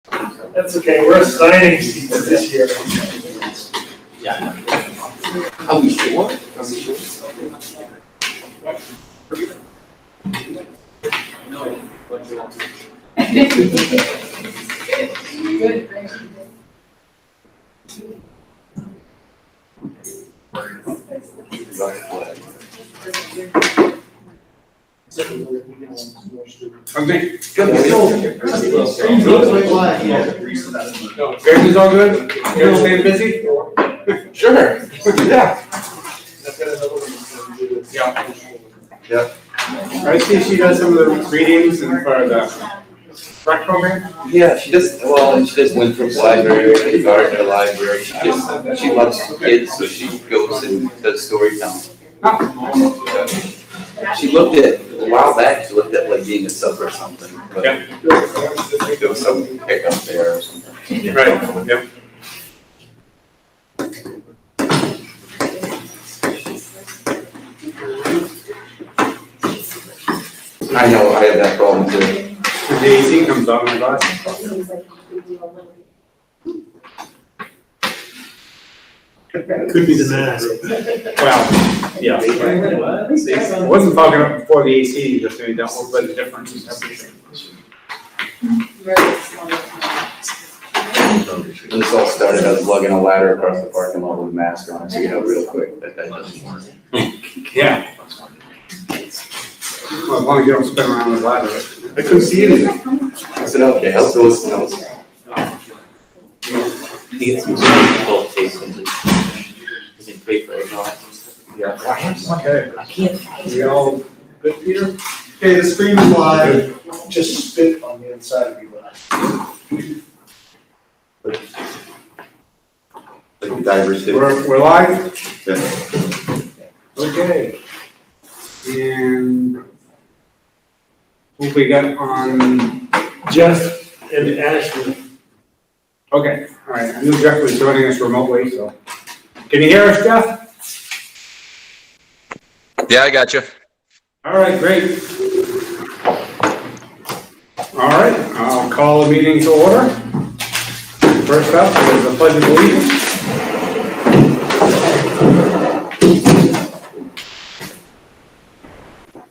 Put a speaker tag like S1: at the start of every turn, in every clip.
S1: That's okay, we're assigning people this year.
S2: Yeah. Are we sure? No. What do you want?
S3: Okay.
S1: Good.
S3: Everything's all good? You're staying busy?
S2: Sure.
S3: Yeah.
S1: Yeah.
S3: I see she does some of the readings and for the rec program.
S2: Yeah, she just Winthrop's library, the Gardner Library. She loves kids, so she goes and does storytelling. She looked at, a while back, she looked at like being a sub or something, but
S3: Yeah.
S2: there was some pickup there or something.
S3: Right, yep.
S2: I know, I have that problem too.
S3: The AC comes on my bus.
S1: Could be the mask.
S3: Well, yeah. I wasn't talking up before the AC, just maybe that little bit of difference in temperature.
S2: When this all started, I was lugging a ladder across the parking lot with a mask on, so you know real quick that doesn't work.
S3: Yeah. Well, as long as you don't spin around the ladder.
S1: I couldn't see anything.
S2: I said, okay, I'll go with smells.
S4: Get some both tastes and pray for it.
S3: Yeah. Okay.
S4: I can't.
S3: We all good, Peter?
S1: Okay, the screen is live, just spit on the inside of you.
S2: Like the divers did.
S3: We're live?
S2: Yeah.
S3: Okay. And who we got on?
S1: Jeff and Ashley.
S3: Okay, all right. I knew Jeff was joining us remotely, so. Can you hear us, Jeff?
S5: Yeah, I got you.
S3: All right, great. All right, I'll call the meeting to order. First up is the pledge of allegiance.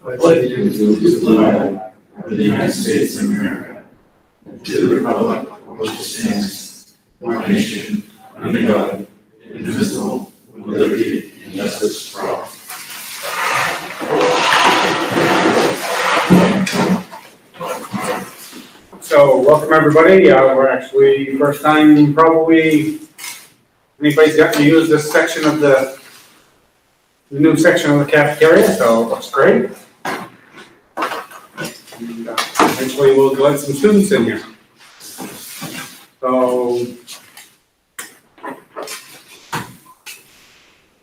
S1: I pledge allegiance to the flag of the United States of America, to the republic which stands one nation under God, indivisible, with liberty and justice for all.
S3: So, welcome everybody. We're actually first time probably anybody's got to use this section of the new section of the cafeteria, so it looks great. And, eventually we'll let some students in here. So,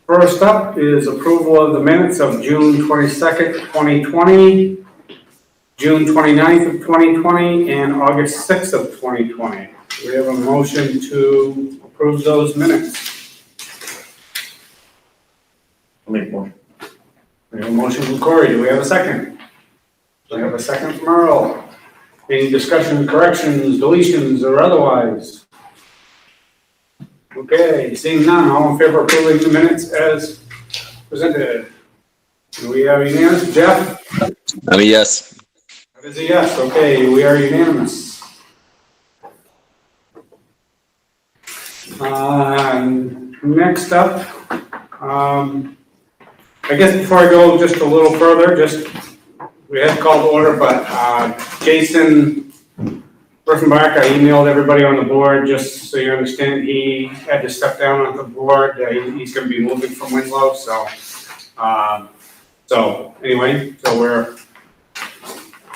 S3: first up is approval of the minutes of June 22nd, 2020. June 29th of 2020 and August 6th of 2020. Do we have a motion to approve those minutes?
S4: I'll make one.
S3: We have a motion from Corey. Do we have a second? Do we have a second from Earl? Any discussion, corrections, deletions, or otherwise? Okay, seeing none, all in favor of approving the minutes as presented? Do we have unanimous? Jeff?
S5: I'm a yes.
S3: That is a yes. Okay, we are unanimous. Next up, I guess before I go just a little further, we had called to order, but Jason Riffenbach, I emailed everybody on the board, just so you understand, he had to step down on the board. He's going to be moving from Winslow, so anyway, so we're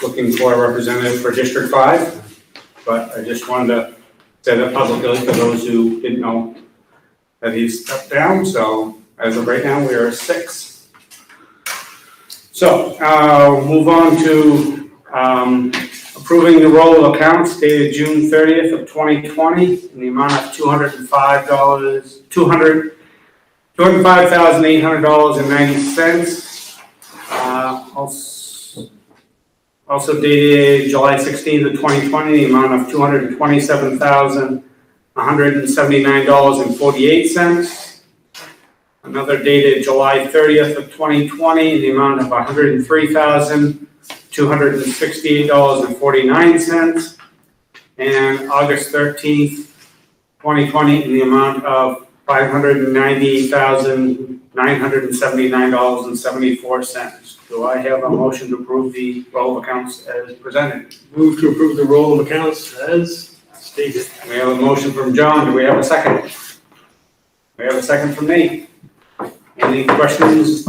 S3: looking for a representative for District 5, but I just wanted to say that publicly for those who didn't know that he's stepped down. So as of right now, we are 6. So we'll move on to approving the roll of accounts dated June 30th of 2020 in the amount of $205,800.90. also dated July 16th of 2020, the amount of $227,179.48. Another dated July 30th of 2020, in the amount of $103,268.49. And August 13th, 2020, in the amount of $598,979.74. Do I have a motion to approve the roll of accounts as presented?
S6: Move to approve the roll of accounts as stated.
S3: We have a motion from John. Do we have a second? We have a second from Nate. Any questions,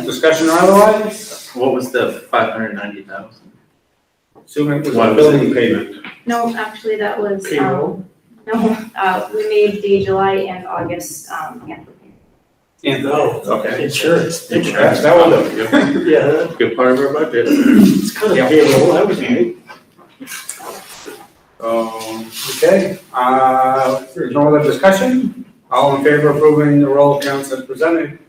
S3: discussion or otherwise?
S4: What was the 590,000?
S3: Assuming it was
S4: What
S3: a
S4: was
S3: building payment.
S7: No, actually, that was,
S6: Payroll.
S7: we made the July and August,
S3: And,
S6: No.
S3: okay.
S6: Insurance.
S3: That will do.
S6: Yeah,
S4: Good part of our budget.
S6: it's kind of payroll, that was neat.
S3: Okay, there's no other discussion? All in favor of approving the roll accounts as presented?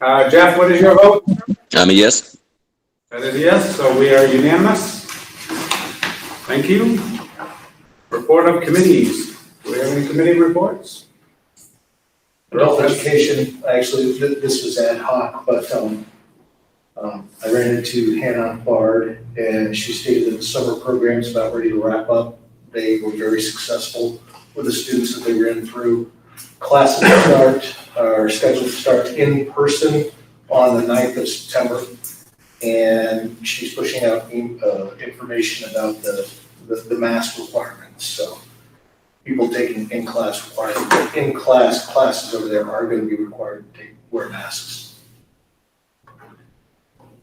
S3: Jeff, what is your vote?
S5: I'm a yes.
S3: That is a yes, so we are unanimous. Thank you. Report of committees. Do we have any committee reports?
S8: Adult education, actually, this was ad hoc, but I ran into Hannah Bard, and she stated that the summer program is about ready to wrap up. They were very successful with the students that they ran through. Classes are scheduled to start in person on the 9th of September, and she's pushing out information about the mask requirements. So people taking in-class classes over there are going to be required to wear masks.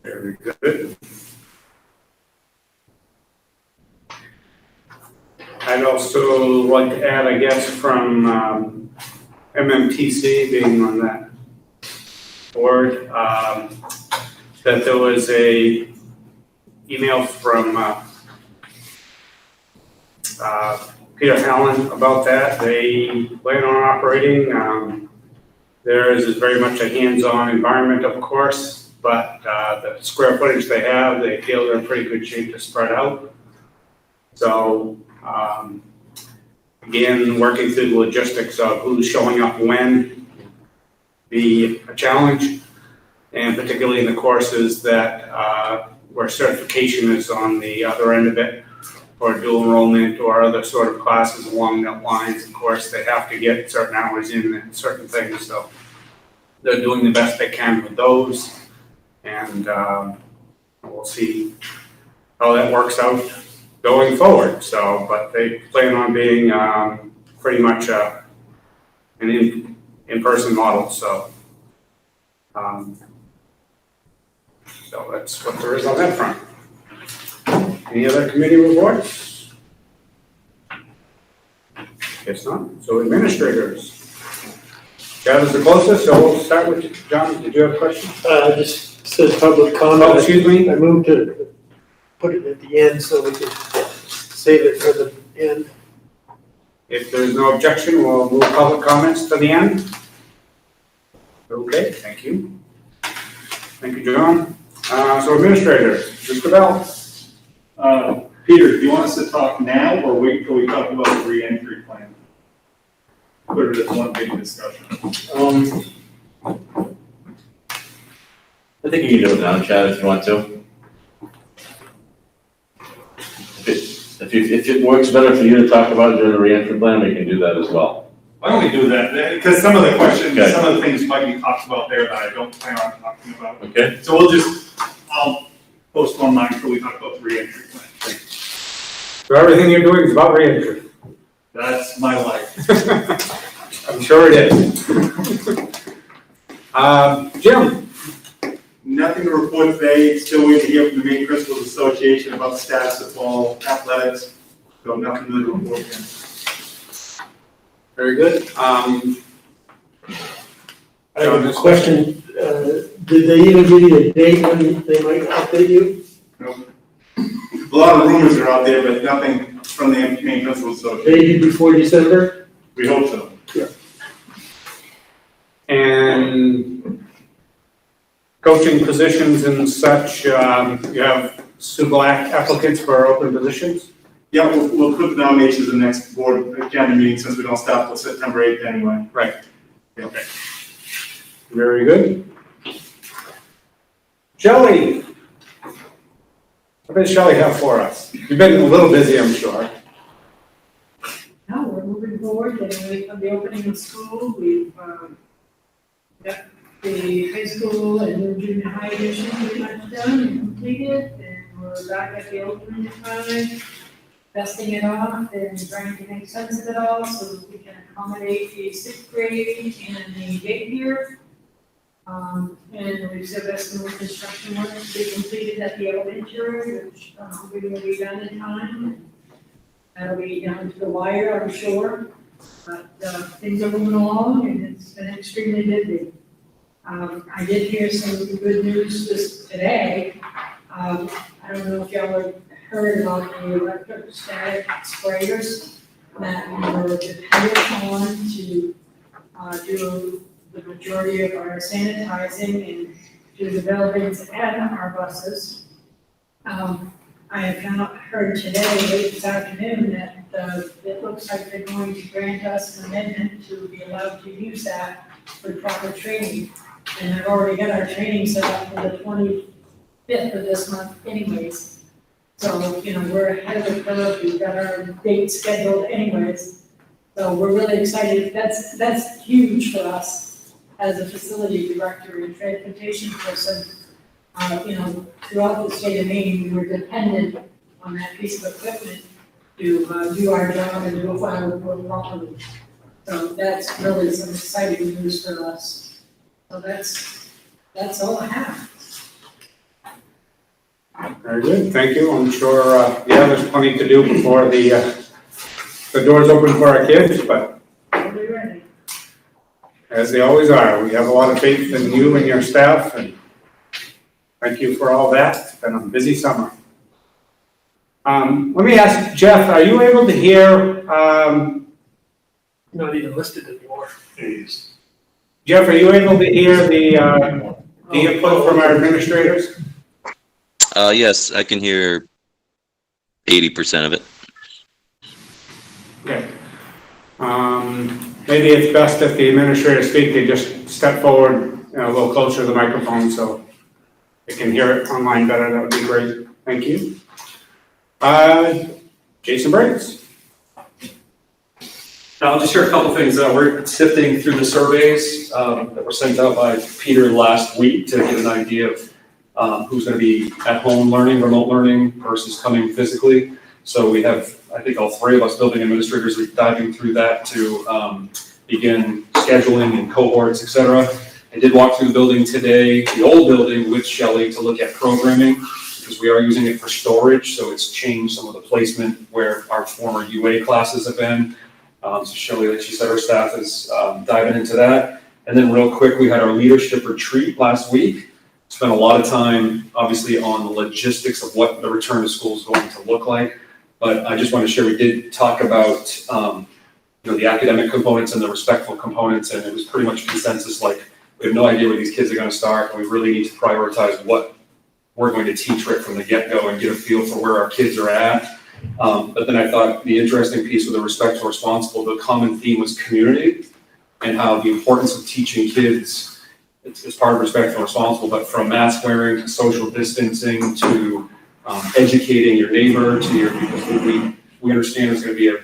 S3: Very good. I'd also like to add, I guess, from MMTC being on that board, that there was a email from Peter Allen about that. They plan on operating. Theirs is very much a hands-on environment, of course, but the square footage they have, they feel they're in pretty good shape to spread out. So, again, working through the logistics of who's showing up when be a challenge, and particularly in the courses that where certification is on the other end of it, or dual enrollment or other sort of classes along that lines. Of course, they have to get certain hours in and certain things, so they're doing the best they can with those, and we'll see how that works out going forward. So, but they plan on being pretty much an in-person model. So, so that's what there is on that front. Any other committee reports? Guess not. So administrators. That is the closest, so we'll start with John. Did you have a question?
S6: Just says public comment.
S3: Oh, excuse me?
S6: I moved to put it at the end so we could save it for the end.
S3: If there's no objection, we'll move public comments to the end. Okay, thank you. Thank you, John. So administrators, Mr. Bell.
S1: Peter, do you want us to talk now or wait till we talk about the re-entry plan? Put it as one big discussion.
S4: I think you can do it now, Chad, if you want to. If it works better for you to talk about it during the re-entry plan, we can do that as well.
S1: Why don't we do that? Because some of the questions,
S4: Okay.
S1: some of the things might be talked about there that I don't plan on talking about.
S4: Okay?
S1: So I'll postpone mine until we talk about the re-entry plan.
S3: So everything you're doing is about re-entry.
S1: That's my life.
S3: I'm sure it is. Jim.
S1: Nothing to report today. Still waiting to hear from the Maine Principals Association about the status of fall athletics. So nothing new to report again.
S3: Very good.
S6: I have a question. Did they even give you a date when they might update you?
S1: Nope. A lot of rumors are out there, but nothing from the Maine Principals Association.
S6: Dated before December?
S1: We hope so.
S3: And coaching positions and such, you have Sue Black applicants for open positions?
S1: Yeah, we'll put the nominations in the next board agenda meeting since we don't stop till September 8th anyway.
S3: Okay. Very good. Shelley, what does Shelley have for us? You've been a little busy, I'm sure.
S9: No, we're moving forward, getting ready for the opening of school. We've got the high school and the junior high edition pretty much done and completed, and we're back at the opening time, dusting it off and trying to make sense of it all so that we can accommodate the sixth grade and the daycare. And we've still got some more construction work to be completed at the elementary, which we will be done in time. That'll be down to the wire, I'm sure, but things are moving along and it's been extremely busy. I did hear some good news just today. I don't know if y'all have heard about the electrostatic sprayers that were dependent on to do the majority of our sanitizing and do the buildings and our buses. I have heard today, late this afternoon, that it looks like they're going to grant us an amendment to be allowed to use that for proper training. And I've already got our training set up for the 25th of this month anyways. So, we're ahead of the curve, we've got our date scheduled anyways. So we're really excited, that's huge for us as a facility director and transportation person. Throughout the state of Maine, we were dependent on that piece of equipment to do our job and do our work properly. So that's really some exciting news for us. So that's all I have.
S3: Very good, thank you. I'm sure, there's plenty to do before the doors open for our kids, but
S9: We'll be ready.
S3: as they always are, we have a lot of faith in you and your staff, and thank you for all that. It's been a busy summer. Let me ask Jeff, are you able to hear,
S6: Not even listed anymore.
S3: Jeff, are you able to hear the input from our administrators?
S5: Yes, I can hear 80% of it.
S3: Okay. Maybe it's best if the administrators speak, they just step forward a little closer to the microphone so they can hear it online better. That would be great. Thank you. Jason Briggs.
S10: I'll just share a couple things. We're sifting through the surveys that were sent out by Peter last week to get an idea of who's going to be at home learning, remote learning versus coming physically. So we have, I think all three of us building administrators are diving through that to begin scheduling and cohorts, et cetera. I did walk through the building today, the old building with Shelley to look at programming because we are using it for storage. So it's changed some of the placement where our former UA classes have been. So Shelley, like she said, our staff is diving into that. And then real quick, we had our leadership retreat last week. Spent a lot of time, obviously, on the logistics of what the return to school is going to look like. But I just want to share, we did talk about, the academic components and the respectful components, and it was pretty much consensus, like, we have no idea where these kids are going to start, and we really need to prioritize what we're going to teach right from the get-go and get a feel for where our kids are at. But then I thought the interesting piece with the respectful, responsible, the common theme was community and how the importance of teaching kids, it's part of respectful and responsible, but from mask wearing to social distancing to educating your neighbor to your, because we understand there's going to be a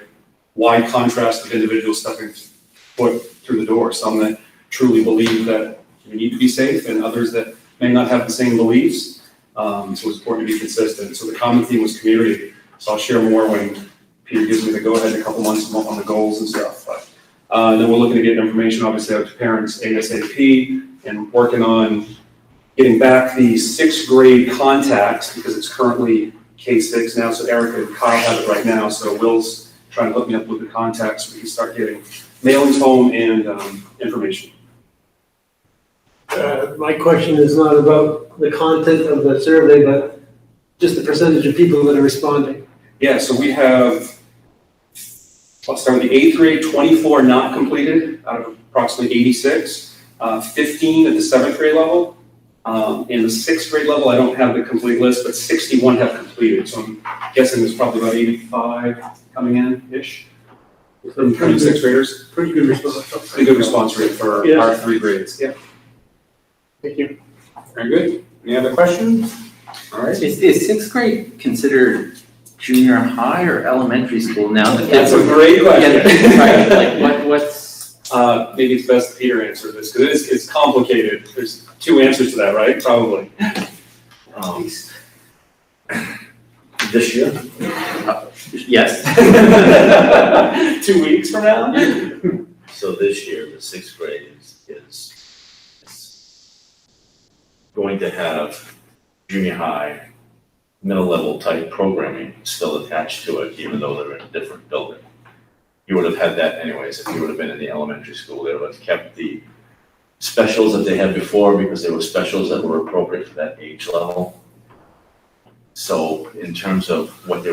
S10: wide contrast of individuals stepping foot through the door. Some that truly believe that we need to be safe and others that may not have the same beliefs. So it's important to be consistent. So the common theme was community. So I'll share more when Peter gives me the go-ahead in a couple months on the goals and stuff. But then we're looking to get information obviously out to parents ASAP and working on getting back the sixth grade contacts because it's currently K6 now. So Erica and Kyle have it right now. So Will's trying to hook me up with the contacts so we can start getting mailings home and information.
S6: My question is not about the content of the survey, but just the percentage of people that are responding.
S10: Yeah, so we have, I'll start with the eighth grade, 24 not completed out of approximately 86, 15 at the seventh grade level, In the sixth grade level, I don't have the complete list, but 61 have completed, so I'm guessing there's probably about 85 coming in-ish. From sixth graders.
S6: Pretty good response.
S10: Pretty good response rate for
S6: Yeah.
S10: our 3 grades, yeah.
S3: Thank you. Very good. Any other questions? All right.
S2: Is sixth grade considered junior high or elementary school now?
S10: That's a great question.
S2: Right, like what's?
S10: Maybe it's best Peter answer this, because it's complicated. There's 2 answers to that, right? Probably.
S4: This year?
S2: Yes.
S10: 2 weeks from now?
S4: So this year, the sixth grade is going to have junior high, middle level type programming still attached to it, even though they're in a different building. You would have had that anyways, if you would have been in the elementary school. They would have kept the specials that they had before because they were specials that were appropriate for that age level. So in terms of what they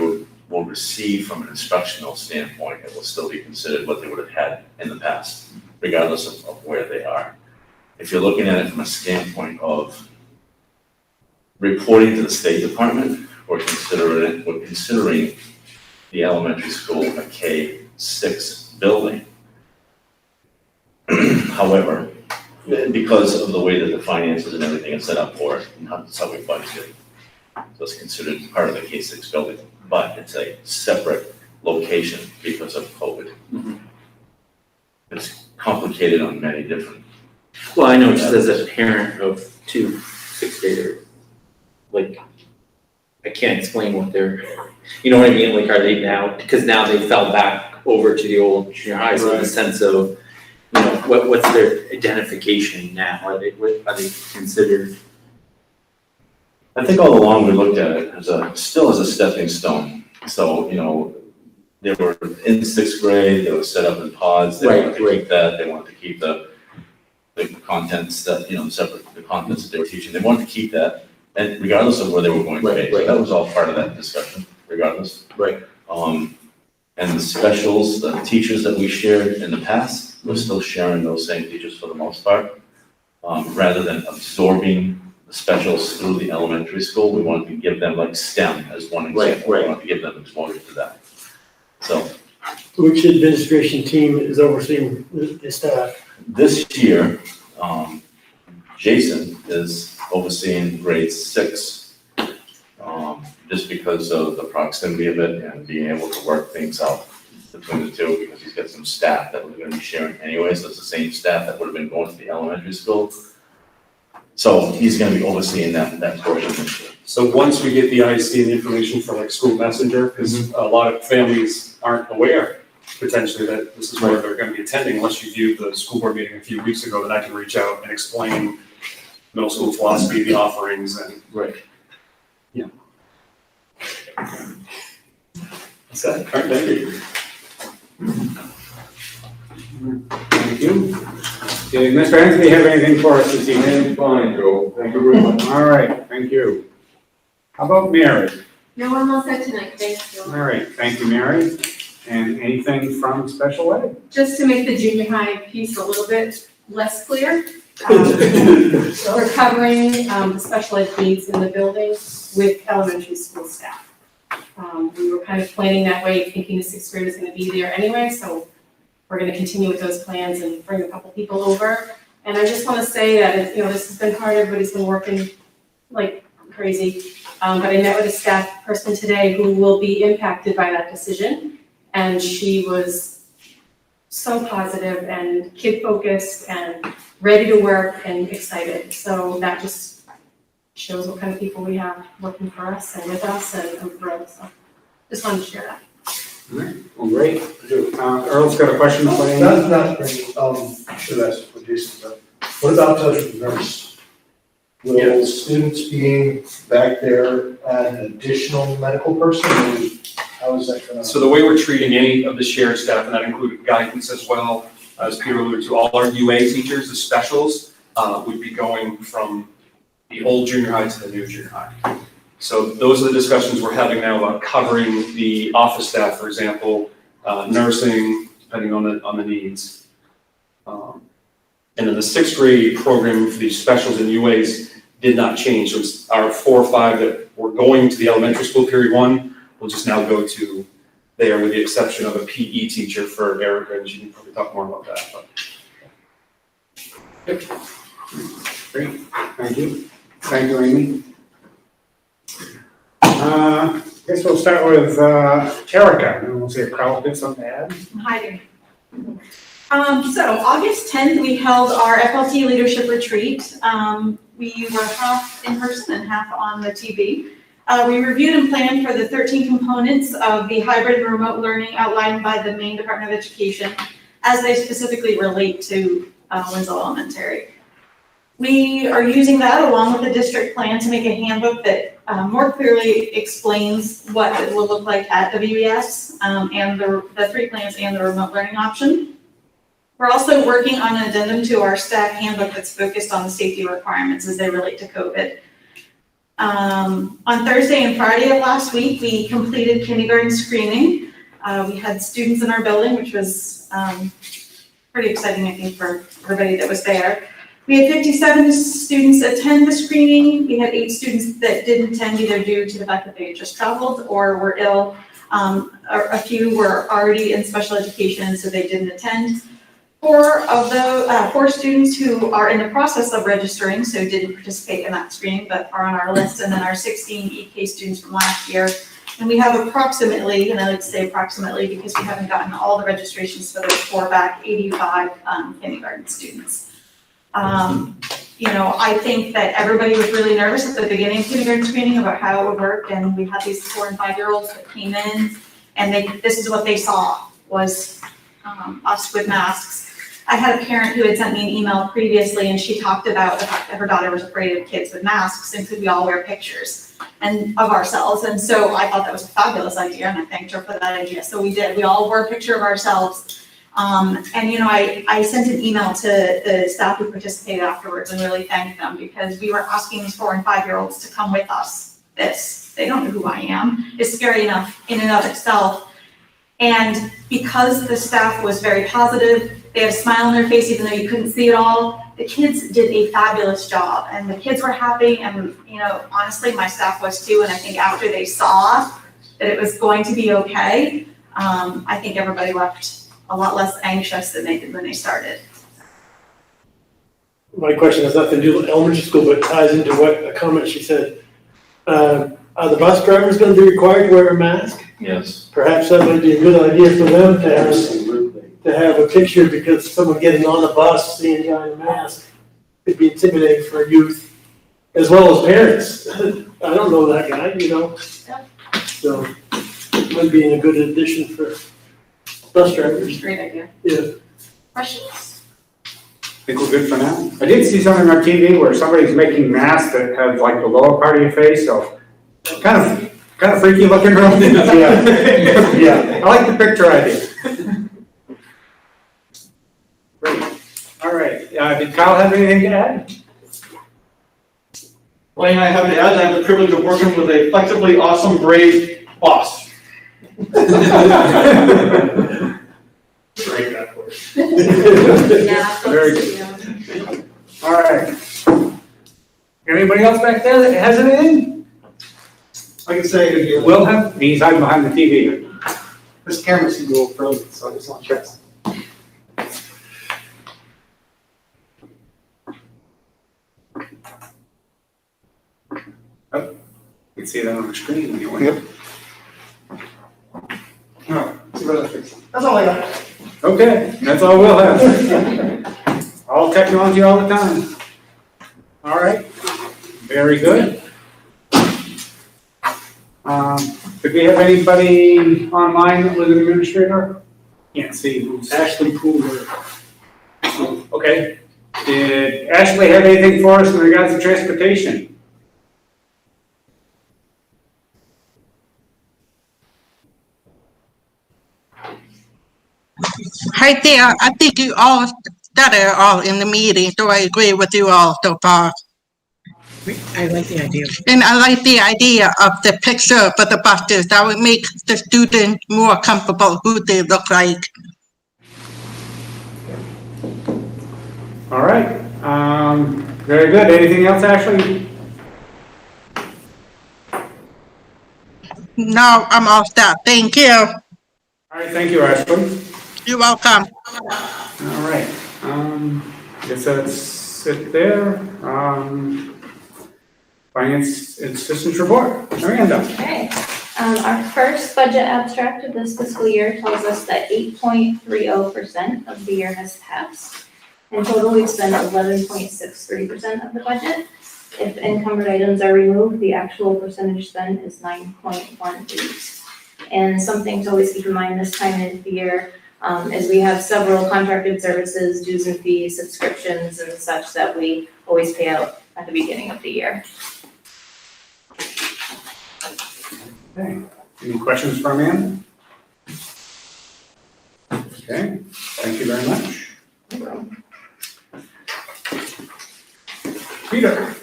S4: will receive from an instructional standpoint, it will still be considered what they would have had in the past, regardless of where they are. If you're looking at it from a standpoint of reporting to the State Department, we're considering the elementary school a K-6 building. However, because of the way that the finances and everything is set up for it, that's how we budgeted. So it's considered part of the K-6 building, but it's a separate location because of COVID. It's complicated on many different.
S2: Well, I know just as a parent of 2 sixth graders, like, I can't explain what they're, you know what I mean? Like, are they now, because now they fell back over to the old junior high, so in the sense of, you know, what's their identification now? Are they considered?
S4: I think all along we looked at it still as a stepping stone. So, you know, they were in sixth grade, they were set up in pods, they wanted to keep that, they wanted to keep the contents that, you know, the contents that they were teaching, they wanted to keep that, and regardless of where they were going to be. So that was all part of that discussion, regardless.
S2: Right.
S4: And the specials, the teachers that we shared in the past, we're still sharing those same teachers for the most part. Rather than absorbing the specials through the elementary school, we wanted to give them like STEM as one example. We wanted to give them exposure to that. So.
S6: Which administration team is overseeing the staff?
S4: This year, Jason is overseeing grade 6, just because of the proximity of it and being able to work things out between the two, because he's got some staff that we're gonna be sharing anyway, so it's the same staff that would have been going to the elementary school. So he's gonna be overseeing that portion this year.
S10: So once we get the IC and the information for like school messenger, because a lot of families aren't aware potentially that this is where they're gonna be attending, unless you viewed the school board meeting a few weeks ago, then I can reach out and explain middle school philosophy, the offerings, and.
S2: Right.
S10: Yeah. That's that. All right, thank you.
S3: Thank you. Did Mr. Anthony have anything for us this evening?
S1: Fine, Joe. Thank you very much.
S3: All right, thank you. How about Mary?
S7: No, I'm all set tonight, thank you.
S3: All right, thank you, Mary. And anything from special ed?
S7: Just to make the junior high piece a little bit less clear, we're covering the special ed needs in the building with elementary school staff. We were kind of planning that way, thinking the sixth grade is gonna be there anyway, so we're gonna continue with those plans and bring a couple people over. And I just wanna say that, you know, this has been hard, everybody's been working like crazy. But I met with a staff person today who will be impacted by that decision. And she was so positive and kid-focused and ready to work and excited. So that just shows what kind of people we have working for us and with us, and I'm thrilled. So just wanted to share that.
S3: All right, well, great. Earl's got a question for you.
S8: Not for me, I should ask for Jason, but what about the nurse? Will students being back there add an additional medical person, or how is that gonna?
S10: So the way we're treating any of the shared staff, and that included guidance as well, as Peter alluded to, all our UA teachers, the specials, would be going from the old junior high to the new junior high. So those are the discussions we're having now about covering the office staff, for example, nursing, depending on the needs. And then the sixth grade program for these specials and UAs, did not change. So it's our 4 or 5 that were going to the elementary school period 1 will just now go to there, with the exception of a PE teacher for Erica, and she can probably talk more about that. But
S3: Great, thank you. Thank you, Amy. Guess we'll start with Erica, and we'll see if Carl has something to add.
S11: I'm hiding. So August 10th, we held our FLT leadership retreat. We were half in person and half on the TV. We reviewed and planned for the 13 components of the hybrid and remote learning outlined by the Maine Department of Education as they specifically relate to Winslow Elementary. We are using that along with the district plan to make a handbook that more clearly explains what it will look like at WES and the 3 plans and the remote learning option. We're also working on an addendum to our staff handbook that's focused on the safety requirements as they relate to COVID. On Thursday and Friday of last week, we completed kindergarten screening. We had students in our building, which was pretty exciting, I think, for everybody that was there. We had 57 students attend the screening. We had 8 students that didn't attend either due to the fact that they had just traveled or were ill. A few were already in special education, so they didn't attend. 4 of the 4 students who are in the process of registering, so didn't participate in that screening, but are on our list, and then our 16 EK students from last year. And we have approximately, and I like to say approximately because we haven't gotten all the registrations for those 4 back, 85 kindergarten students. I think that everybody was really nervous at the beginning of kindergarten screening about how it would work, and we had these 4 and 5-year-olds that came in, and this is what they saw was us with masks. I had a parent who had sent me an email previously, and she talked about the fact that her daughter was afraid of kids with masks, and could we all wear pictures of ourselves? And so I thought that was a fabulous idea, and I thanked her for that idea. So we did. We all wore a picture of ourselves. I sent an email to the staff who participated afterwards and really thanked them, because we were asking these 4 and 5-year-olds to come with us. They don't know who I am. It's scary enough in and of itself. And because the staff was very positive, they had a smile on their face even though you couldn't see it all, the kids did a fabulous job, and the kids were happy, and honestly my staff was too. And I think after they saw that it was going to be okay, I think everybody left a lot less anxious than they did when they started.
S6: My question has nothing to do with elementary school, but ties into what a comment she said. Are the bus drivers going to be required to wear a mask?
S4: Yes.
S6: Perhaps that might be a good idea for them to have a picture, because someone getting on the bus seeing a guy in a mask could be intimidating for youth as well as parents. I don't know that guy, So it might be a good addition for bus drivers.
S11: Great idea.
S6: Yeah.
S11: Questions?
S3: I think we're good for now. I did see something on TV where somebody's making masks that have like the lower part of your face, so kind of freaky looking. Yeah. I like the picture idea. Great. All right. Did Kyle have anything to add?
S12: Well, I have to add, I have the privilege of working with a flexibly awesome, great boss.
S3: Great, that word.
S11: Yeah.
S3: Very good. All right. Anybody else back there that has anything?
S8: I can say,
S3: Will have? He's hiding behind the TV.
S8: this camera seems a little frozen, so I just want to check.
S3: You can see that on the screen anyway.
S8: Yep. Oh, see what I fix. That's all I got.
S3: Okay, that's all we'll have. All technology all the time. All right, very good. Did we have anybody online that was an administrator? Can't see who's.
S6: Ashley Pooler.
S3: Okay. Did Ashley have anything for us in regards to transportation?
S13: Hi there. I think you all got it all in the meeting, so I agree with you all so far.
S14: I like the idea.
S13: And I like the idea of the picture for the buses. That would make the students more comfortable who they look like.
S3: All right. Very good. Anything else, Ashley?
S13: No, I'm all set. Thank you.
S3: All right, thank you, Ashley.
S13: You're welcome.
S3: All right, guess that's it there. Finance Assistant Report, Miranda.
S15: Okay, our first budget abstract of this fiscal year tells us that 8.30% of the year has passed. In total, we've spent 11.63% of the budget. If encumbered items are removed, the actual percentage spent is 9.18. And something to always keep in mind this time of the year is we have several contracted services, dues and fees, subscriptions and such that we always pay out at the beginning of the year.
S3: Okay, any questions for Amanda? Okay, thank you very much. Peter.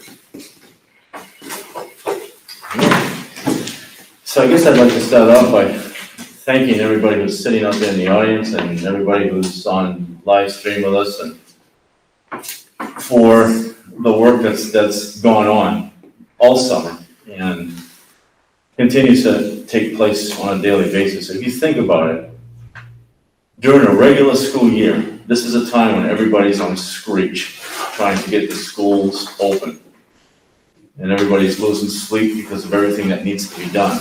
S4: So I guess I'd like to start off by thanking everybody who's sitting out there in the audience and everybody who's on live stream with us and for the work that's gone on all summer and continues to take place on a daily basis. If you think about it, during a regular school year, this is a time when everybody's on screech, trying to get the schools open. And everybody's losing sleep because of everything that needs to be done.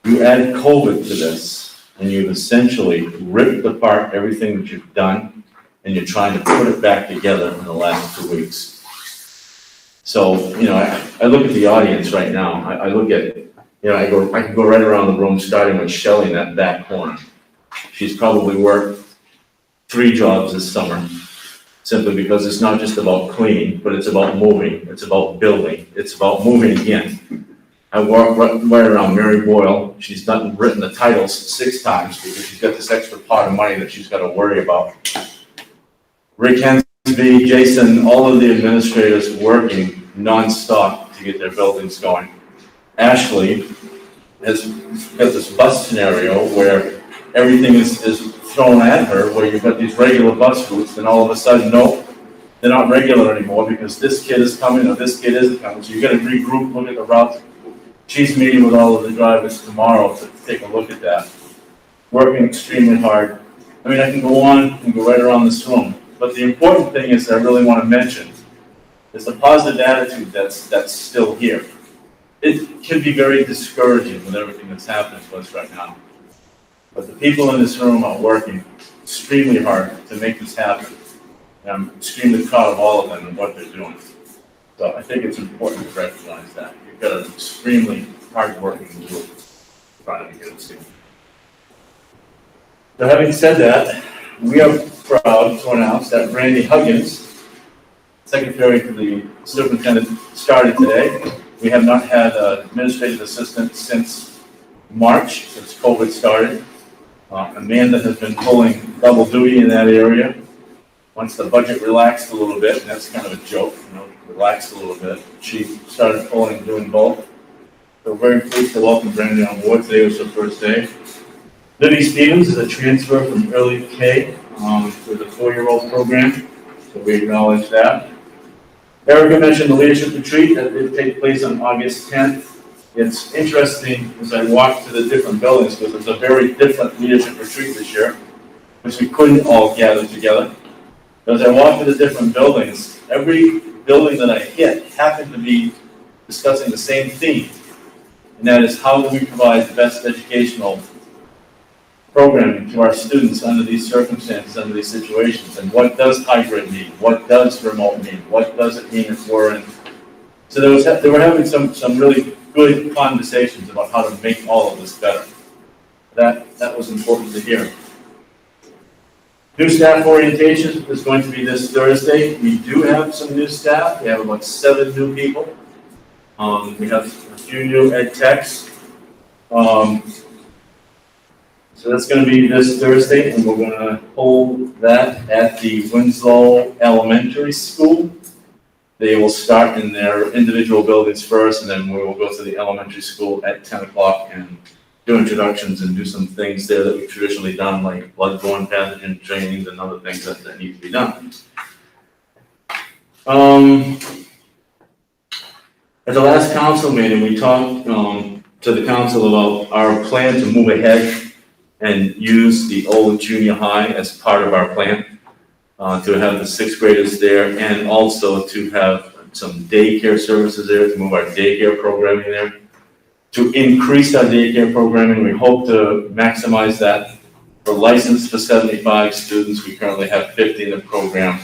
S4: You add COVID to this, and you've essentially ripped apart everything that you've done, and you're trying to put it back together in the last 2 weeks. So, I look at the audience right now. I look at, I can go right around the room, starting with Shelley in that back corner. She's probably worked 3 jobs this summer, simply because it's not just about cleaning, but it's about moving, it's about building, it's about moving again. I walk right around Mary Boyle. She's written the titles 6 times because she's got this extra pot of money that she's got to worry about. Rick Hensby, Jason, all of the administrators working nonstop to get their buildings going. Ashley has got this bus scenario where everything is thrown at her, where you've got these regular bus routes, and all of a sudden, nope, they're not regular anymore because this kid is coming or this kid isn't coming. So you got to regroup, look at the routes. She's meeting with all of the drivers tomorrow to take a look at that. Working extremely hard. I mean, I can go on and go right around this room, but the important thing is I really want to mention is the positive attitude that's still here. It can be very discouraging with everything that's happening to us right now. But the people in this room are working extremely hard to make this happen. And I'm extremely proud of all of them and what they're doing. So I think it's important to recognize that. You've got an extremely hard-working group trying to get us here. So having said that, we are proud to announce that Randy Huggins, secretary to the superintendent, started today. We have not had an administrative assistant since March, since COVID started. Amanda has been pulling double duty in that area. Once the budget relaxed a little bit, and that's kind of a joke, relaxed a little bit, she started pulling and doing both. So we're very pleased to welcome Brandy on board. Today was her first day. Libby Stevens is a transfer from early K to the 4-year-old program, so we acknowledge that. Erica mentioned the leadership retreat that did take place on August 10th. It's interesting as I walk to the different buildings because it's a very different leadership retreat this year, which we couldn't all gather together. But as I walk to the different buildings, every building that I hit happened to be discussing the same theme, and that is how do we provide the best educational programming to our students under these circumstances, under these situations, and what does hybrid mean? What does remote mean? What does it mean if we're in? So they were having some really good conversations about how to make all of this better. That was important to hear. New staff orientation is going to be this Thursday. We do have some new staff. We have about 7 new people. We have a few new ed techs. So that's going to be this Thursday, and we're going to hold that at the Winslow Elementary School. They will start in their individual buildings first, and then we will go to the elementary school at 10 o'clock and do introductions and do some things there that we've traditionally done, like bloodborne pathogen trainings and other things that need to be done. At the last council meeting, we talked to to the council about our plan to move ahead and use the old junior high as part of our plan, to have the sixth graders there, and also to have some daycare services there, to move our daycare programming there. To increase our daycare programming, we hope to maximize that. We're licensed for 75 students, we currently have 50 in the program.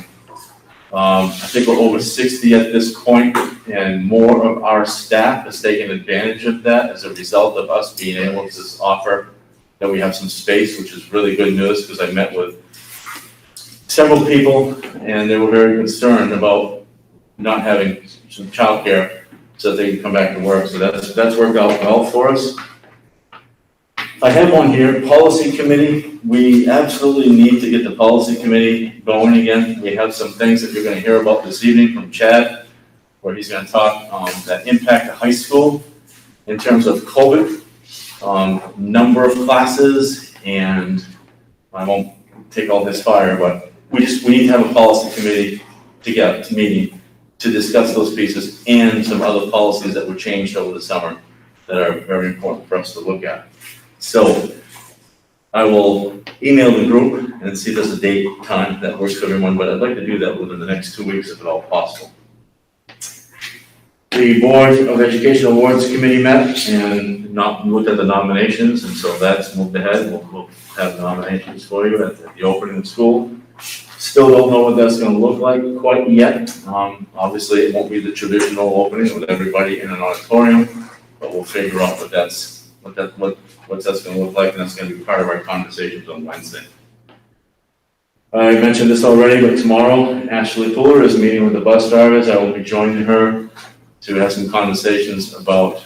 S4: I think we're over 60 at this point, and more of our staff has taken advantage of that as a result of us being able to offer that we have some space, which is really good news, because I met with several people, and they were very concerned about not having some childcare so that they can come back to work. So that's worked out well for us. I have on here, policy committee. We absolutely need to get the policy committee going again. We have some things that you're gonna hear about this evening from Chad, where he's gonna talk that impact the high school in terms of COVID, number of classes, and I won't take all this fire, but we need to have a policy committee meeting to discuss those pieces and some other policies that were changed over the summer that are very important for us to look at. So I will email the group and see if there's a date, time that works for everyone, but I'd like to do that within the next 2 weeks if at all possible. The Board of Education Awards Committee met and looked at the nominations, and so that's moved ahead. We'll have nominations for you at the opening of school. Still don't know what that's gonna look like quite yet. Obviously, it won't be the traditional opening with everybody in an auditorium, but we'll figure out what that's gonna look like, and that's gonna be part of our conversations on Wednesday. I mentioned this already, but tomorrow, Ashley Fuller is meeting with the bus drivers. I will be joining her to have some conversations about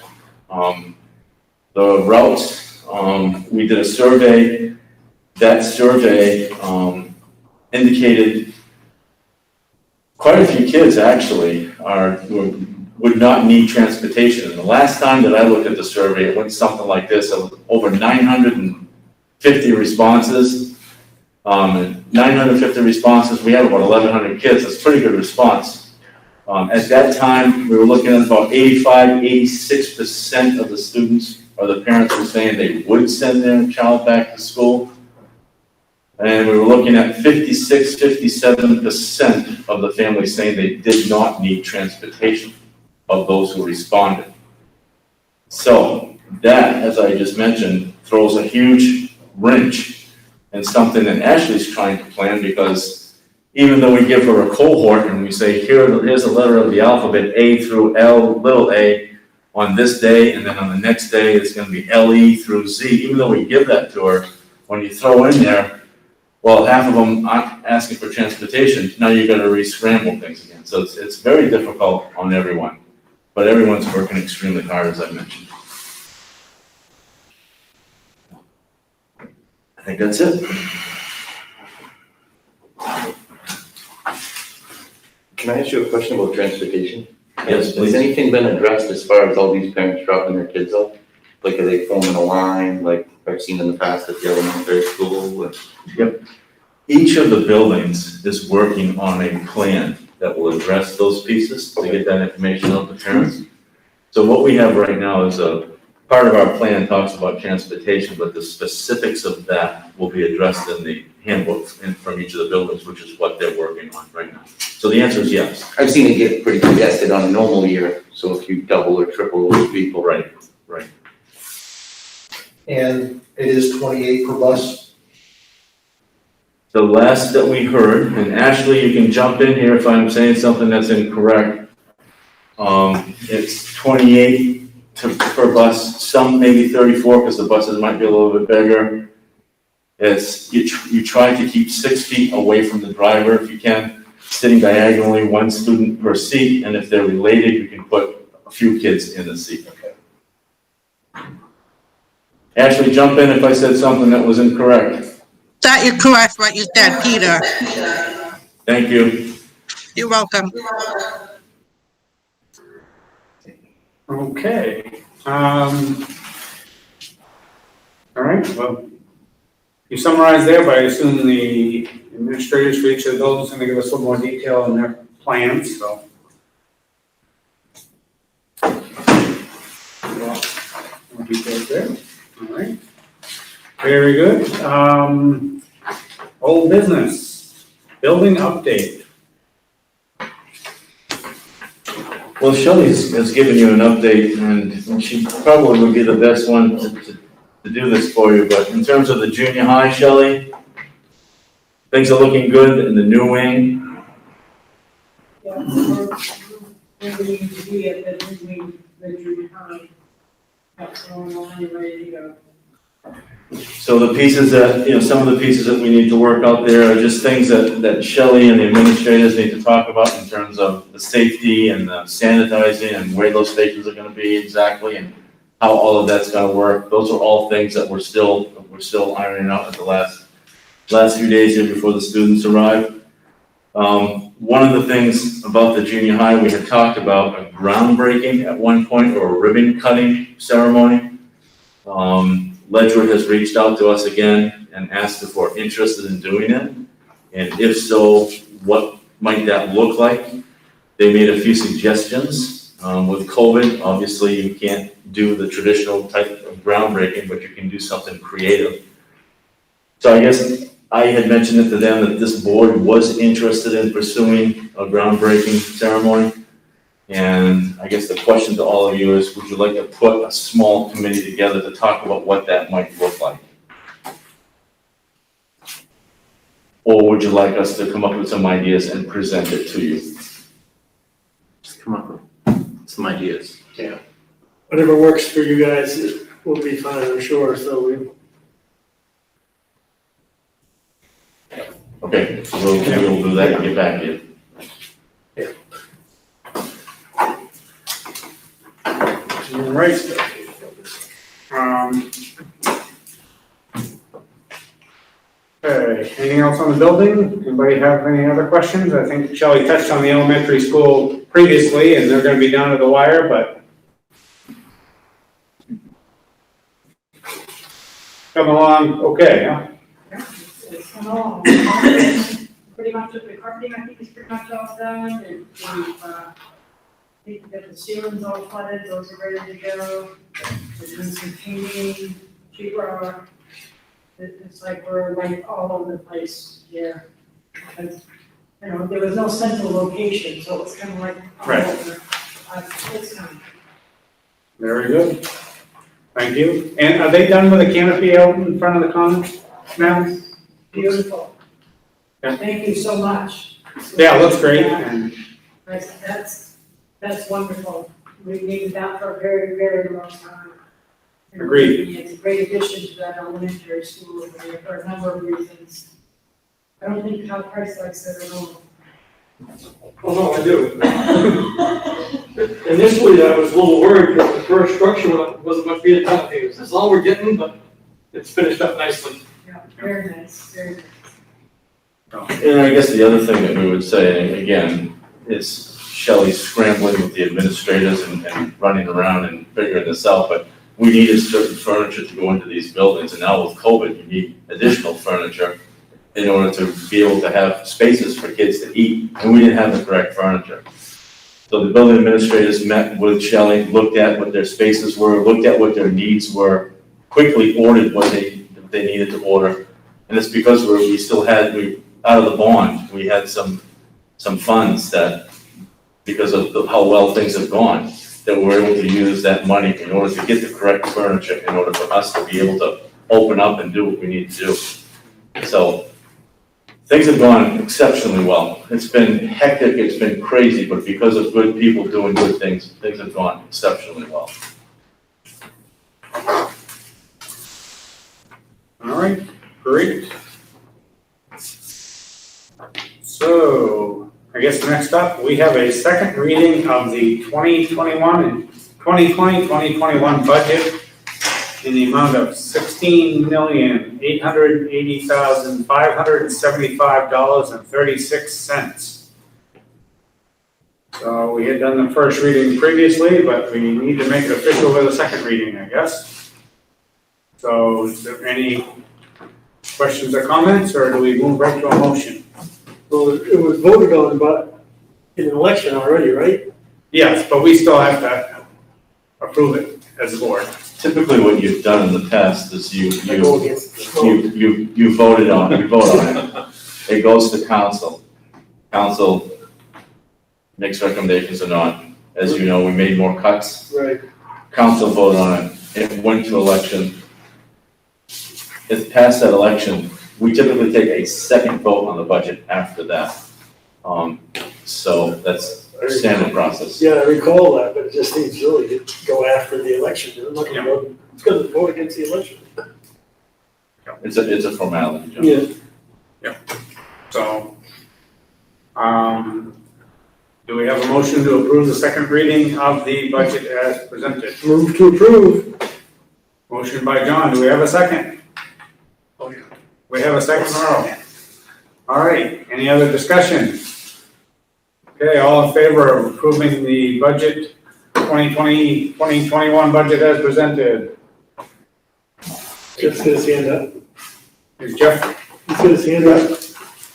S4: the routes. We did a survey. That survey indicated quite a few kids actually would not need transportation. And the last time that I looked at the survey, it went something like this: over 950 responses. 950 responses. We have about 1,100 kids. That's a pretty good response. At that time, we were looking at about 86% of the students or the parents were saying they would send their child back to school. And we were looking at 57% of the families saying they did not need transportation of those who responded. So that, as I just mentioned, throws a huge wrench in something that Ashley's trying to plan, because even though we give her a cohort and we say, here's a letter of the alphabet, A through L, little a, on this day, and then on the next day, it's gonna be LE through Z, even though we give that to her, when you throw in there, well, half of them aren't asking for transportation, now you gotta re-scramble things again. So it's very difficult on everyone, but everyone's working extremely hard, as I mentioned. I think that's it.
S16: Can I ask you a question about transportation?
S4: Yes, please.
S16: Has anything been addressed as far as all these parents dropping their kids off? Like, are they forming a line, like I've seen in the past at the elementary school?
S4: Yep. Each of the buildings is working on a plan that will address those pieces to get that information out to parents. So what we have right now is part of our plan talks about transportation, but the specifics of that will be addressed in the handbook from each of the buildings, which is what they're working on right now. So the answer is yes.
S16: I've seen it get pretty congested on a normal year, so if you double or triple those people.
S4: Right.
S8: And it is 28 per bus.
S4: The last that we heard, and Ashley, you can jump in here if I'm saying something that's incorrect. It's 28 per bus, some maybe 34 because the buses might be a little bit bigger. It's you try to keep 6 feet away from the driver if you can, sitting diagonally, 1 student per seat, and if they're related, you can put a few kids in the seat.
S8: Okay.
S4: Ashley, jump in if I said something that was incorrect.
S13: That is correct, what you said, Peter.
S4: Thank you.
S13: You're welcome.
S3: Okay. All right, well, you summarized there, but I assume the administrators for each of those are going to give us a little more detail on their plans, so. details there. All right. Very good. Old business, building update.
S1: Well, Shelley has given you an update, and she probably would be the best one to do this for you, but in terms of the junior high, Shelley, things are looking good in the new wing.
S9: Yeah, we're going to be at the new wing, the junior high. That's going on and ready to go.
S1: So the pieces that, some of the pieces that we need to work out there are just things that Shelley and the administrators need to talk about in terms of the safety and the sanitizing and where those stations are gonna be exactly and how all of that's gonna work. Those are all things that we're still ironing out at the last few days here before the students arrive. One of the things about the junior high, we had talked about a groundbreaking at one point or a ribbon cutting ceremony. Ledgewood has reached out to us again and asked if we're interested in doing it. And if so, what might that look like? They made a few suggestions. With COVID, obviously you can't do the traditional type of groundbreaking, but you can do something creative. So I guess I had mentioned it to them that this board was interested in pursuing a groundbreaking ceremony. And I guess the question to all of you is, would you like to put a small committee together to talk about what that might look like? Or would you like us to come up with some ideas and present it to you?
S2: Just come up with some ideas.
S6: Yeah. Whatever works for you guys will be fine, I'm sure, so we.
S1: Okay, so we'll do that and get back to you.
S3: All right. Okay, anything else on the building? Anybody have any other questions? I think Shelley touched on the elementary school previously, and they're gonna be down to the wire, but come along, okay, huh?
S9: It's come along. Pretty much of the carpeting, I think, is pretty much all done, and we've, I think that the ceilings all flooded, those are ready to go. There's been some painting, sheetrock. It's like we're like all over the place here. Because, there was no central location, so it's kind of like all
S3: Right.
S9: over. It's coming.
S3: Very good. Thank you. And are they done with the canopy out in front of the common now?
S9: Beautiful.
S3: Yeah.
S9: Thank you so much.
S3: Yeah, it looks great. And
S9: That's wonderful. We needed that for a very, very long time. And
S3: Agreed.
S9: It's a great addition to that elementary school over there for a number of reasons. I don't think Cal Price likes it at all.
S6: Oh, no, I do. Initially, I was a little worried because the first structure wasn't much being done. That's all we're getting, but it's finished up nicely.
S9: Yeah, very nice, very nice.
S1: And I guess the other thing that we would say, again, is Shelley's scrambling with the administrators and running around and figuring this out, but we needed certain furniture to go into these buildings, and now with COVID, you need additional furniture in order to be able to have spaces for kids to eat, and we didn't have the correct furniture. So the building administrators met with Shelley, looked at what their spaces were, looked at what their needs were, quickly ordered what they needed to order, and it's because out of the bond, we had some funds that, because of how well things have gone, that we're able to use that money in order to get the correct furniture, in order for us to be able to open up and do what we need to do. So things have gone exceptionally well. It's been hectic, it's been crazy, but because of good people doing good things, things have gone exceptionally well.
S3: all right, great. So, I guess next up, we have a second reading of the 2021 budget in the amount of $16,880,575.36. So we had done the first reading previously, but we need to make it official with a second reading, I guess. So is there any questions or comments, or do we move right to a motion?
S6: Well, it was voted on, but in an election already, right?
S3: Yes, but we still have to approve it as a board.
S4: typically what you've done in the past is you
S6: Go against the vote.
S4: you vote on it. It goes to council. Council makes recommendations or not. As you know, we made more cuts.
S6: Right.
S4: Council voted on it. It went to election. It passed that election. We typically take a second vote on the budget after that. So that's standard process.
S6: Yeah, I recall that, but it just seems silly to go after the election. I'm not gonna vote, it's gonna vote against the election.
S4: It's a formality, John.
S6: Yeah.
S3: So, do we have a motion to approve the second reading of the budget as presented?
S6: Move to approve.
S3: Motion by John, do we have a second?
S6: Oh, yeah.
S3: We have a second, Earl. All right, any other discussion? Okay, all in favor of approving the budget, 2021 budget as presented?
S6: Jeff's got his hand up.
S3: Is Jeff,
S6: He's got his hand up.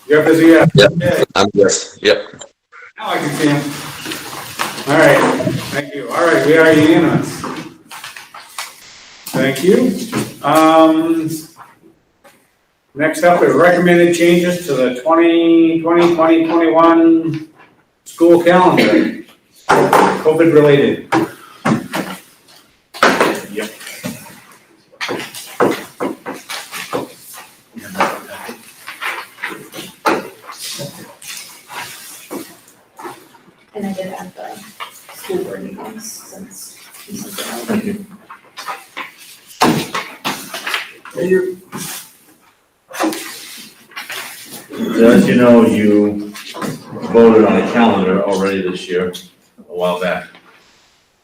S3: Jeff is a yes?
S5: Yep.
S3: Okay,
S5: I'm yes, yep.
S3: now I can see him. All right, thank you. All right, we are unanimous. Thank you. Next up is recommended changes to the 2020-2021 school calendar, COVID related. Yep.
S15: And I did add the school board meetings since you sent it out.
S4: Thank you. So as you know, you voted on a calendar already this year, a while back.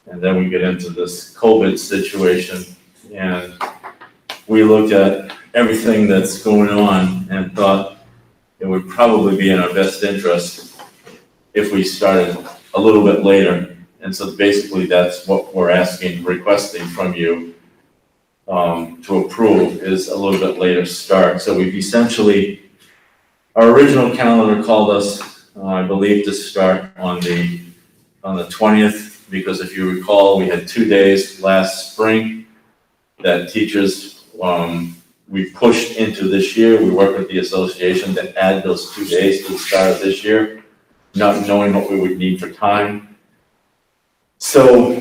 S4: And then we get into this COVID situation, and we looked at everything that's going on and thought it would probably be in our best interest if we started a little bit later. And so basically that's what we're requesting from you to approve, is a little bit later start. So we've essentially, our original calendar called us, I believe, to start on the 20th, because if you recall, we had 2 days last spring that teachers, we pushed into this year. We worked with the association to add those 2 days to the start of this year, not knowing what we would need for time. So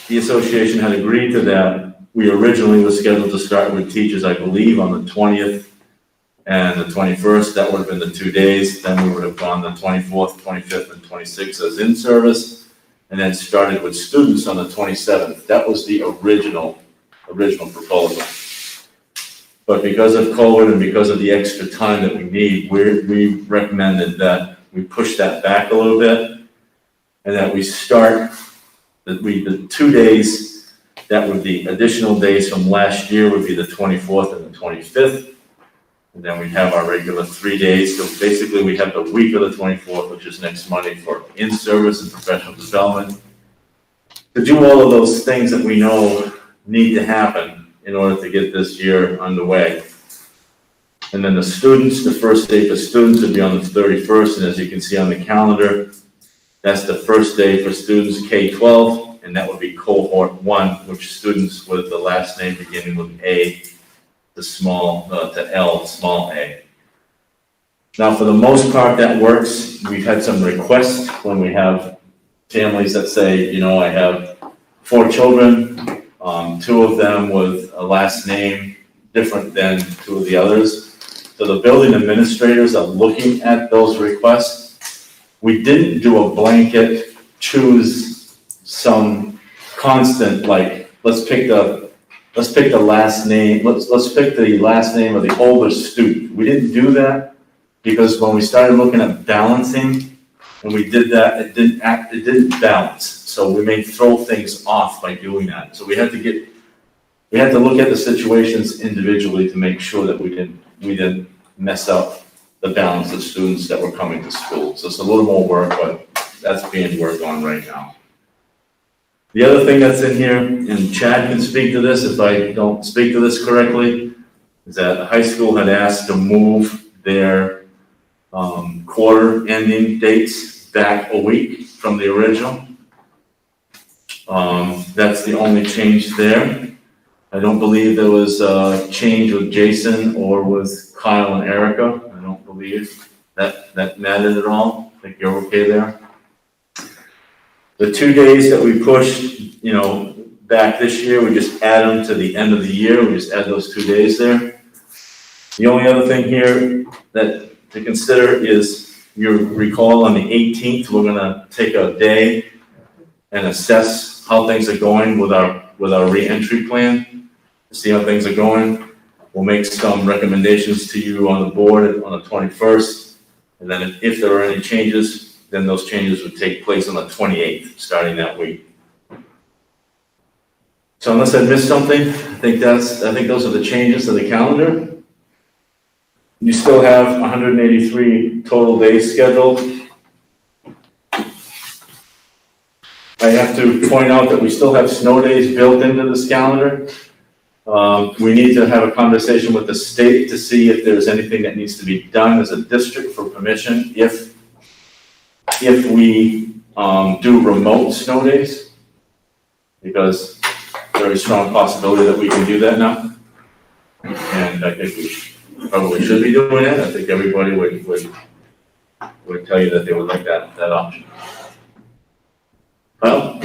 S4: the association had agreed to that. We originally were scheduled to start with teachers, I believe, on the 20th and the 21st. That would have been the 2 days. Then we would have gone the 24th, 25th, and 26th as in service, and then started with students on the 27th. That was the original proposal. But because of COVID and because of the extra time that we need, we recommended that we push that back a little bit, and that we start the 2 days. That would be additional days from last year would be the 24th and the 25th. And then we have our regular 3 days. So basically we have the week of the 24th, which is next Monday, for in-service and professional development, to do all of those things that we know need to happen in order to get this year underway. And then the students, the first day for students would be on the 31st. And as you can see on the calendar, that's the first day for students K-12. And that would be cohort 1, which students with the last name beginning with A to L, small a. Now, for the most part, that works. We've had some requests when we have families that say, you know, I have 4 children, 2 of them with a last name different than 2 of the others. So the building administrators are looking at those requests. We didn't do a blanket choose some constant, like, let's pick the last name, let's pick the last name of the oldest student. We didn't do that because when we started looking at balancing, and we did that, it didn't balance. So we may throw things off by doing that. So we had to look at the situations individually to make sure that we didn't mess up the balance of students that were coming to school. So it's a little more work, but that's being worked on right now. The other thing that's in here, and Chad can speak to this if I don't speak to this correctly, is that the high school had asked to move their quarter ending dates back a week from the original. That's the only change there.
S1: I don't believe there was a change with Jason or with Kyle and Erica. I don't believe that mattered at all. I think you're okay there. The 2 days that we pushed, back this year, we just add them to the end of the year. We just add those 2 days there. The only other thing here that to consider is, you recall on the 18th, we're gonna take a day and assess how things are going with our re-entry plan, see how things are going. We'll make some recommendations to you on the board on the 21st, and then if there are any changes, then those changes would take place on the 28th, starting that week. So unless I missed something, I think those are the changes to the calendar. You still have 183 total days scheduled. I have to point out that we still have snow days built into this calendar. We need to have a conversation with the state to see if there's anything that needs to be done as a district for permission if we do remote snow days, because very strong possibility that we can do that now. And I think we probably should be doing it. I think everybody would tell you that they would like that option. Well,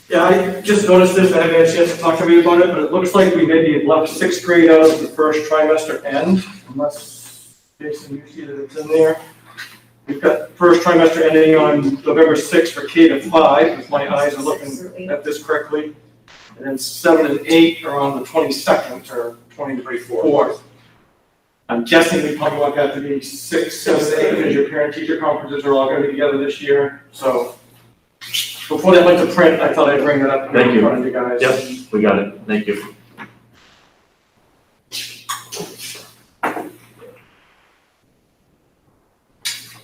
S12: Yeah, I just noticed this, I haven't had a chance to talk to you about it, but it looks like we maybe left 6th grade out of the first trimester end, unless, Jason, you see that it's in there. We've got first trimester ending on November 6th for K to 5, if my eyes are looking at this correctly. And then 7 and 8 are on the 22nd or 24th. I'm guessing we probably want that to be 6, 7, 8, because your parent-teacher conferences are all gonna be together this year, so. Before that went to print, I thought I'd bring that up
S1: Thank
S12: in
S1: you.
S12: front of you guys.
S1: Yep, we got it. Thank you.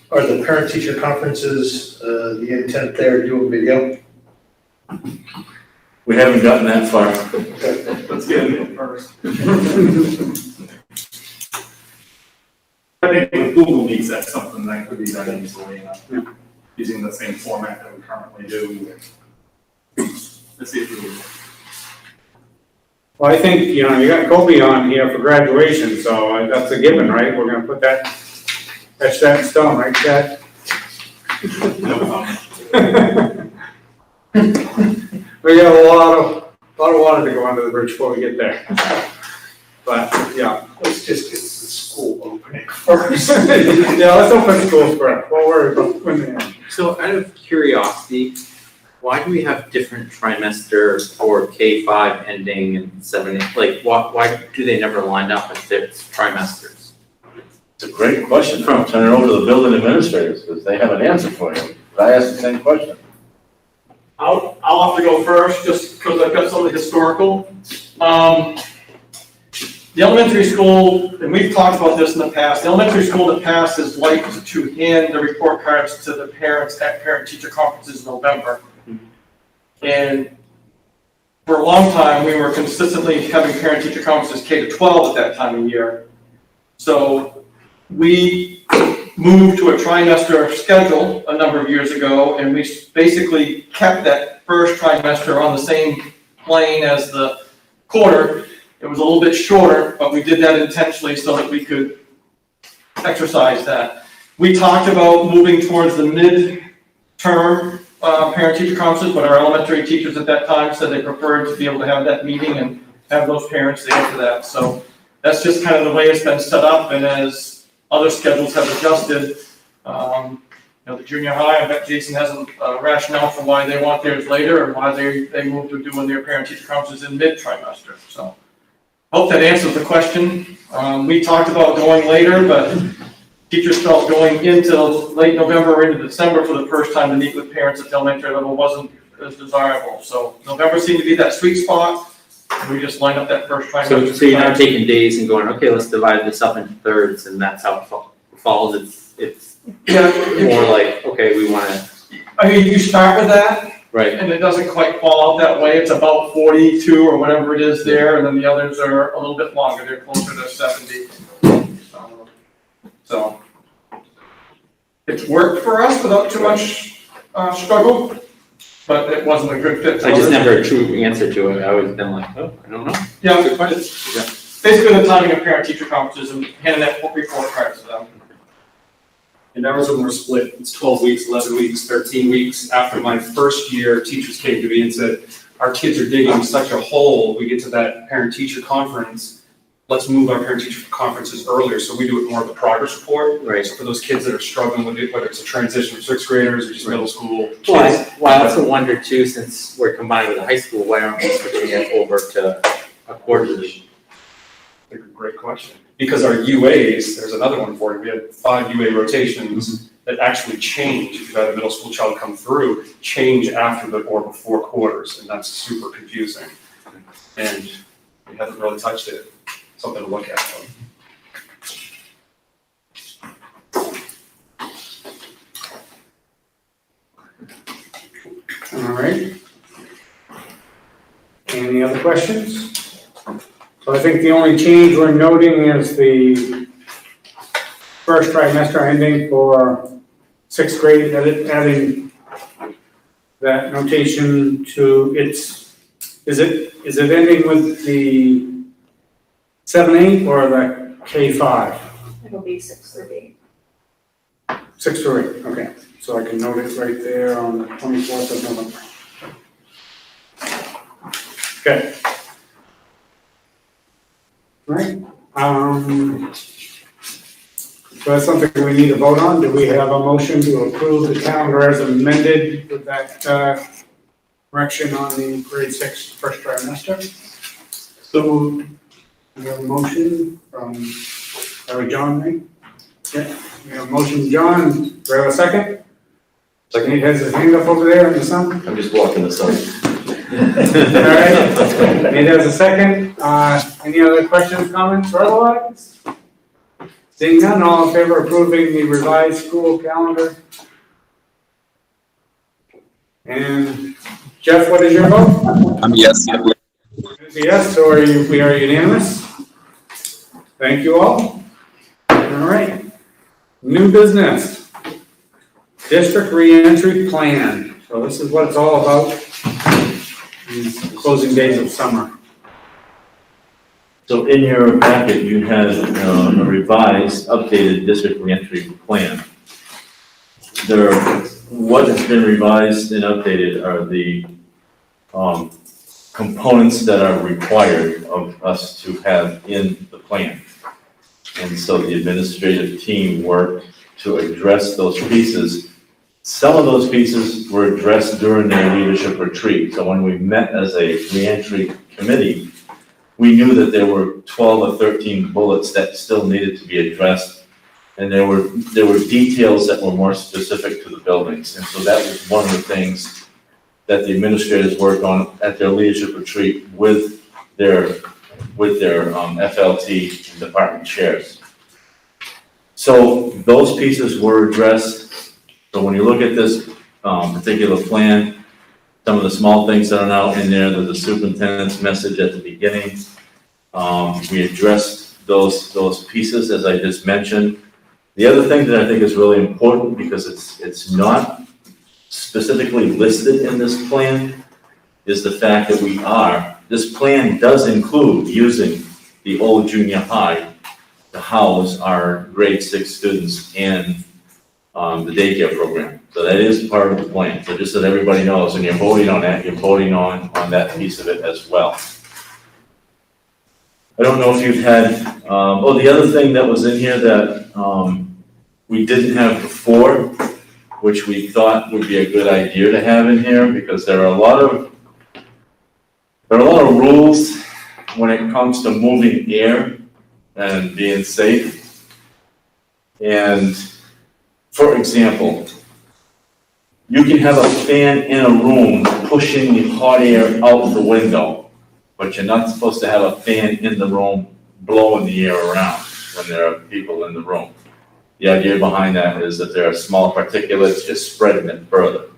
S8: Are the parent-teacher conferences, the intent there, do a video?
S1: We haven't gotten that far.
S12: Let's get it first.
S17: I think with Google Meets, that's something that could be done easily, using the same format that we currently do. Let's see if we can.
S3: Well, I think, you got Kobe on here for graduation, so that's a given, right? We're gonna put that, etch that in stone, right, Chad?
S17: No comment.
S3: We got a lot of water to go under the bridge before we get there. But, yeah.
S8: Let's just get the school opening first.
S3: Yeah, let's open schools first. We'll worry about when they end.
S2: So out of curiosity, why do we have different trimester for K-5 ending and 7, 8? Like, why do they never line up if it's trimesters?
S1: It's a great question. I'll turn it over to the building administrators, because they have an answer for you. I asked the same question.
S12: I'll have to go first, just because I've got some of the historical. The elementary school, and we've talked about this in the past, the elementary school in the past has liked to hand the report cards to the parents at parent-teacher conferences in November. And for a long time, we were consistently having parent-teacher conferences K to 12 at that time of year. So we moved to a trimester schedule a number of years ago, and we basically kept that first trimester on the same plane as the quarter. It was a little bit shorter, but we did that intentionally so that we could exercise that. We talked about moving towards the mid-term parent-teacher conferences, but our elementary teachers at that time said they preferred to be able to have that meeting and have those parents there for that. So that's just kind of the way it's been set up, and as other schedules have adjusted, the junior high, I bet Jason has a rationale for why they want theirs later and why they moved to doing their parent-teacher conferences in mid-trimester. So hope that answers the question. We talked about going later, but teachers felt going into late November or into December for the first time to meet with parents at the elementary level wasn't as desirable. So November seemed to be that sweet spot. And we just lined up that first trimester.
S2: So you're not taking days and going, okay, let's divide this up into thirds, and that's how it falls. It's more like, okay, we want to.
S12: I mean, you start with that.
S2: Right.
S12: And it doesn't quite fall out that way. It's about 42 or whatever it is there, and then the others are a little bit longer. They're closer to 70. So it's worked for us without too much struggle. but it wasn't a good fit. for
S2: I just
S12: others.
S2: never a true answer to it. I always been like, oh, I don't know.
S12: Yeah,
S2: Good question. Yeah.
S12: basically the timing of parent-teacher conferences and handing that report cards to them.
S10: And ours when we're split, it's 12 weeks, 11 weeks, 13 weeks. After my first year, teachers came to me and said, our kids are digging such a hole, we get to that parent-teacher conference, let's move our parent-teacher conferences earlier, so we do it more of a progress report.
S2: Right.
S10: So for those kids that are struggling with it, whether it's a transition from sixth graders or just middle school kids.
S2: Well, I also wonder too, since we're combined with the high school, why aren't we switching it over to a quarterly?
S10: Great question. Because our UAs, there's another one for you, we had 5 UA rotations that actually change, if you had a middle school child come through, change after the or before quarters, and that's super confusing. And we haven't really touched it, something to look at.
S3: All right. Any other questions? So I think the only change we're noting is the first trimester ending for sixth grade, adding that notation to its, is it ending with the 7-8 or the K-5?
S15: It'll be 6 through 8.
S3: 6 through 8, okay. So I can note it right there on the 24th of November. Okay. Right, so that's something we need to vote on. Do we have a motion to approve the calendar as amended with that, correction on the grade 6 first trimester? So, we have a motion from, John, right? Yeah, we have a motion from John. Do we have a second? Second. He has his hand up over there in the sun.
S16: I'm just walking the sun.
S3: All right, Nate has a second. Any other questions, comments, or otherwise? Seeing none, all in favor of approving the revised school calendar? And Jeff, what is your vote?
S5: Yes.
S3: Yes, so we are unanimous. Thank you all. All right. New business. District reentry plan. So this is what it's all about. These closing days of summer.
S4: So in your packet, you had a revised, updated district reentry plan. What has been revised and updated are the components that are required of us to have in the plan. And so the administrative team worked to address those pieces. Some of those pieces were addressed during their leadership retreat. So when we met as a reentry committee, we knew that there were 12 or 13 bullets that still needed to be addressed. And there were details that were more specific to the buildings. And so that was one of the things that the administrators worked on at their leadership retreat with their FLT and department chairs. So those pieces were addressed. So when you look at this particular plan, some of the small things that are now in there, there's a superintendent's message at the beginning. We addressed those pieces as I just mentioned. The other thing that I think is really important, because it's not specifically listed in this plan, is the fact that this plan does include using the old junior high to house our grade 6 students and the daycare program. So that is part of the plan. So just so that everybody knows, when you're voting on that, you're voting on that piece of it as well. I don't know if you've had, the other thing that was in here that we didn't have before, which we thought would be a good idea to have in here, because there are a lot of rules when it comes to moving air and being safe. And for example, you can have a fan in a room pushing the hot air out the window, but you're not supposed to have a fan in the room blowing the air around when there are people in the room. The idea behind that is that there are small particulates just spreading it further.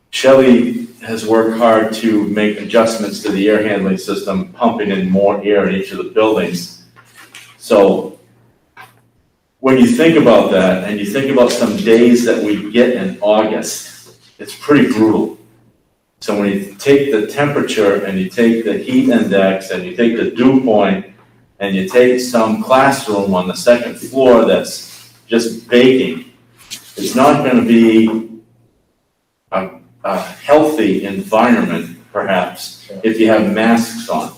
S4: Shelley has worked hard to make adjustments to the air handling system, pumping in more air in each of the buildings. So when you think about that, and you think about some days that we get in August, it's pretty brutal. So when you take the temperature and you take the heat index and you take the dew point and you take some classroom on the second floor that's just baking, it's not gonna be a healthy environment, perhaps, if you have masks on.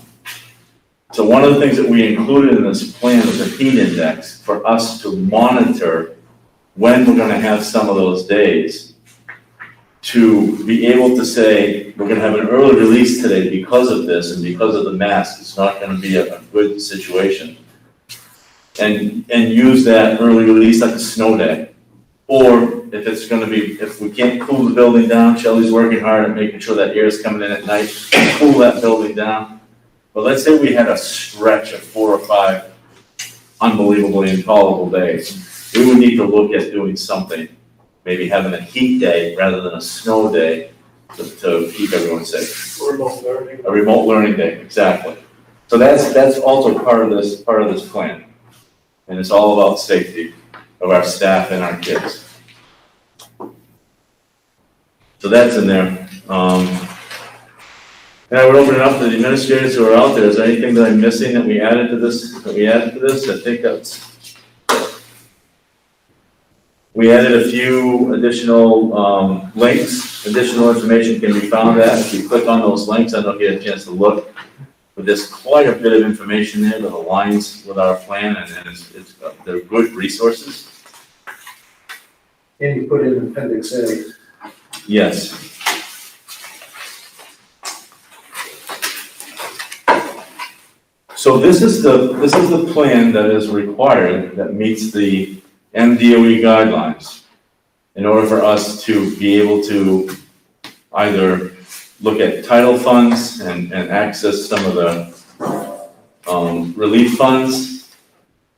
S4: So one of the things that we included in this plan was a heat index for us to monitor when we're gonna have some of those days, to be able to say, we're gonna have an early release today because of this and because of the mask, it's not gonna be a good situation. And use that early release like a snow day. Or if it's gonna be, if we can't cool the building down, Shelley's working hard at making sure that air is coming in at night, cool that building down. But let's say we had a stretch of 4 or 5 unbelievably intolerable days. We would need to look at doing something, maybe having a heat day rather than a snow day to keep everyone safe.
S6: Remote learning.
S4: A remote learning day, exactly. So that's also part of this plan. And it's all about safety of our staff and our kids. So that's in there. And I would open it up to the administrators who are out there. Is there anything that I'm missing that we added to this? I think that's. We added a few additional links. Additional information can be found at. If you click on those links, I don't know if you had a chance to look. But there's quite a bit of information there that aligns with our plan, and they're good resources.
S8: And you put in appendix A.
S4: Yes. So this is the plan that is required that meets the MDOE guidelines in order for us to be able to either look at title funds and access some of the relief funds.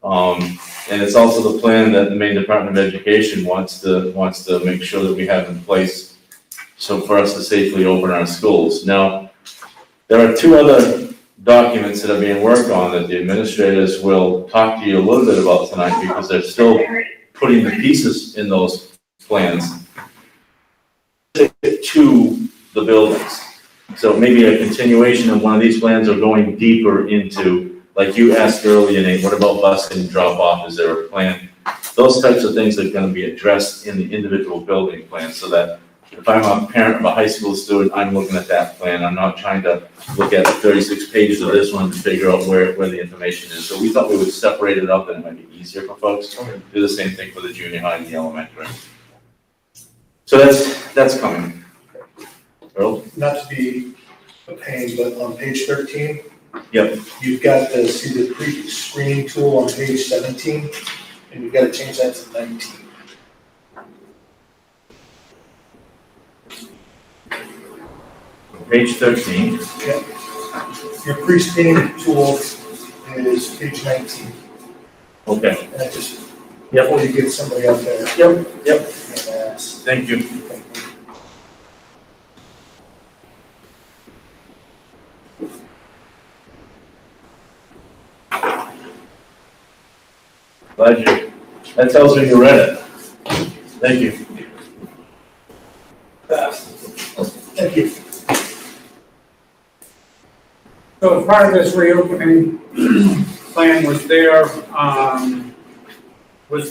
S4: And it's also the plan that the Maine Department of Education wants to make sure that we have in place so for us to safely open our schools. Now, there are 2 other documents that are being worked on that the administrators will talk to you a little bit about tonight because they're still putting the pieces in those plans to the buildings. So maybe a continuation of one of these plans or going deeper into, like you asked earlier, Nate, what about busing and drop off? Is there a plan? Those types of things are going to be addressed in the individual building plan so that if I'm a parent of a high school student, I'm looking at that plan. I'm not trying to look at 36 pages of this one to figure out where the information is. So we thought we would separate it up and it might be easier for folks. Do the same thing for the junior high and the elementary. So that's coming. Earl?
S8: Not to be a pain, but on page 13.
S4: Yep.
S8: You've got see the pre-screening tool on page 17, and you've got to change that to 19.
S4: Page 13.
S8: Yeah. Your pre-screening tool is page 19.
S4: Okay.
S8: And I just,
S4: Yep.
S8: before you get somebody out there.
S4: Yep. Thank you. Glad you, that tells me you read it. Thank you.
S3: Thank you. So as part of this reopening plan, was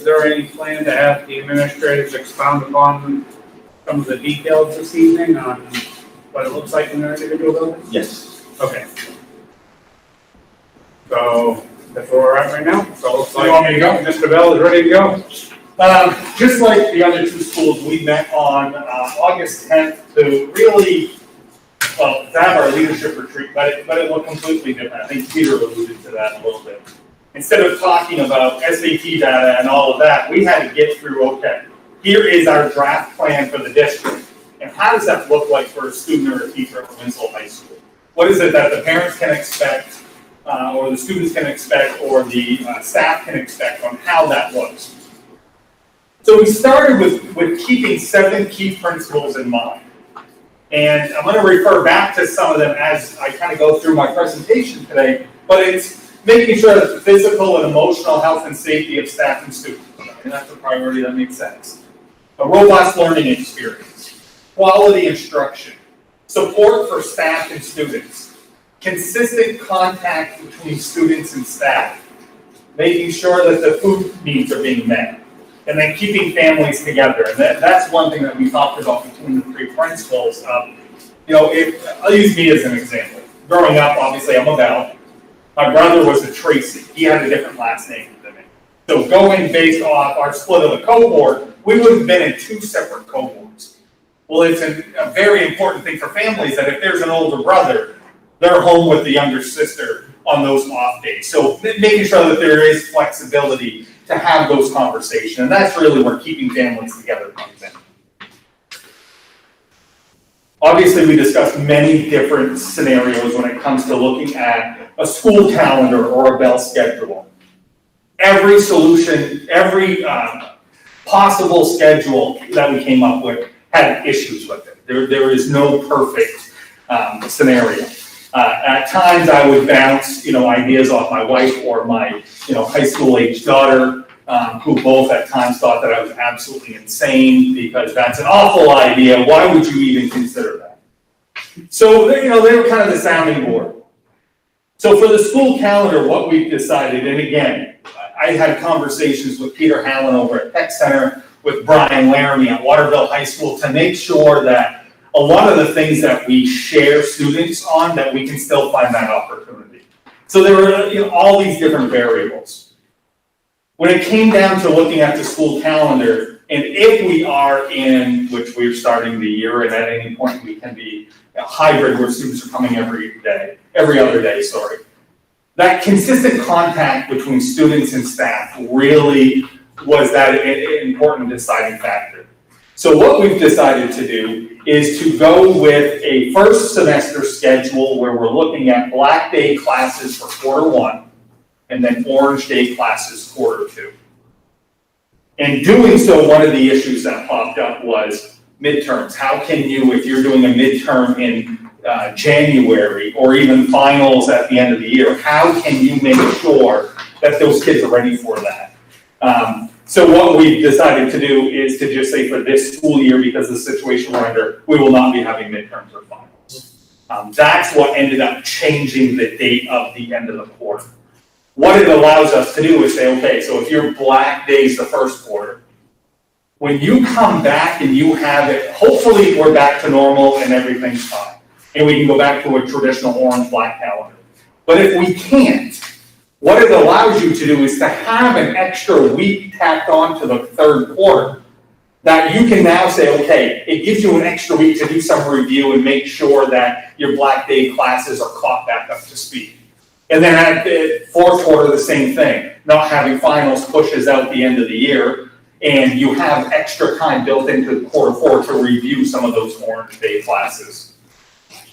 S3: there any plan to have the administrators expound upon some of the details this evening on what it looks like in their individual buildings?
S4: Yes.
S3: Okay. So that's where we're at right now. So it looks like
S12: You want me to go?
S3: Mr. Bell is ready to go.
S12: Just like the other 2 schools, we met on August 10th to really, to have our leadership retreat, but it looked completely different. I think Peter alluded to that a little bit. Instead of talking about SAT data and all of that, we had to get through, okay, here is our draft plan for the district. And how does that look like for a student or a teacher at Winslow High School? What is it that the parents can expect, or the students can expect, or the staff can expect on how that looks? So we started with keeping 7 key principles in mind. And I'm going to refer back to some of them as I kind of go through my presentation today, but it's making sure that the physical and emotional health and safety of staff and students, and that's a priority that makes sense. A robust learning experience, quality instruction,
S17: support for staff and students, consistent contact between students and staff, making sure that the food needs are being met, and then keeping families together. And that's one thing that we talked about between the three principals. I'll use me as an example. Growing up, obviously, I'm a Bell. My brother was a Tracy. He had a different last name than me. So going based off our split of the cohort, we would have been in two separate cohorts. Well, it's a very important thing for families that if there's an older brother, they're home with the younger sister on those off days. So making sure that there is flexibility to have those conversations. And that's really where keeping families together comes in. Obviously, we discussed many different scenarios when it comes to looking at a school calendar or a Bell schedule. Every solution, every possible schedule that we came up with had issues with it. There is no perfect scenario. At times, I would bounce, ideas off my wife or my, high school age daughter, who both at times thought that I was absolutely insane because that's an awful idea. Why would you even consider that? So, they were kind of the sounding board. So for the school calendar, what we've decided, and again, I had conversations with Peter Hallen over at Tech Center, with Brian Laramie at Waterville High School to make sure that a lot of the things that we share students on, that we can still find that opportunity. So there were all these different variables. When it came down to looking at the school calendar, and if we are in, which we're starting the year, and at any point we can be a hybrid where students are coming every other day, that consistent contact between students and staff really was that important deciding factor. So what we've decided to do is to go with a first semester schedule where we're looking at Black Day classes for quarter one and then Orange Day classes quarter two. In doing so, one of the issues that popped up was midterms. How can you, if you're doing a midterm in January or even finals at the end of the year, how can you make sure that those kids are ready for that? So what we've decided to do is to just say for this school year, because of the situation we're under, we will not be having midterms or finals. That's what ended up changing the date of the end of the quarter. What it allows us to do is say, okay, so if your Black Day's the first quarter, when you come back and you have it, hopefully we're back to normal and everything's fine. And we can go back to a traditional orange-black calendar. But if we can't, what it allows you to do is to have an extra week tacked on to the third quarter that you can now say, okay, it gives you an extra week to do some review and make sure that your Black Day classes are caught back up to speed. And then at the fourth quarter, the same thing. Not having finals pushes out the end of the year, and you have extra time built into quarter four to review some of those Orange Day classes.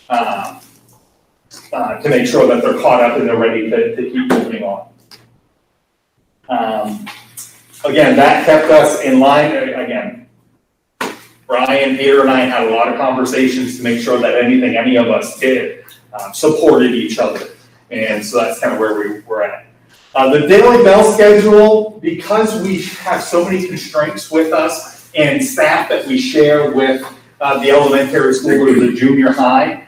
S17: To make sure that they're caught up and they're ready to keep moving on. Again, that kept us in line. Again, Brian, Peter, and I had a lot of conversations to make sure that anything any of us did supported each other. And so that's kind of where we were at. The daily bell schedule, because we have so many constraints with us and staff that we share with the elementary school or the junior high,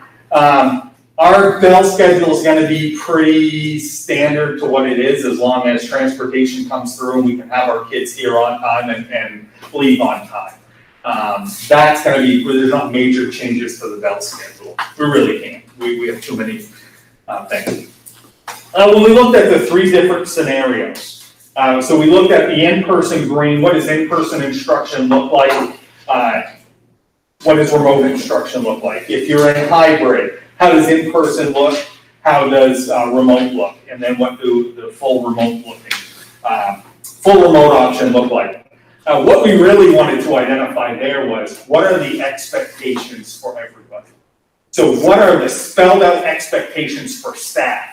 S17: our bell schedule is going to be pretty standard to what it is, as long as transportation comes through and we can have our kids here on time and leave on time. That's going to be, there's not major changes to the bell schedule. We really can't. We have too many things. When we looked at the three different scenarios, so we looked at the in-person green. What does in-person instruction look like? What does remote instruction look like? If you're in hybrid, how does in-person look? How does remote look? And then what do the full remote option look like? What we really wanted to identify there was, what are the expectations for everybody? So what are the spelled out expectations for staff?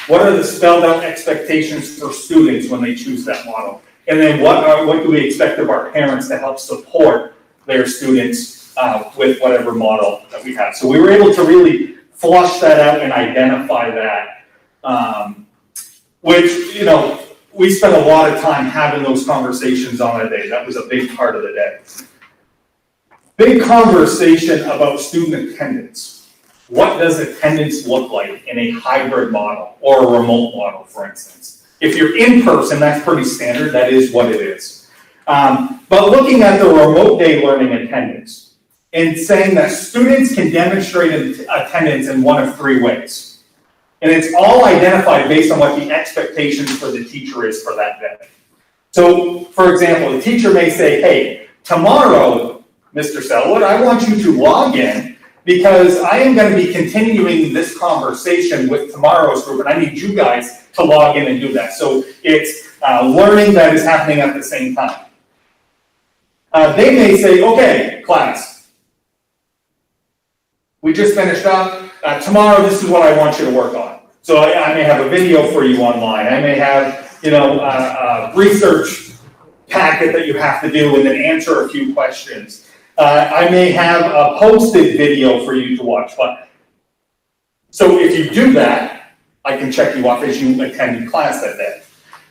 S17: What are the spelled out expectations for students when they choose that model? And then what do we expect of our parents to help support their students with whatever model that we have? So we were able to really flush that out and identify that, which, we spent a lot of time having those conversations on a day. That was a big part of the day. Big conversation about student attendance. what does attendance look like in a hybrid model or a remote model, for instance? If you're in person, that's pretty standard, that is what it is. But looking at the remote day learning attendance and saying that students can demonstrate attendance in one of three ways. And it's all identified based on what the expectations for the teacher is for that day. So, for example, the teacher may say, hey, tomorrow, Mr. Selwood, I want you to log in because I am going to be continuing this conversation with tomorrow's group, and I need you guys to log in and do that. So it's learning that is happening at the same time. They may say, okay, class, we just finished up. Tomorrow, this is what I want you to work on. So I may have a video for you online. I may have, a research packet that you have to do and then answer a few questions. I may have a posted video for you to watch. So if you do that, I can check you off as you attended class that day.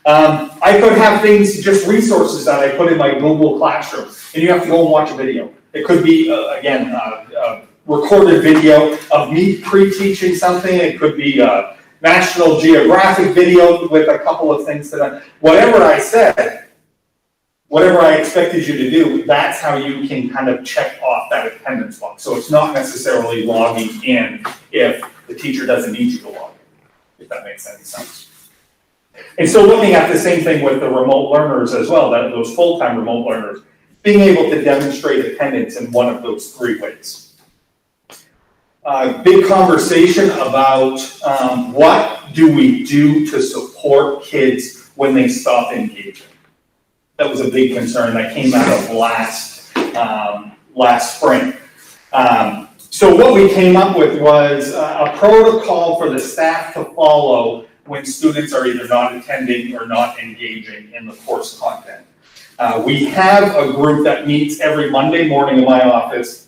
S17: I could have things, just resources that I put in my Google Classroom, and you have to go and watch a video. It could be, a recorded video of me pre-teaching something. It could be a National Geographic video with a couple of things that whatever I said, whatever I expected you to do, that's how you can kind of check off that attendance box. So it's not necessarily logging in if the teacher doesn't need you to log in, if that makes any sense. And so looking at the same thing with the remote learners as well, that those full-time remote learners, being able to demonstrate attendance in one of those three ways. Big conversation about what do we do to support kids when they stop engaging. That was a big concern that came out of last spring. So what we came up with was a protocol for the staff to follow when students are either not attending or not engaging in the course content. We have a group that meets every Monday morning in my office.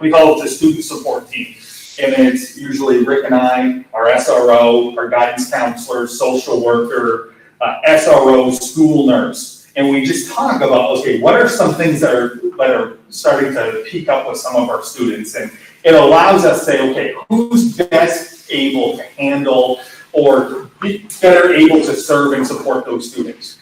S17: We call it the student support team. And it's usually Rick and I, our SRO, our guidance counselor, social worker, SRO, school nurse. And we just talk about, okay, what are some things that are starting to peak up with some of our students? And it allows us to say, okay, who's best able to handle or better able to serve and support those students?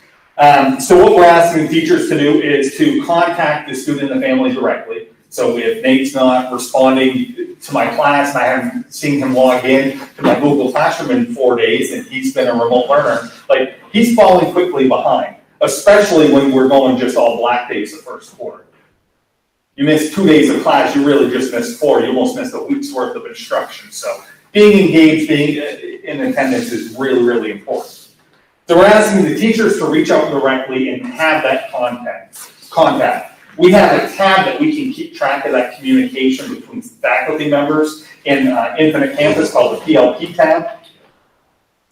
S17: So what we're asking teachers to do is to contact the student and the family directly. So if Nate's not responding to my class and I haven't seen him log in to my Google Classroom in 4 days and he's been a remote learner, like he's falling quickly behind, especially when we're going just all black days the first quarter. You miss 2 days of class, you really just missed 4. You almost missed a week's worth of instruction. So being engaged, being in attendance is really, really important. So we're asking the teachers to reach out directly and have that contact. We have a tab that we can keep track of that communication between faculty members in Infinite Campus called the PLP tab.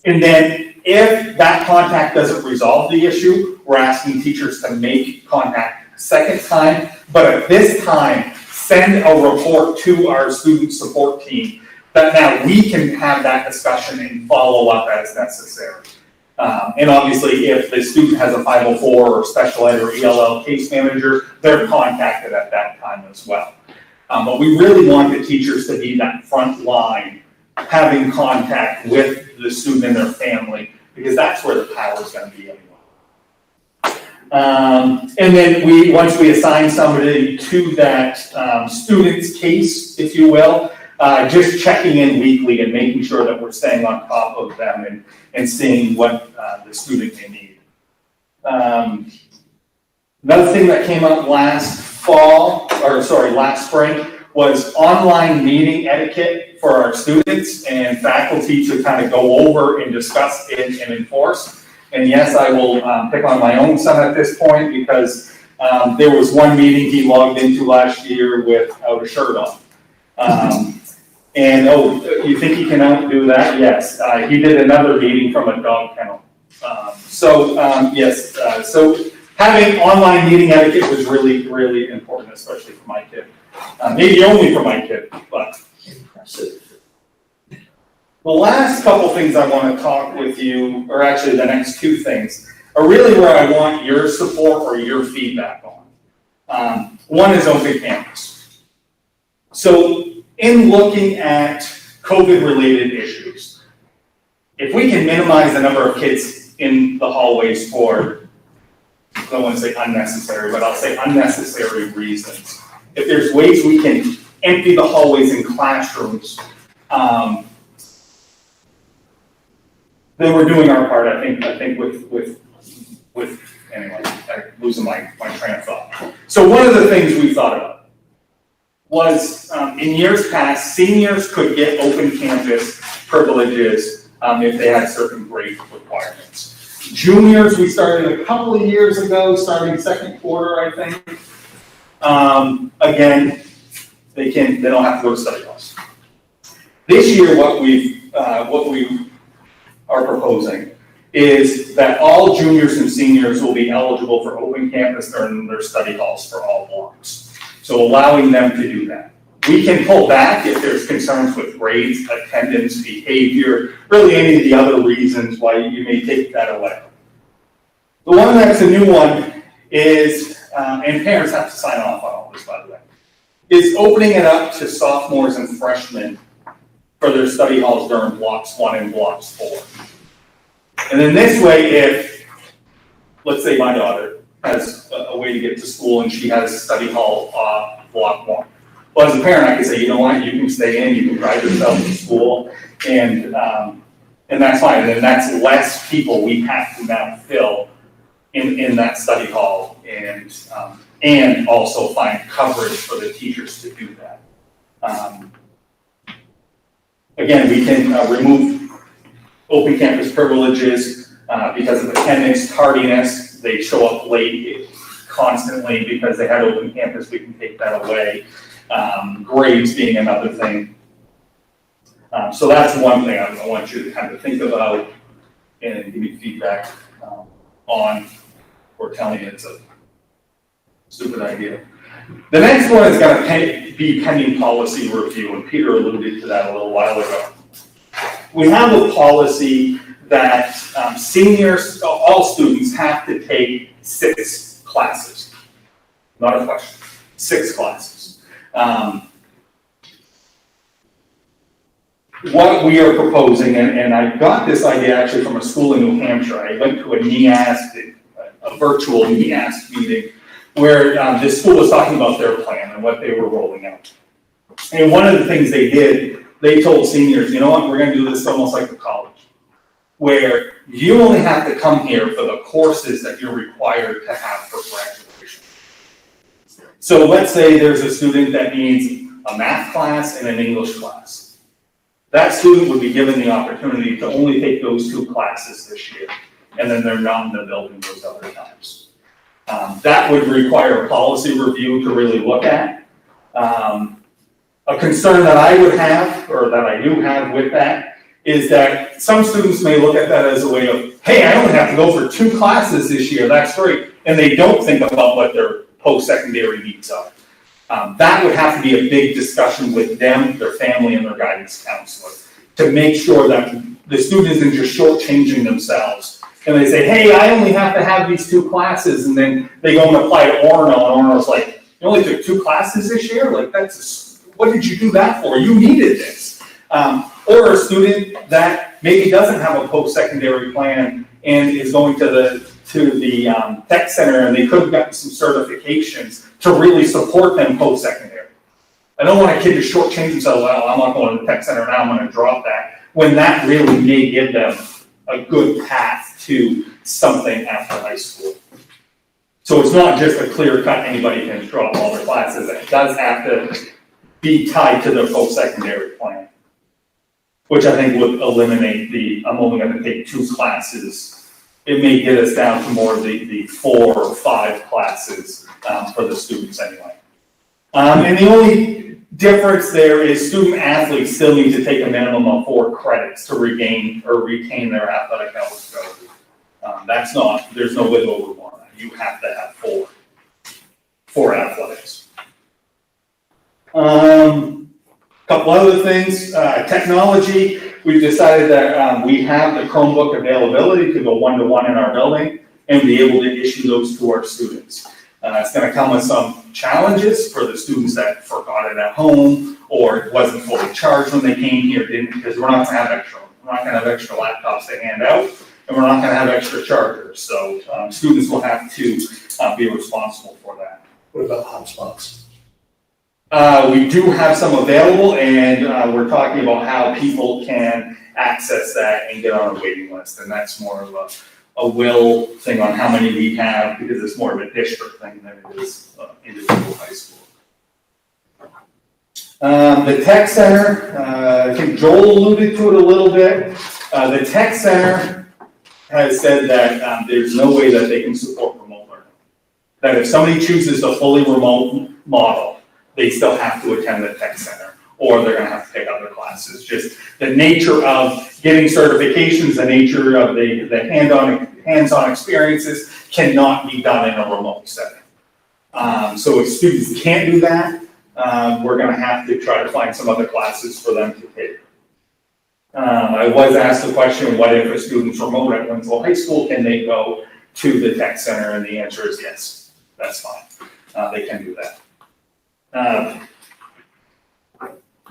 S17: And then if that contact doesn't resolve the issue, we're asking teachers to make contact a second time, but at this time, send a report to our student support team that now we can have that discussion and follow up as necessary. And obviously, if the student has a 504 or special ed or ELL case manager, they're contacted at that time as well. But we really want the teachers to be that front line, having contact with the student and their family, because that's where the power is going to be anyway. And then once we assign somebody to that student's case, if you will, just checking in weekly and making sure that we're staying on top of them and seeing what the student may need. Another thing that came up last spring was online meeting etiquette for our students and faculty to kind of go over and discuss and enforce. And yes, I will pick on my own son at this point because there was one meeting he logged into last year without a shirt on. And you think he can outdo that? Yes, he did another meeting from a dog kennel. So having online meeting etiquette was really, really important, especially for my kid. Maybe only for my kid, but impressive. The last couple things I want to talk with you, or actually the next two things, are really where I want your support or your feedback on. One is Open Campus. So in looking at COVID-related issues, if we can minimize the number of kids in the hallways for, I don't want to say unnecessary, but I'll say unnecessary reasons. If there's ways we can empty the hallways in classrooms, then we're doing our part, I think with anyway, I'm losing my train of thought. So one of the things we thought about was, in years past, seniors could get open campus privileges if they had certain grade requirements. Juniors, we started a couple of years ago, starting second quarter, I think. Again, they don't have to go to study halls. This year, what we are proposing is that all juniors and seniors will be eligible for open campus during their study halls for all blocks. So allowing them to do that. We can pull back if there's concerns with grades, attendance, behavior, really any of the other reasons why you may take that away. The one that's a new one is, and parents have to sign off on all this, by the way, is opening it up to sophomores and freshmen for their study halls during blocks 1 and blocks 4. And then this way, if, let's say my daughter has a way to get to school and she has study hall block 1. Well, as a parent, I can say, you know what, you can stay in, you can drive yourself to school, and that's fine. And that's less people we have to now fill in that study hall, and also find coverage for the teachers to do that. Again, we can remove open campus privileges because of attendance, tardiness. They show up late constantly because they had open campus. We can take that away. Grades being another thing. So that's one thing I want you to kind of think about and give me feedback on, or tell me it's a stupid idea. The next one is going to be pending policy review, and Peter alluded to that a little while ago. We have a policy that seniors, all students, have to take 6 classes. Not a question. 6 classes. What we are proposing, and I got this idea actually from a school in New Hampshire. I went to a virtual NEASC meeting where this school was talking about their plan and what they were rolling out. And one of the things they did, they told seniors, you know what, we're going to do this almost like a college, where you only have to come here for the courses that you're required to have for graduation. So let's say there's a student that needs a math class and an English class. That student would be given the opportunity to only take those 2 classes this year, and then they're not in the building those other times. That would require a policy review to really look at. A concern that I would have, or that I do have with that, is that some students may look at that as a way of, hey, I only have to go for 2 classes this year, that's great. And they don't think about what their post-secondary needs are. That would have to be a big discussion with them, their family, and their guidance counselor to make sure that the student isn't just shortchanging themselves. And they say, hey, I only have to have these 2 classes, and then they go and apply to Orono, and Orono's like, you only took 2 classes this year? Like, what did you do that for? You needed this. Or a student that maybe doesn't have a post-secondary plan and is going to the tech center, and they could have gotten some certifications to really support them post-secondary. I don't want a kid to shortchange themselves, well, I'm not going to the tech center now, I'm going to drop that, when that really may give them a good path to something after high school. So it's not just a clear cut, anybody can drop all their classes. It does have to be tied to their post-secondary plan, which I think would eliminate I'm only going to take 2 classes. It may get us down to more of the 4 or 5 classes for the students anyway. And the only difference there is student athletes still need to take a minimum of 4 credits to regain or retain their athletic eligibility. There's no wiggle room on that. You have to have 4 athletics. Couple other things, technology. We've decided that we have the Chromebook availability to go 1-to-1 in our building and be able to issue those to our students. It's gonna come with some challenges for the students that forgot it at home, or it wasn't fully charged when they came here, because we're not gonna have extra laptops to hand out, and we're not gonna have extra chargers, so, students will have to, be responsible for that.
S8: What about hotspots?
S17: We do have some available, and we're talking about how people can access that and get on a waiting list, and that's more of a will thing on how many we have, because it's more of a district thing than it is individual high school. The tech center, I think Joel alluded to it a little bit. The tech center has said that there's no way that they can support remote learning. That if somebody chooses the fully remote model, they still have to attend the tech center, or they're gonna have to take other classes. Just the nature of getting certifications, the nature of the hands-on experiences cannot be done in a remote setting. So if students can't do that, we're gonna have to try to find some other classes for them to take. I was asked the question, what if a student's remote at Winslow High School, can they go to the tech center? And the answer is yes, that's fine. They can do that.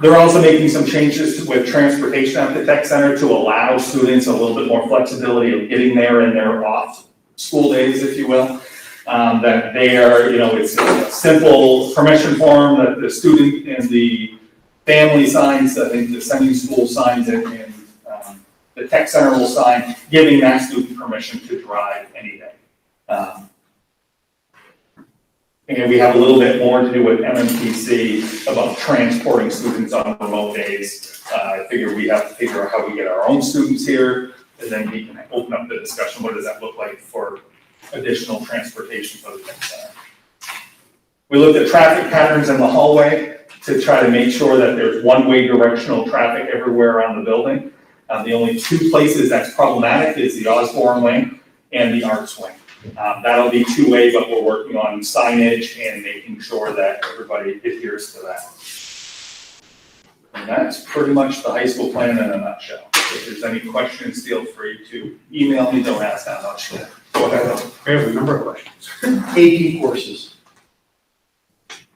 S17: They're also making some changes with transportation at the tech center to allow students a little bit more flexibility of getting there in their off school days, if you will. That they are, it's a simple permission form that the student and the family signs, I think the semi-school signs, and the tech center will sign, giving that student permission to drive any day. And we have a little bit more to do with MMTC about transporting students on remote days. I figure we have to figure out how we get our own students here, and then we can open up the discussion. What does that look like for additional transportation for the tech center? We looked at traffic patterns in the hallway to try to make sure that there's one-way directional traffic everywhere around the building. The only two places that's problematic is the Osborne wing and the Arts wing. That'll be two-way, but we're working on signage and making sure that everybody adheres to that. And that's pretty much the high school plan in a nutshell. If there's any questions, feel free to email me, don't ask that much. Go ahead.
S3: We have a number of questions.
S8: AP courses.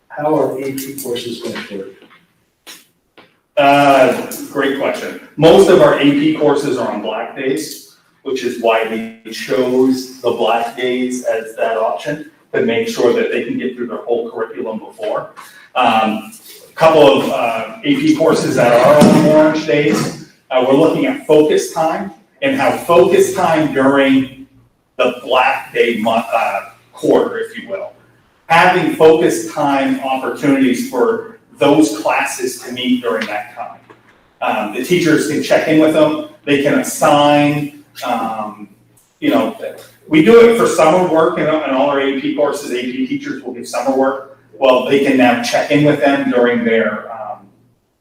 S8: How are AP courses going to work?
S17: Great question. Most of our AP courses are on black days, which is why we chose the black days as that option, to make sure that they can get through their whole curriculum before. A couple of AP courses that are on orange days, we're looking at focus time, and how focus time during the black day quarter, if you will. Having focus time opportunities for those classes to meet during that time. The teachers can check in with them, they can assign, we do it for summer work in all our AP courses. AP teachers will give summer work. Well, they can now check in with them during their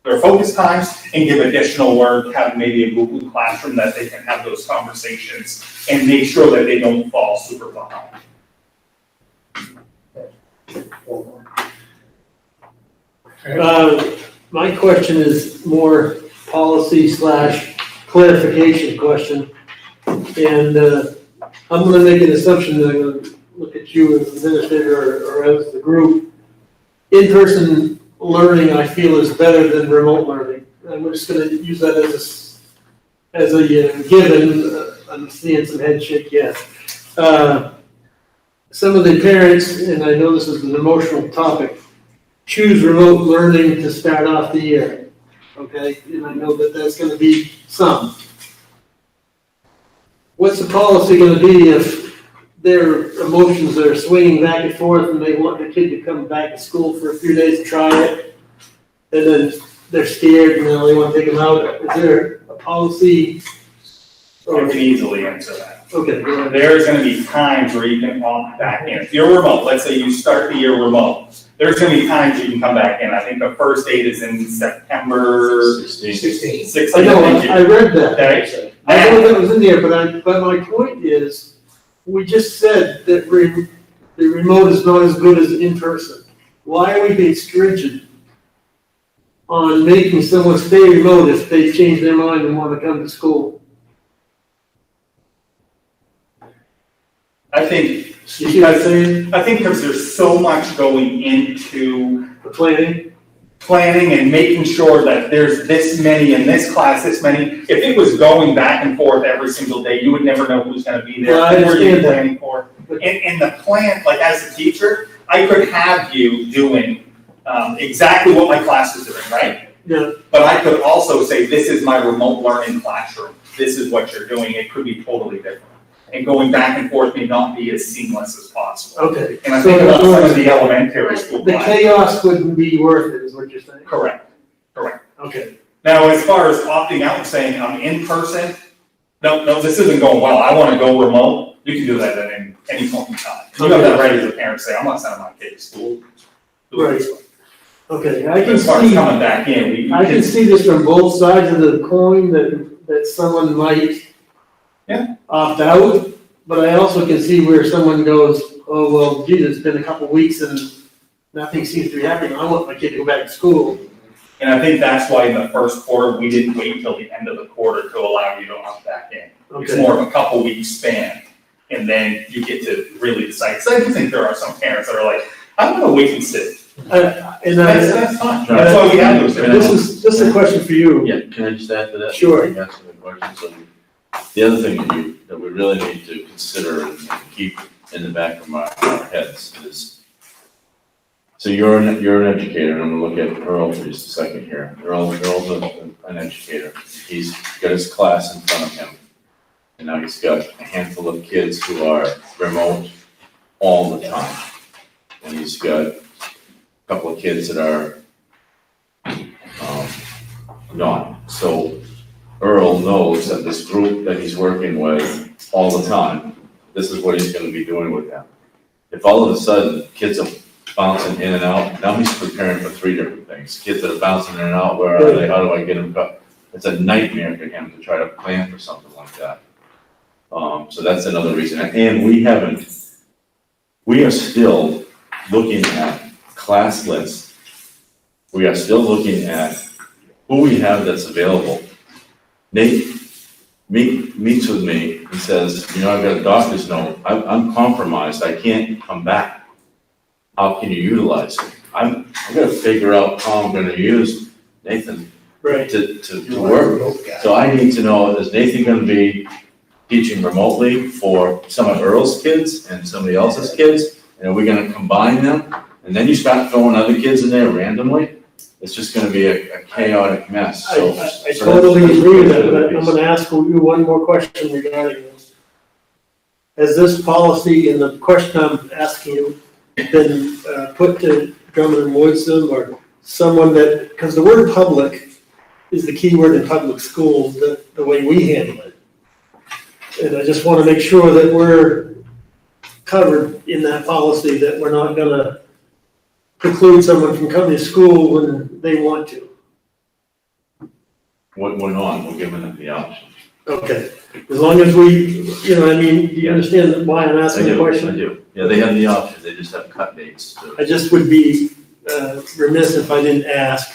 S17: focus times and give additional work, have maybe a Google Classroom that they can have those conversations and make sure that they don't fall super behind.
S6: My question is more policy / clarification question. And I'm gonna make an assumption that I'm gonna look at you as administrator or as the group. In-person learning, I feel, is better than remote learning. And we're just gonna use that as a given. I'm seeing some head shake, yes. Some of the parents, and I know this is an emotional topic, choose remote learning to start off the year, okay? And I know that that's gonna be some. What's the policy gonna be if their emotions are swinging back and forth and they want the kid to come back to school for a few days to try it, and then they're scared and they want to take them out? Is there a policy?
S17: I can easily answer that.
S6: Okay.
S17: There's gonna be times where you can opt back in. If you're remote, let's say you start the year remote, there's gonna be times you can come back in. I think the first date is in September 16th.
S6: I know, I read that.
S17: Okay.
S6: I know that was in there, but my point is, we just said that the remote is not as good as in person. Why are we being stringent on making someone stay remote if they change their mind and want to come to school?
S17: I think
S6: You see what I'm saying?
S17: I think because there's so much going into
S6: The planning?
S17: and making sure that there's this many in this class, this many. If it was going back and forth every single day, you would never know who's gonna be there.
S6: Well, I
S17: who are you
S6: understand that.
S17: planning for. And the plan, like as a teacher, I could have you doing exactly what my class is doing, right?
S6: Yeah.
S17: But I could also say, this is my remote learning classroom. This is what you're doing. It could be totally different. And going back and forth may not be as seamless as possible.
S6: Okay.
S17: And I think about some of the elementary school
S6: The
S17: classes.
S6: chaos wouldn't be worth it, is what you're saying?
S17: Correct.
S6: Okay.
S17: Now, as far as opting out and saying I'm in person, no, this isn't going well. I want to go remote. You can do that at any point in time. You have that right as a parent, say, I'm not sending my kid to school. Do it this way.
S6: Okay, I
S17: But
S6: can
S17: as far as
S6: see,
S17: coming back in,
S6: I can see this from both sides of the coin, that someone might opt out, but I also can see where someone goes, oh, well, gee, it's been a couple weeks and nothing seems to be happening, I want my kid to go back to school.
S17: And I think that's why in the first quarter, we didn't wait until the end of the quarter to allow you to opt back in. It's
S6: Okay.
S17: more of a couple week span, and then you get to really decide. Because I do think there are some parents that are like, I'm gonna wait and see. That's fine. That's why we have those.
S6: This is a question for you.
S4: Yeah, can I just add to that?
S6: Sure.
S4: Answer the question. So the other thing that we really need to consider and keep in the back of our heads is, so you're an educator, and I'm gonna look at Earl for just a second here. Earl's an educator. He's got his class in front of him. And now he's got a handful of kids who are remote all the time. And he's got a couple of kids that are not. So Earl knows that this group that he's working with all the time, this is what he's gonna be doing with them. If all of a sudden kids are bouncing in and out, now he's preparing for three different things. Kids that are bouncing in and out, where are they, how do I get them cut? It's a nightmare for him to try to plan for something like that. So that's another reason, and we are still looking at class lists. We are still looking at who we have that's available. Nate meets with me and says, I've got a doctor's note, I'm compromised, I can't come back. How can you utilize it? I'm gonna figure out how I'm gonna use Nathan to work. So I need to know, is Nathan gonna be teaching remotely for some of Earl's kids and somebody else's kids? And are we gonna combine them? And then you start throwing other kids in there randomly? It's just gonna be a chaotic mess, so.
S6: I totally agree with that, but I'm gonna ask you one more question regarding this. Has this policy and the question I'm asking you been put to Drummond and Winslow or someone that, because the word public is the key word in public schools, the way we handle it. And I just want to make sure that we're covered in that policy, that we're not gonna preclude someone from coming to school when they want to.
S4: We're not, we're giving them the option.
S6: Okay, as long as we, do you understand why I'm asking the question?
S4: I do, yeah, they have the option, they just have cut dates to.
S6: I just would be remiss if I didn't ask.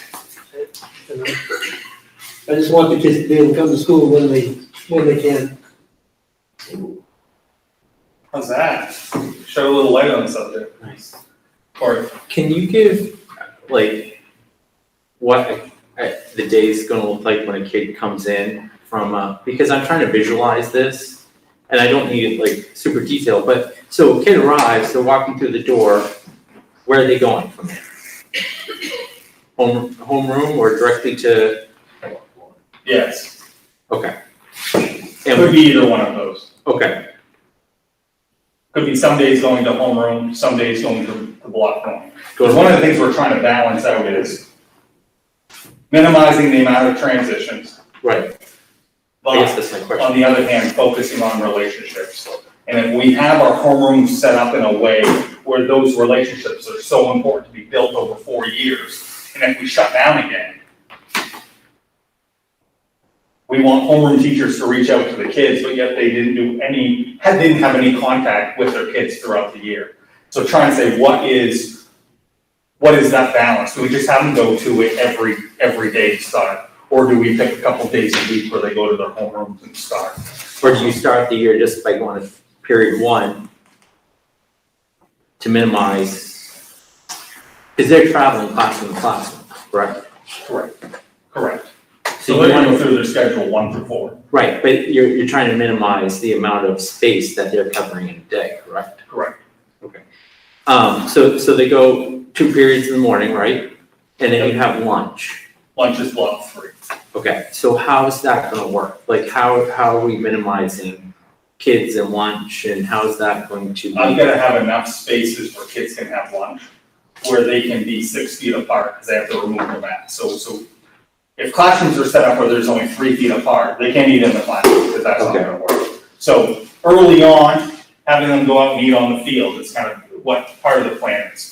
S6: I just want the kids to be able to come to school when they can.
S17: How's that? Shed a little light on the subject.
S2: Nice.
S17: Or
S2: Can you give, what the day's gonna look like when a kid comes in from, because I'm trying to visualize this, and I don't need super detailed, but, so a kid arrives, they're walking through the door, where are they going from there? Homeroom or directly to,
S17: yes,
S2: okay.
S17: could be either one of those.
S2: Okay,
S17: Could be some days going to homeroom, some days going to the block room. Because one of the things we're trying to balance out is minimizing the amount of transitions.
S2: right.
S17: But
S2: I guess that's my question.
S17: on the other hand, focusing on relationships. And if we have our homeroom set up in a way where those relationships are so important to be built over 4 years, and if we shut down again, we want homeroom teachers to reach out to the kids, but yet they didn't have any contact with their kids throughout the year. So trying to say, what is that balance? Do we just have them go to it every day to start? Or do we pick a couple days a week where they go to their homerooms and start?
S2: Or do you start the year just by going to period 1 to minimize, because they're traveling classroom to classroom, correct?
S17: Correct.
S2: So
S17: So
S2: you
S17: they're
S2: want
S17: gonna go through their schedule 1 through 4.
S2: right, but you're trying to minimize the amount of space that they're covering in a day, correct?
S17: Correct.
S2: So they go 2 periods in the morning, right? And then you have lunch.
S17: Lunch is block 3.
S2: Okay, so how is that gonna work? Like, how are we minimizing kids and lunch, and how is that going to be?
S17: I'm gonna have enough spaces where kids can have lunch, where they can be 6 feet apart, because they have to remove their mask. So if classrooms are set up where there's only 3 feet apart, they can't eat in the classroom, because that's not gonna work. So early on, having them go out and eat on the field is kind of what part of the plan is.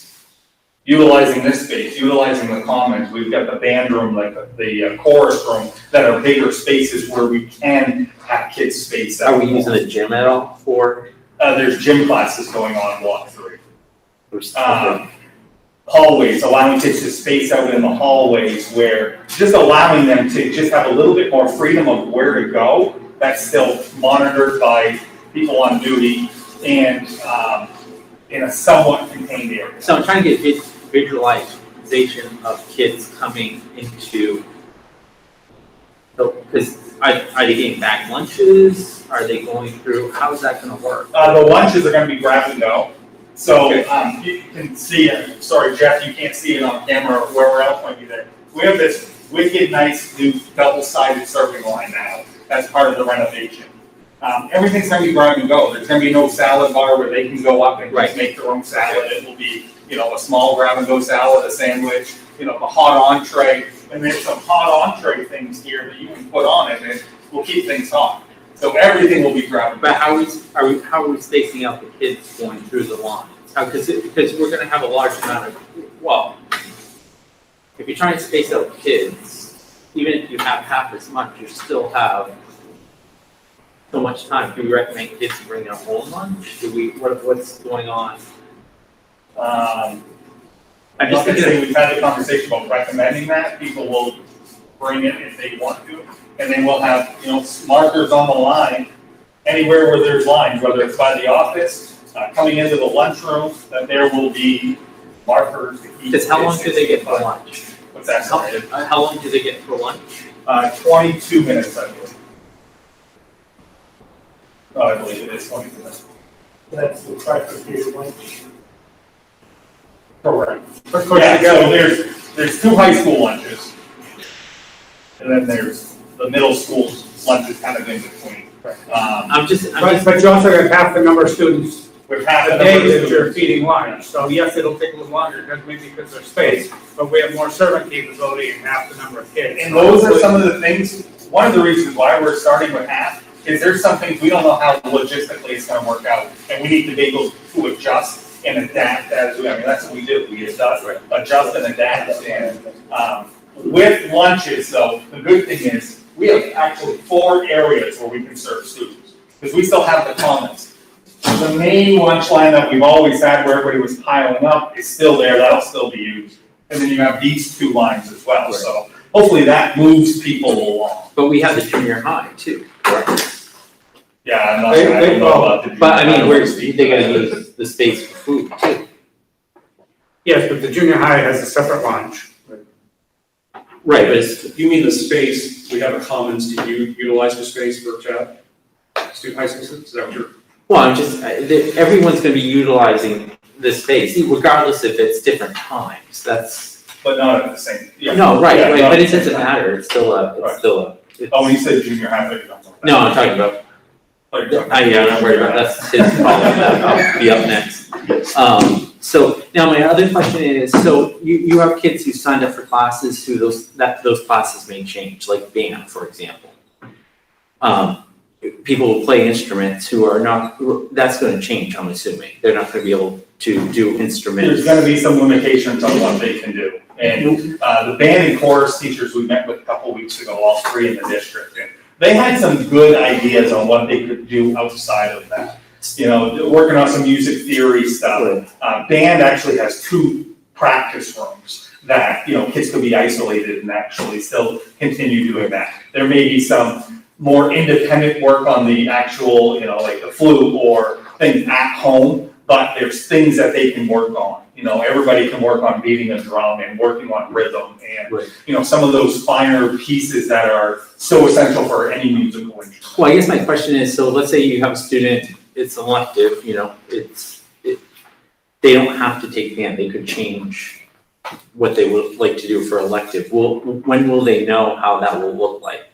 S17: Utilizing this space, utilizing the commons, we've got the band room, like the chorus room, that are bigger spaces where we can have kids space out.
S2: Are we using the gym at all for?
S17: There's gym classes going on in block 3. Hallways, allowing kids to space out in the hallways, where just allowing them to just have a little bit more freedom of where to go. That's still monitored by people on duty and in a somewhat contained area.
S2: So I'm trying to get visualization of kids coming into, because are they getting back lunches? Are they going through, how is that gonna work?
S17: The lunches are gonna be grab and go. So, you can see it, sorry Jeff, you can't see it on camera, where else might be there. We have this wicked nice new double-sided serving line now, that's part of the renovation. Everything's gonna be grab and go, there's gonna be no salad bar where they can go up and just make their own salad. It will be, a small grab and go salad, a sandwich, the hot entree, and there's some hot entree things here that you can put on it, and will keep things hot. So everything will be grab and go.
S2: But how are we spacing out the kids going through the lines? Because we're gonna have a large amount of, well, if you're trying to space out kids, even if you have half as much, you still have so much time. Do we recommend kids bring their own lunch? What's going on?
S17: I'm not gonna say we've had a conversation about recommending that, people will bring it if they want to, and then we'll have, markers on the line, anywhere where there's lines, whether it's by the office, coming into the lunchroom, that there will be markers to keep.
S2: Because how long do they get for lunch?
S17: What's that, sorry?
S2: How long do they get for lunch?
S17: 22 minutes, I believe. Oh, I believe it is 22 minutes.
S6: That's the practice period lunch.
S17: Correct.
S6: Of course,
S17: Yeah,
S6: you got-
S17: so there's 2 high school lunches. And then there's the middle school lunches kind of in between.
S3: But you also have half the number of students
S17: With half
S3: a
S17: the
S3: day
S17: number of
S3: that you're
S17: students.
S3: feeding lunch. So yes, it'll take a little longer, because there's space, but we have more serving capability and half the number of kids.
S17: And those are some of the things, one of the reasons why we're starting with half, is there's some things we don't know how logistically it's gonna work out. And we need to be able to adjust and adapt as we, that's what we do, we adjust and adapt. And, with lunches though, the good thing is, we have actually 4 areas where we can serve students, because we still have the commons. The main lunch line that we've always had where everybody was piling up is still there, that'll still be used. And then you have these 2 lines as well, so hopefully that moves people along.
S2: But we have the junior high too, correct?
S17: Yeah, I'm not, I don't know about the.
S2: But I mean, they gotta use the space for food too.
S3: Yes, but the junior high has a separate lunch.
S2: Right, but it's,
S10: You mean the space, we have a commons to utilize the space for student high school students, is that what you're?
S2: well, I'm just, everyone's gonna be utilizing this space, regardless if it's different times, that's.
S17: But not at the same, yeah.
S2: No, right,
S17: Yeah, not
S2: but
S17: at
S2: it
S17: the same
S2: doesn't
S17: time.
S2: matter, it's still a.
S17: Oh, when you said junior high, I thought you were talking about that.
S2: No, I'm talking about, yeah, I'm not worried about, that's his call, I'll be up next. So now my other question is, so you have kids who signed up for classes who those classes may change, like band, for example. People who play instruments who are not, that's gonna change, I'm assuming, they're not gonna be able to do instruments.
S17: There's gonna be some limitations on what they can do. And, the band and chorus teachers we met with a couple weeks ago, all 3 in the district, and they had some good ideas on what they could do outside of that. Working on some music theory stuff. Band actually has 2 practice rooms that, kids could be isolated and actually still continue doing that. There may be some more independent work on the actual, like the flute or things at home, but there's things that they can work on. You know, everybody can work on beating a drum and working on rhythm and, you know, some of those finer pieces that are so essential for any musical instrument.
S2: Well, I guess my question is, so let's say you have a student, it's elective, you know, they don't have to take band, they could change what they would like to do for elective. When will they know how that will look like?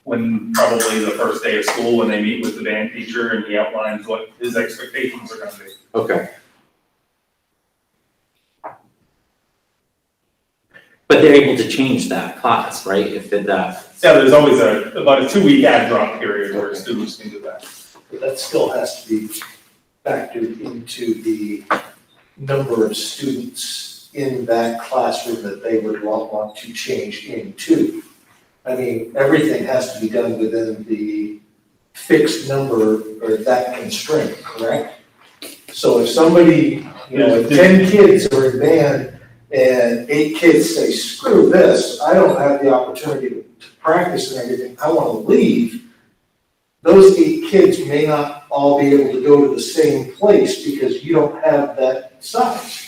S17: When probably the first day of school, when they meet with the band teacher and he outlines what his expectations are gonna be.
S2: Okay. But they're able to change that class, right, if that.
S17: Yeah, there's always about a 2-week add drop period where students can do that.
S8: But that still has to be factored into the number of students in that classroom that they would want to change into. I mean, everything has to be done within the fixed number or that constraint, correct? So if somebody, you know, if 10 kids are in band and 8 kids say, screw this, I don't have the opportunity to practice and everything, I want to leave, those 8 kids may not all be able to go to the same place because you don't have that size.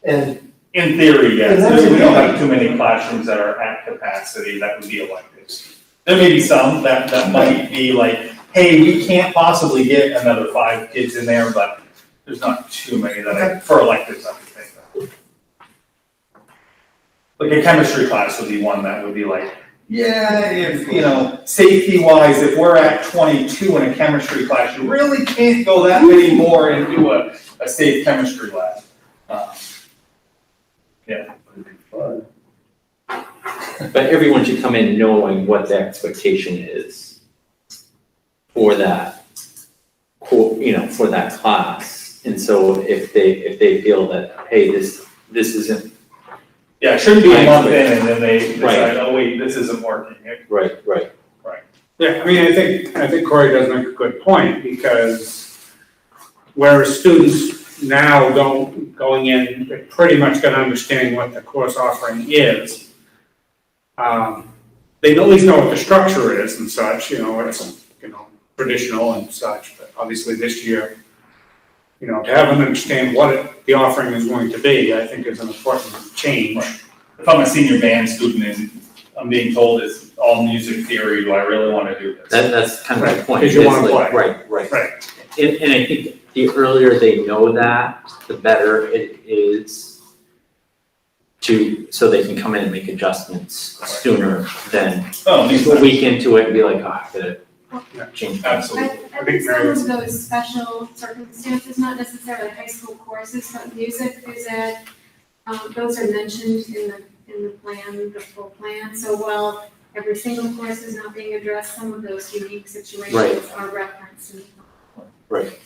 S8: And
S17: in theory, yes,
S8: And
S17: we don't have too many classrooms that are at capacity that would be electives. There may be some that might be like, hey, we can't possibly get another 5 kids in there, but there's not too many that for electives I would think of. Like a chemistry class would be one that would be like, yeah, if, you know, safety-wise, if we're at 22 in a chemistry class, you really can't go that many more and do a safe chemistry lab. Yeah.
S2: But everyone should come in knowing what the expectation is for that, you know, for that class. And so if they feel that, hey, this isn't.
S17: Yeah, it shouldn't be a month in and then they decide, oh wait, this isn't working.
S2: Right.
S3: Yeah, I mean, I think Corey does make a good point, because whereas students now going in, they're pretty much gonna understand what the course offering is. They at least know what the structure is and such, you know, it's, you know, traditional and such, but obviously this year, you know, to have them understand what the offering is going to be, I think is an important change.
S17: If I'm a senior band student and I'm being told it's all music theory, do I really want to do this?
S2: That's kind of the point.
S3: Because you want to
S2: It's
S3: play.
S2: like, right. And I think the earlier they know that, the better it is so they can come in and make adjustments sooner than a week into it and be like, oh, I gotta change.
S17: Absolutely.
S7: I think some of those special circumstances, not necessarily high school courses, but music, phys ed, those are mentioned in the plan, the full plan. So while every single course is not being addressed, some of those unique situations are referenced in the plan.
S2: Right.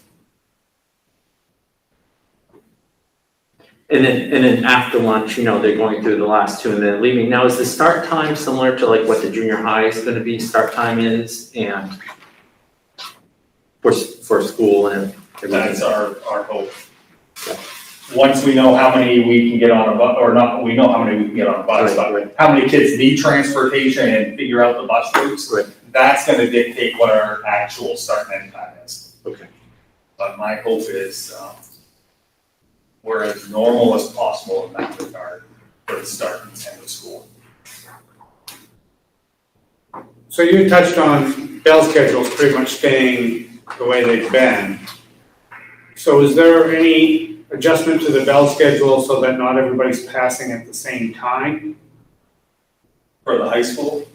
S2: And then after lunch, you know, they're going through the last 2 and then leaving. Now, is the start time similar to like what the junior high is gonna be, start time is, and for school and everything?
S17: That's our hope. Yeah. Once we know how many we can get on a bus, or not, we know how many we can get on a bus, but how many kids need transportation and figure out the bus routes, that's gonna dictate what our actual start and end time is.
S2: Okay.
S17: But my hope is, we're as normal as possible in that regard for the start and end of school.
S3: So you touched on bell schedules pretty much staying the way they've been. So is there any adjustment to the bell schedule so that not everybody's passing at the same time?
S17: For the high school?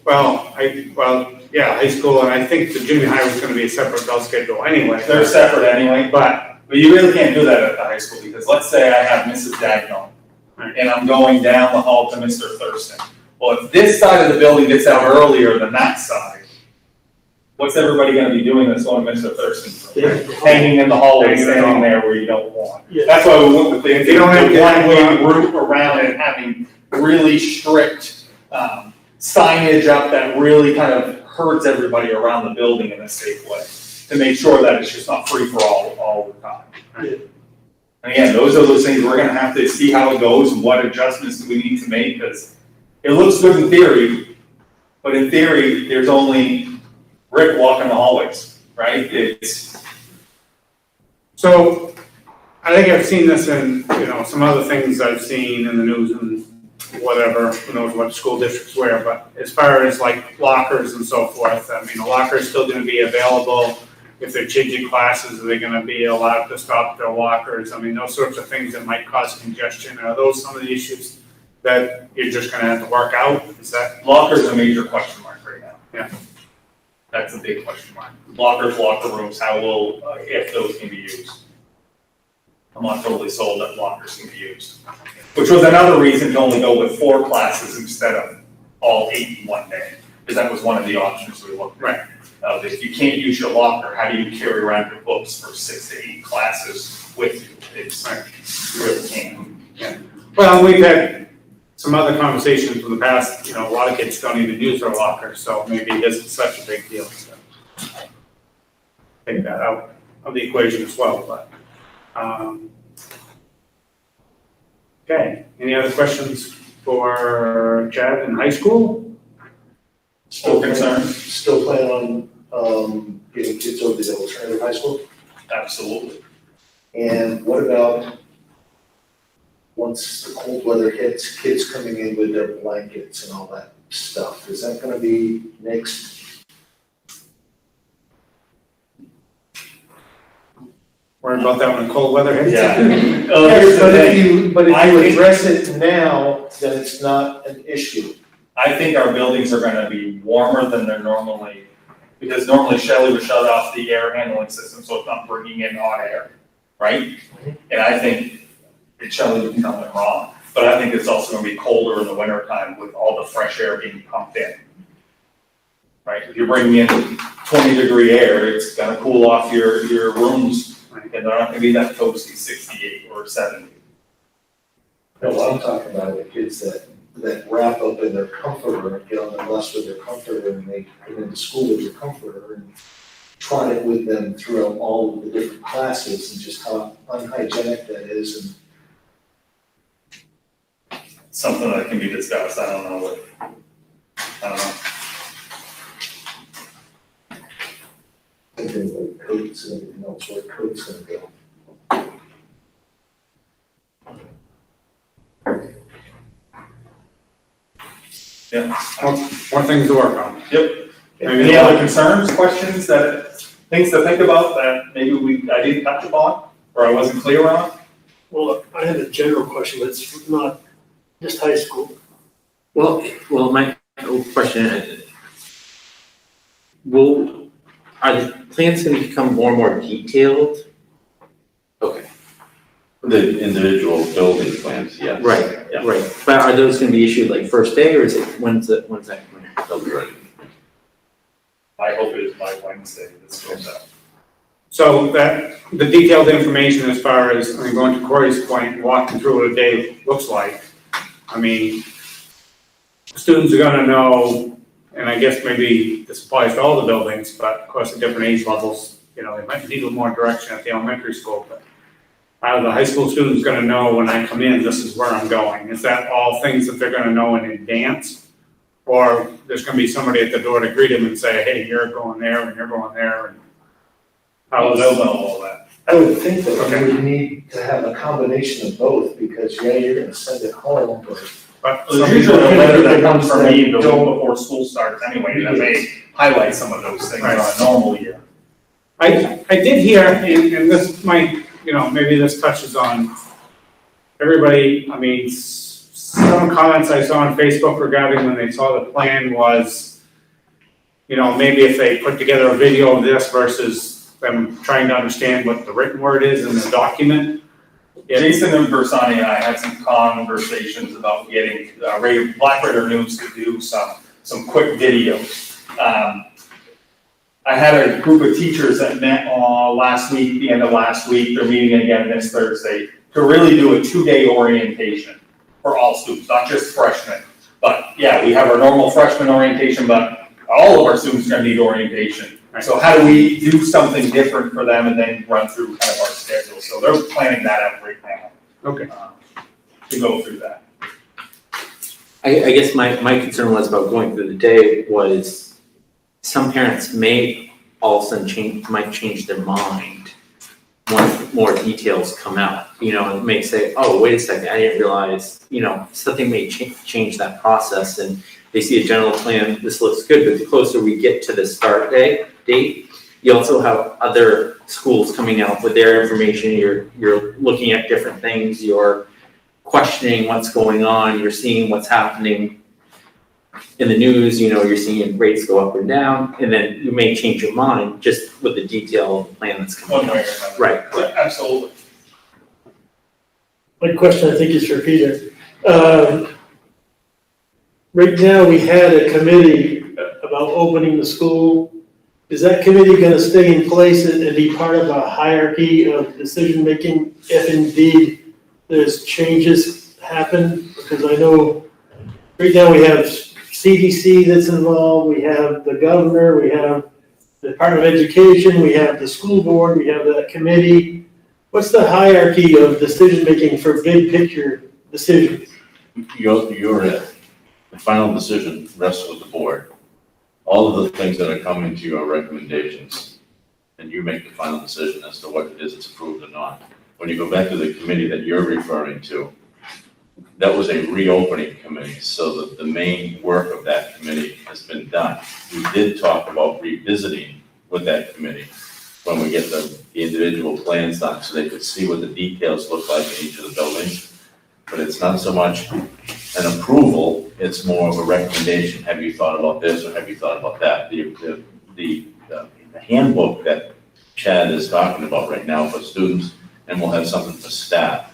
S3: Yeah, high school, and I think the junior high was gonna be a separate bell schedule anyway.
S17: They're separate anyway, but you really can't do that at the high school, because let's say I have Mrs. Dagnall, and I'm going down the hall to Mr. Thurston. Well, if this side of the building gets out earlier than that side, what's everybody gonna be doing that's going to Mr. Thurston? Hanging in the hallway, standing there where you don't want. That's why we went with the, they don't have one-way route around it, having really strict signage up that really kind of herds everybody around the building in a safe way, to make sure that it's just not free for all the time. And again, those are those things we're gonna have to see how it goes and what adjustments do we need to make, because it looks good in theory, but in theory, there's only Rick walking the hallways, right?
S3: So, I think I've seen this in, some other things I've seen in the news and whatever, who knows what school districts wear, but as far as like lockers and so forth, I mean, a locker is still gonna be available. If they're changing classes, are they gonna be allowed to stop their lockers? I mean, those sorts of things that might cause congestion, are those some of the issues that you're just gonna have to work out? Is that?
S17: Lockers are a major question mark right now.
S3: Yeah.
S17: That's a big question mark. Lockers, locker rooms, how will, if those can be used. I'm not totally sold that lockers can be used. Which was another reason to only go with 4 classes instead of all 8 in one day, because that was one of the options we looked at.
S3: Right.
S17: If you can't use your locker, how do you carry around your books for 6 to 8 classes with you? You really can't.
S3: Yeah. Well, we've had some other conversations in the past, a lot of kids don't even use their locker, so maybe it isn't such a big deal to take that out of the equation as well, but, okay, any other questions for Chad in high school?
S8: Still
S17: concerned?
S8: Still plan on, getting kids over to the alternative high school?
S17: Absolutely.
S8: And what about once the cold weather hits, kids coming in with their blankets and all that stuff? Is that gonna be next?
S3: Worry about that when cold weather hits?
S17: Yeah.
S8: Yes, but if
S17: I
S8: you
S17: think-
S8: address it now, then it's not an issue.
S17: I think our buildings are gonna be warmer than they're normally, because normally Shelley would shut off the air handling system, so it's not bringing in hot air, right? And I think, and Shelley would tell me wrong, but I think it's also gonna be colder in the winter time with all the fresh air being pumped in. Right, if you're bringing in 20-degree air, it's gonna cool off your rooms, and they're not gonna be that toasty 68 or 70.
S8: No, what I'm talking about are the kids that wrap up in their comforter and get on the bus with their comforter and they come into school with their comforter and try it with them throughout all of the different classes and just how unhygienic that is and
S17: Something that can be discussed, I don't know.
S8: things like coats and everything else, where coats gonna go.
S17: Yeah.
S3: More things to work on.
S17: Yep. Any other concerns, questions, things to think about that maybe I didn't touch upon, or I wasn't clear on?
S6: Well, I have a general question, but it's not just high school.
S2: Well, my question, are the plans gonna become more and more detailed? Okay,
S4: The individual building plans, yes.
S2: right, but are those gonna be issued like first day, or is it, when's that coming out?
S4: They'll be ready.
S17: I hope it is by Wednesday, this goes out.
S3: So that, the detailed information as far as, going to Corey's point, walking through what a day looks like. I mean, students are gonna know, and I guess maybe this applies to all the buildings, but of course at different age levels, they might need a little more direction at the elementary school, but the high school student's gonna know when I come in, this is where I'm going. Is that all things that they're gonna know in advance? Or there's gonna be somebody at the door to greet them and say, hey, you're going there and you're going there and
S17: They'll know all that.
S8: I would think that
S3: Okay.
S8: you would need to have a combination of both, because you're gonna send it home, but
S17: There's usually a letter that comes from me the week before school starts anyway, that may highlight some of those things on a normal year.
S3: I did hear, and this might, maybe this touches on everybody, some comments I saw on Facebook regarding when they saw the plan was, maybe if they put together a video of this versus them trying to understand what the written word is in the document.
S17: Jason and Bersani and I had some conversations about getting Black River News to do some quick videos. I had a group of teachers that met the end of last week, they're meeting again this Thursday, to really do a 2-day orientation for all students, not just freshmen. But yeah, we have our normal freshman orientation, but all of our students are gonna need orientation. So how do we do something different for them and then run through kind of our schedule? So they're planning that out right now.
S3: Okay.
S17: To go through that.
S2: I guess my concern was about going through the day was some parents may all of a sudden might change their mind once more details come out, it may say, oh, wait a second, I didn't realize, something may change that process, and they see a general plan, this looks good, but the closer we get to the start date, you also have other schools coming out with their information, you're looking at different things, you're questioning what's going on, you're seeing what's happening in the news, you're seeing rates go up or down, and then you may change your mind just with the detail of the plan that's coming
S17: One way
S2: out.
S17: or another.
S2: Right.
S17: Yeah, absolutely.
S6: My question, I think, is for Peter. Right now, we had a committee about opening the school. Is that committee gonna stay in place and be part of a hierarchy of decision-making if indeed there's changes happen? Because I know right now we have CDC that's involved, we have the governor, we have the Department of Education, we have the school board, we have that committee. What's the hierarchy of decision-making for big picture decisions?
S4: You're it. The final decision rests with the board. All of the things that are coming to you are recommendations, and you make the final decision as to what it is that's approved or not. When you go back to the committee that you're referring to, that was a reopening committee, so that the main work of that committee has been done. We did talk about revisiting with that committee when we get the individual plans done, so they could see what the details look like in each of the buildings. But it's not so much an approval, it's more of a recommendation. Have you thought about this or have you thought about that? The handbook that Chad is talking about right now for students, and we'll have something for staff,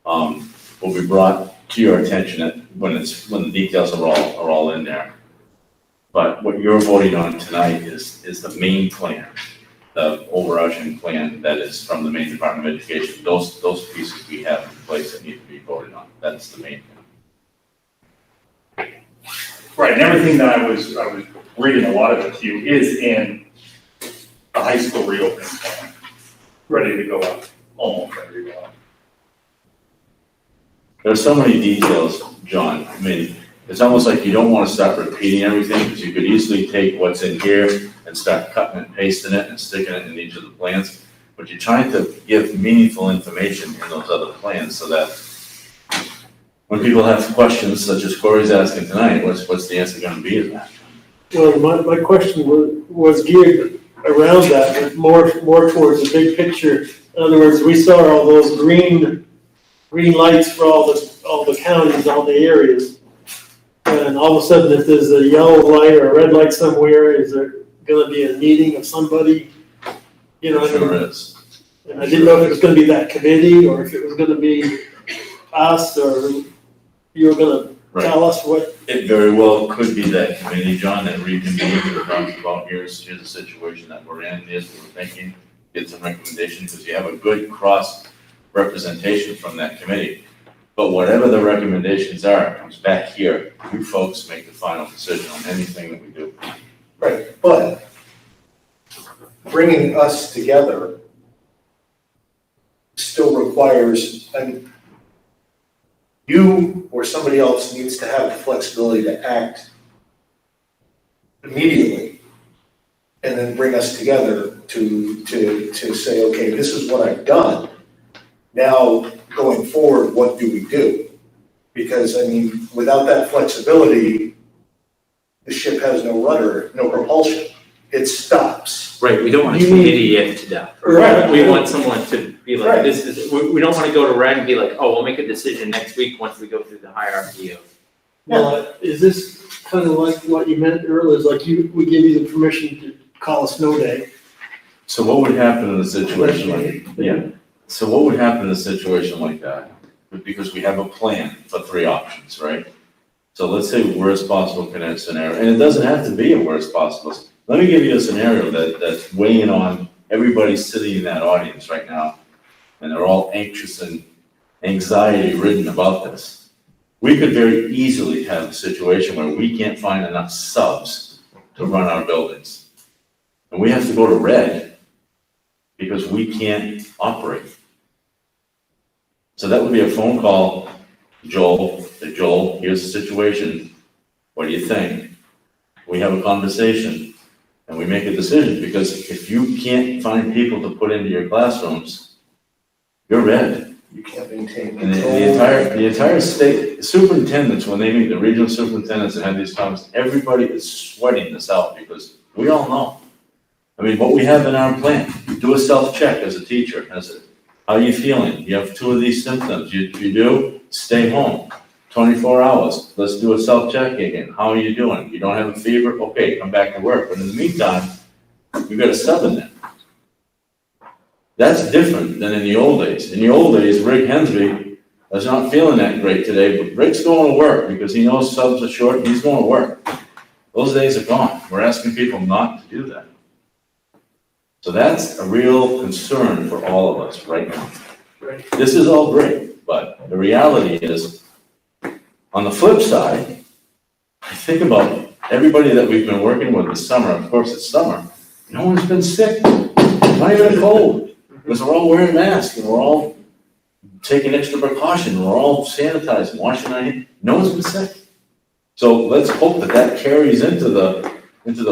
S4: will be brought to your attention when the details are all in there. But what you're voting on tonight is the main plan, the overarching plan that is from the Maine Department of Education. Those pieces we have in place that need to be voted on. That's the main thing.
S17: Right, and everything that I was reading, a lot of it to you, is in the high school reopening plan, ready to go up, almost ready to go up.
S4: There's so many details, John. I mean, it's almost like you don't want to start repeating everything, because you could easily take what's in here and start cutting and pasting it and sticking it in each of the plans. But you're trying to give meaningful information in those other plans so that when people have questions, such as Corey's asking tonight, what's the answer going to be in that?
S6: Well, my question was geared around that, but more towards the big picture. In other words, we saw all those green lights for all the counties, all the areas. And all of a sudden, if there's a yellow light or a red light somewhere, is there gonna be a meeting of somebody?
S4: Sure is.
S6: And I didn't know if it was gonna be that committee, or if it was gonna be us, or you were gonna tell us what.
S4: It very well could be that committee, John, that reconvenes and talks about here's the situation that we're in, here's what we're thinking, get some recommendations, because you have a good cross representation from that committee. But whatever the recommendations are, it comes back here. You folks make the final decision on anything that we do.
S8: Right, but bringing us together still requires, you or somebody else needs to have the flexibility to act immediately and then bring us together to say, okay, this is what I've done. Now, going forward, what do we do? Because, without that flexibility, the ship has no rudder, no propulsion. It stops.
S2: Right, we don't want to committee it to death.
S8: Right.
S2: We want someone to be like,
S8: Right.
S2: we don't want to go to Red and be like, oh, we'll make a decision next week once we go through the hierarchy of.
S6: Well, is this kind of like what you meant earlier, is like we give you the permission to call a snow day?
S4: So what would happen in a situation So what would happen in a situation like that? Because we have a plan for 3 options, right? So let's say worst possible scenario, and it doesn't have to be a worst possible. Let me give you a scenario that's weighing on everybody sitting in that audience right now, and they're all anxious and anxiety ridden about this. We could very easily have a situation where we can't find enough subs to run our buildings. And we have to go to red because we can't operate. So that would be a phone call, Joel, here's the situation. What do you think? We have a conversation. and we make a decision, because if you can't find people to put into your classrooms, you're red.
S8: You can't maintain
S4: And
S8: control.
S4: the entire state, superintendents, when they meet, the regional superintendents and have these conversations, everybody is sweating this out, because we all know. I mean, what we have in our plan, do a self-check as a teacher, how are you feeling? You have 2 of these symptoms, you do, stay home, 24 hours, let's do a self-check again, how are you doing? You don't have a fever, okay, come back to work, but in the meantime, you've got a sub in there. That's different than in the old days. In the old days, Rick Hensby is not feeling that great today, but Rick's going to work because he knows subs are short and he's going to work. Those days are gone. We're asking people not to do that. So that's a real concern for all of us right now. This is all great, but the reality is, on the flip side, I think about everybody that we've been working with this summer. Of course, it's summer. No one's been sick, not even a cold. Because we're all wearing masks and we're all taking extra precaution, we're all sanitizing, washing our hands. No one's been sick. So let's hope that carries into the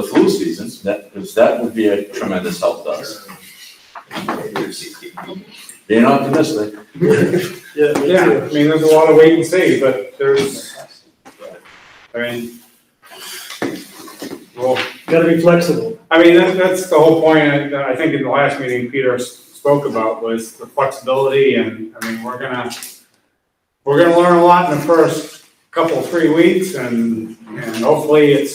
S4: flu season, because that would be a tremendous help to us. Being optimistic.
S3: Yeah, I mean, there's a lot of wait and see, but
S6: Gotta be flexible.
S3: I mean, that's the whole point, I think in the last meeting Peter spoke about, was the flexibility, and, I mean, we're gonna learn a lot in the first 3 weeks, and hopefully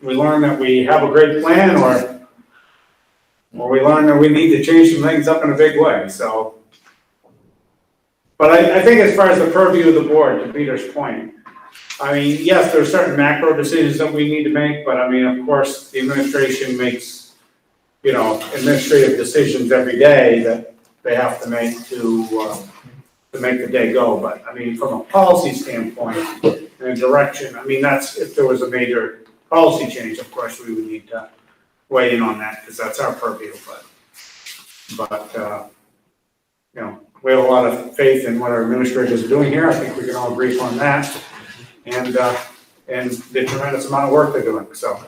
S3: we learn that we have a great plan, or we learn that we need to change some things up in a big way, so. But I think as far as the purview of the board, to Peter's point, I mean, yes, there are certain macro decisions that we need to make, but I mean, of course, the administration makes, administrative decisions every day that they have to make to make the day go. But I mean, from a policy standpoint and a direction, I mean, that's, if there was a major policy change, of course, we would need to weigh in on that, because that's our purview, but we have a lot of faith in what our administrators are doing here. I think we can all agree on that. And the tremendous amount of work they're doing, so.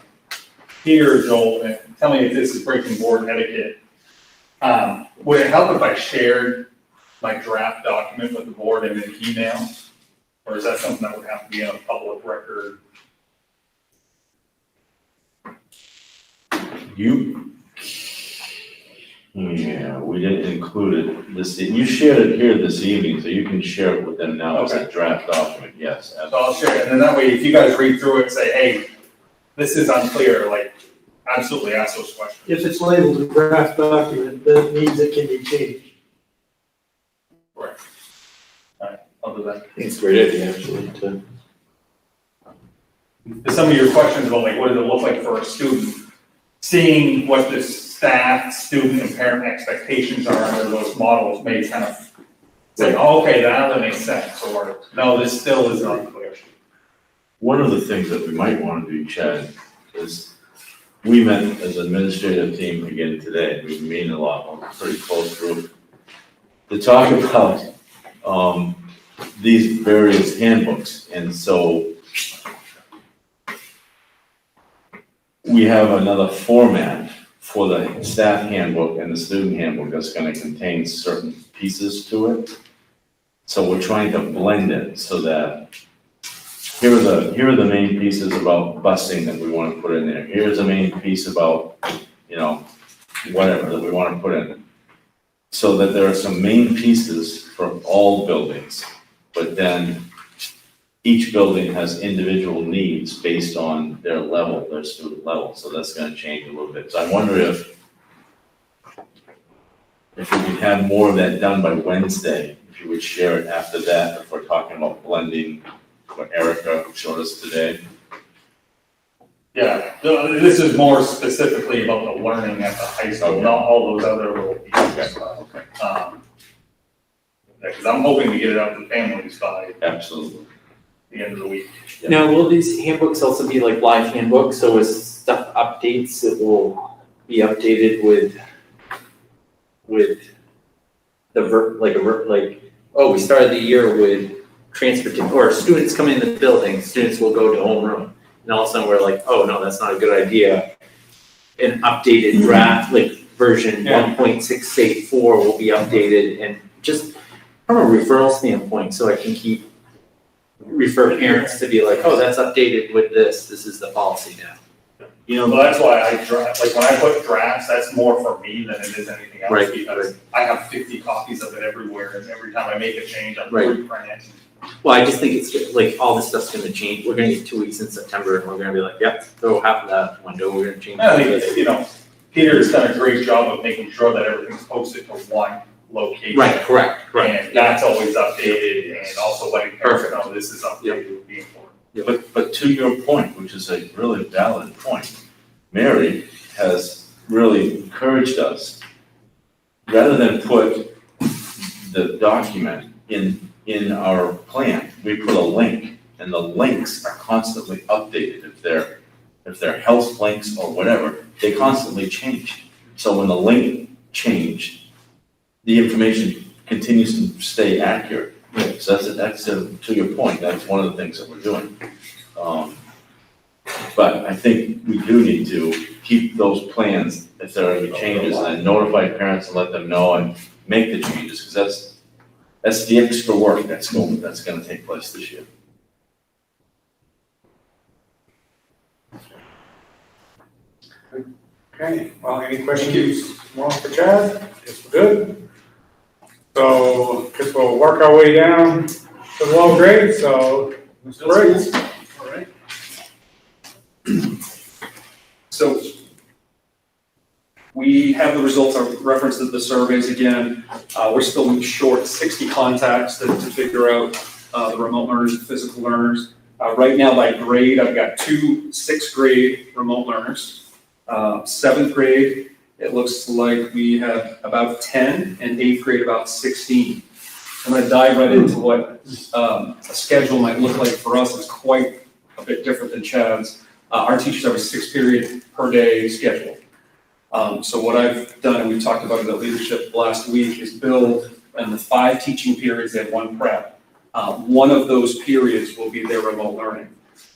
S17: Peter, Joel, and tell me if this is breaking board etiquette. Would it help if I shared my draft document with the board in an email? Or is that something that would have to be in a public record?
S4: Yeah, we didn't include it. You shared it here this evening, so you can share it with them now as a draft document, yes.
S17: So I'll share it, and then that way, if you guys read through it and say, hey, this is unclear, like, absolutely ask those questions.
S6: If it's labeled a draft document, that means it can be changed.
S17: Right. All right, I'll do that.
S2: I think it's a great idea, actually,
S17: Some of your questions about, like, what does it look like for a student, seeing what the staff, student, and parent expectations are under those models may kind of say, oh, okay, that makes sense, or no, this still is unclear.
S4: One of the things that we might want to do, Chad, is we met as an administrative team again today. We've been a lot, a pretty close group, to talk about these various handbooks. And so we have another format for the staff handbook and the student handbook that's going to contain certain pieces to it. So we're trying to blend it so that here are the main pieces about busing that we want to put in there. Here's the main piece about, whatever that we want to put in. So that there are some main pieces for all buildings, but then each building has individual needs based on their level, their student level. So that's going to change a little bit. So I wonder if we could have more of that done by Wednesday, if you would share it after that, if we're talking about blending what Erica showed us today.
S17: Yeah, this is more specifically about the learning at the high school, not all those other little pieces.
S4: Okay.
S17: Because I'm hoping to get it out to families by
S4: Absolutely.
S17: the end of the week.
S2: Now, will these handbooks also be like live handbooks, so as stuff updates, it will be updated with the we started the year with transportation, or students come in the building, students will go to homeroom, and all of a sudden we're like, oh no, that's not a good idea. an updated draft, like version
S3: Yeah.
S2: 1.684 will be updated, and just from a referral standpoint, so I can refer parents to be like, oh, that's updated with this is the policy now.
S17: You know, but that's why I draft, like when I put drafts, that's more for me than it is anything else.
S2: Right,
S17: Because I have 50 copies of it everywhere, and every time I make a change, I'm
S2: Right.
S17: reprinting it.
S2: Well, I just think it's like all this stuff's gonna change. We're gonna get 2 weeks in September and we're gonna be like, yep, throw half of that window, we're gonna change.
S17: I think it's, you know, Peter's done a great job of making sure that everything's posted to one location.
S2: Right, correct.
S17: And that's always updated, and also letting parents know this is updated would be important.
S4: But to your point, which is a really valid point, Mary has really encouraged us, rather than put the document in our plan, we put a link, and the links are constantly updated. If they're health links or whatever, they constantly change. So when the link changed, the information continues to stay accurate. So that's to your point, that's one of the things that we're doing. But I think we do need to keep those plans, if there are any changes, and then notify parents and let them know and make the changes, because that's the extra work that's gonna take place this year.
S3: Okay, well, any questions more for Chad? Yes, we're good. So, guess we'll work our way down to the low grade, so, Mr. Briggs.
S10: All right. So we have the results, I referenced the surveys again. We're still short 60 contacts to figure out the remote learners and physical learners. Right now by grade, I've got 2 6th grade remote learners. 7th grade, it looks like we have about 10, and 8th grade about 16. I'm gonna dive right into what a schedule might look like for us. It's quite a bit different than Chad's. Our teachers have a 6-period per day schedule. So what I've done, and we talked about it at leadership last week, is build in the 5 teaching periods, they have 1 prep. One of those periods will be their remote learning.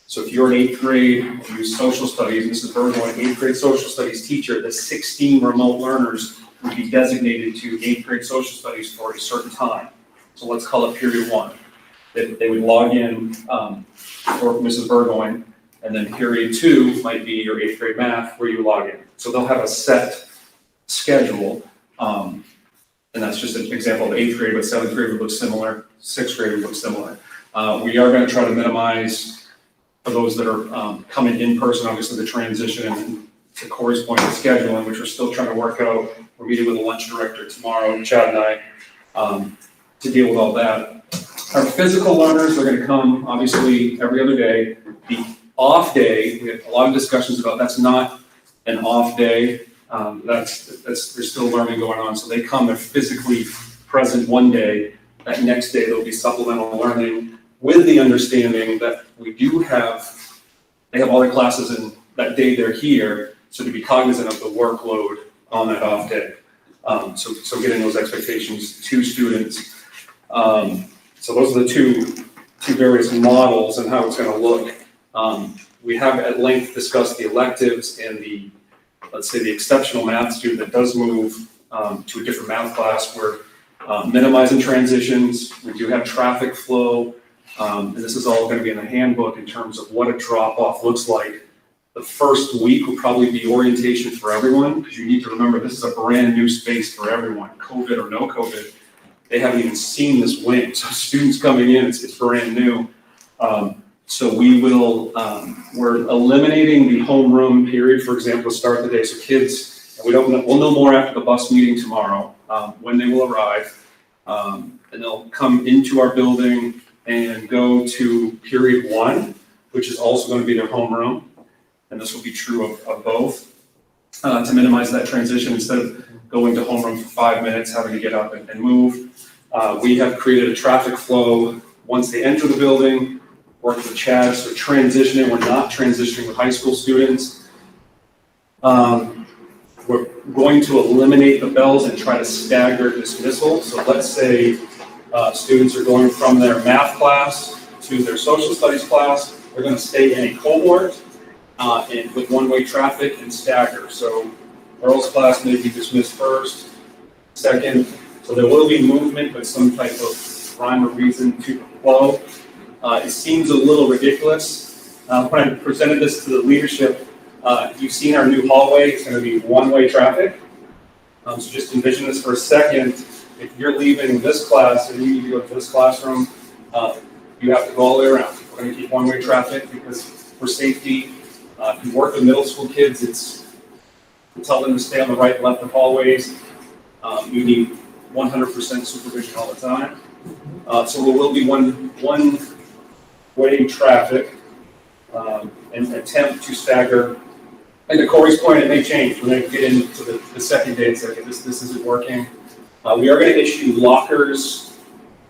S10: So if you're in 8th grade, you use social studies, Mrs. Burgoyne, 8th grade social studies teacher, the 16 remote learners would be designated to 8th grade social studies for a certain time. So let's call it period 1. They would log in for Mrs. Burgoyne, and then period 2 might be your 8th grade math where you log in. So they'll have a set schedule, and that's just an example of 8th grade, but 7th grade would look similar, 6th grade would look similar. We are gonna try to minimize, for those that are coming in person, obviously the transition, and to Corey's point, the scheduling, which we're still trying to work out. We're meeting with the lunch director tomorrow, Chad and I, to deal with all that. Our physical learners are gonna come, obviously, every other day. The off day, we have a lot of discussions about, that's not an off day. There's still learning going on, so they come, they're physically present one day. That next day, there'll be supplemental learning, with the understanding that they have all their classes in that day they're here, so to be cognizant of the workload on that off day. So getting those expectations to students. So those are the two various models and how it's gonna look. We have at length discussed the electives and let's say the exceptional math student that does move to a different math class. We're minimizing transitions. We do have traffic flow. And this is all gonna be in the handbook in terms of what a drop-off looks like. The first week will probably be orientation for everyone, because you need to remember this is a brand new space for everyone, COVID or no COVID. They haven't even seen this wing, so students coming in, it's brand new. So we're eliminating the homeroom period, for example, to start the day. So kids, we'll know more after the bus meeting tomorrow, when they will arrive. And they'll come into our building and go to period 1, which is also going to be their homeroom. And this will be true of both, to minimize that transition. Instead of going to homeroom for 5 minutes, having to get up and move. We have created a traffic flow once they enter the building, work with Chad, so transitioning, we're not transitioning with high school students. We're going to eliminate the bells and try to stagger dismissal. So let's say students are going from their math class to their social studies class. They're going to stay in a cohort. and with one-way traffic and stagger. So girls' class may be dismissed first, second, so there will be movement with some type of rhyme or reason to the flow. It seems a little ridiculous. When I presented this to the leadership, you've seen our new hallway, it's gonna be one-way traffic. So just envision this for a second. If you're leaving this class and you need to go to this classroom, you have to go all the way around. We're gonna keep one-way traffic because for safety, if you work with middle school kids, to tell them to stay on the right and left of hallways. You need 100% supervision all the time. So there will be one-way traffic and attempt to stagger. And to Corey's point, it may change when they get into the second day and say, okay, this isn't working. We are going to issue lockers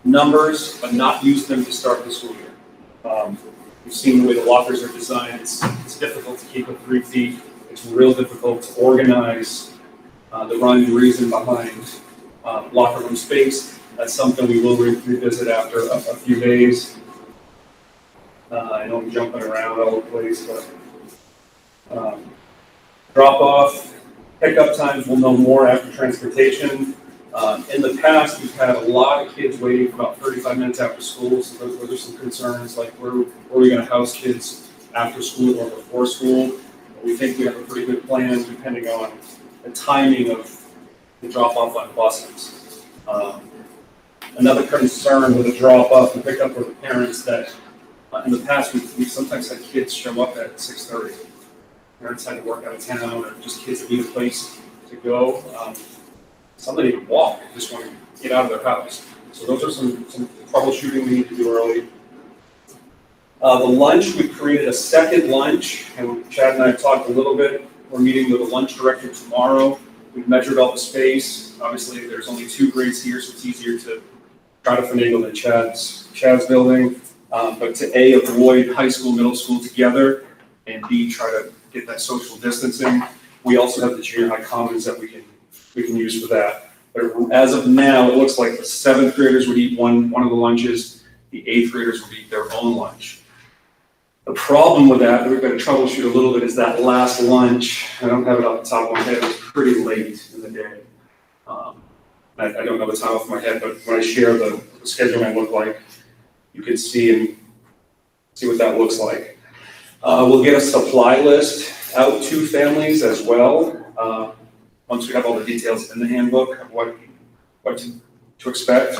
S10: numbers, but not use them to start the school year. We've seen the way the lockers are designed. It's difficult to keep it 3 feet. It's real difficult to organize the rhyme and reason behind locker room space. That's something we will revisit after a few days. I know I'm jumping around all over the place, but drop off, pickup times, we'll know more after transportation. In the past, we've had a lot of kids waiting for about 35 minutes after school, so those are some concerns, like where are we going to house kids after school or before school? We think we have a pretty good plan depending on the timing of the drop-off on buses. Another concern with the drop-off and pickup for the parents that in the past we've sometimes had kids show up at 6:30. Parents had to work out of town or just kids that need a place to go. Somebody can walk, just want to get out of their house. So those are some troubleshooting we need to do early. The lunch, we created a second lunch, and Chad and I have talked a little bit. We're meeting with the lunch director tomorrow. We've measured all the space. Obviously, there's only 2 grades here, so it's easier to try to finagle than Chad's building. But to A, avoid high school, middle school together, and B, try to get that social distancing. We also have the junior high commons that we can use for that. But as of now, it looks like the 7th graders would eat one of the lunches, the 8th graders would eat their own lunch. The problem with that we've got to troubleshoot a little bit is that last lunch, I don't have it off the top of my head, it's pretty late in the day. I don't know the time off my head, but when I share the schedule I look like, you can see what that looks like. We'll get a supply list out to families as well. Once we have all the details in the handbook of what to expect.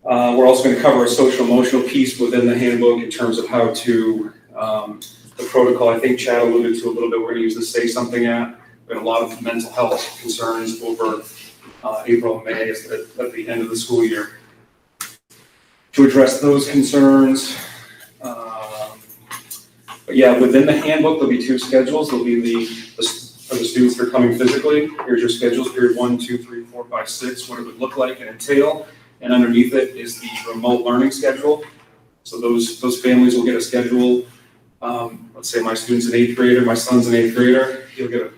S10: We're also going to cover a social emotional piece within the handbook in terms of how to, the protocol, I think Chad alluded to a little bit, we're going to use the Say Something app. We had a lot of mental health concerns over April and May at the end of the school year. To address those concerns, but yeah, within the handbook, there'll be 2 schedules. There'll be for the students that are coming physically. Here's your schedules, period 1, 2, 3, 4, 5, 6, what it would look like and entail. And underneath it is the remote learning schedule. So those families will get a schedule. Let's say my student's an 8th grader, my son's an 8th grader. He'll get a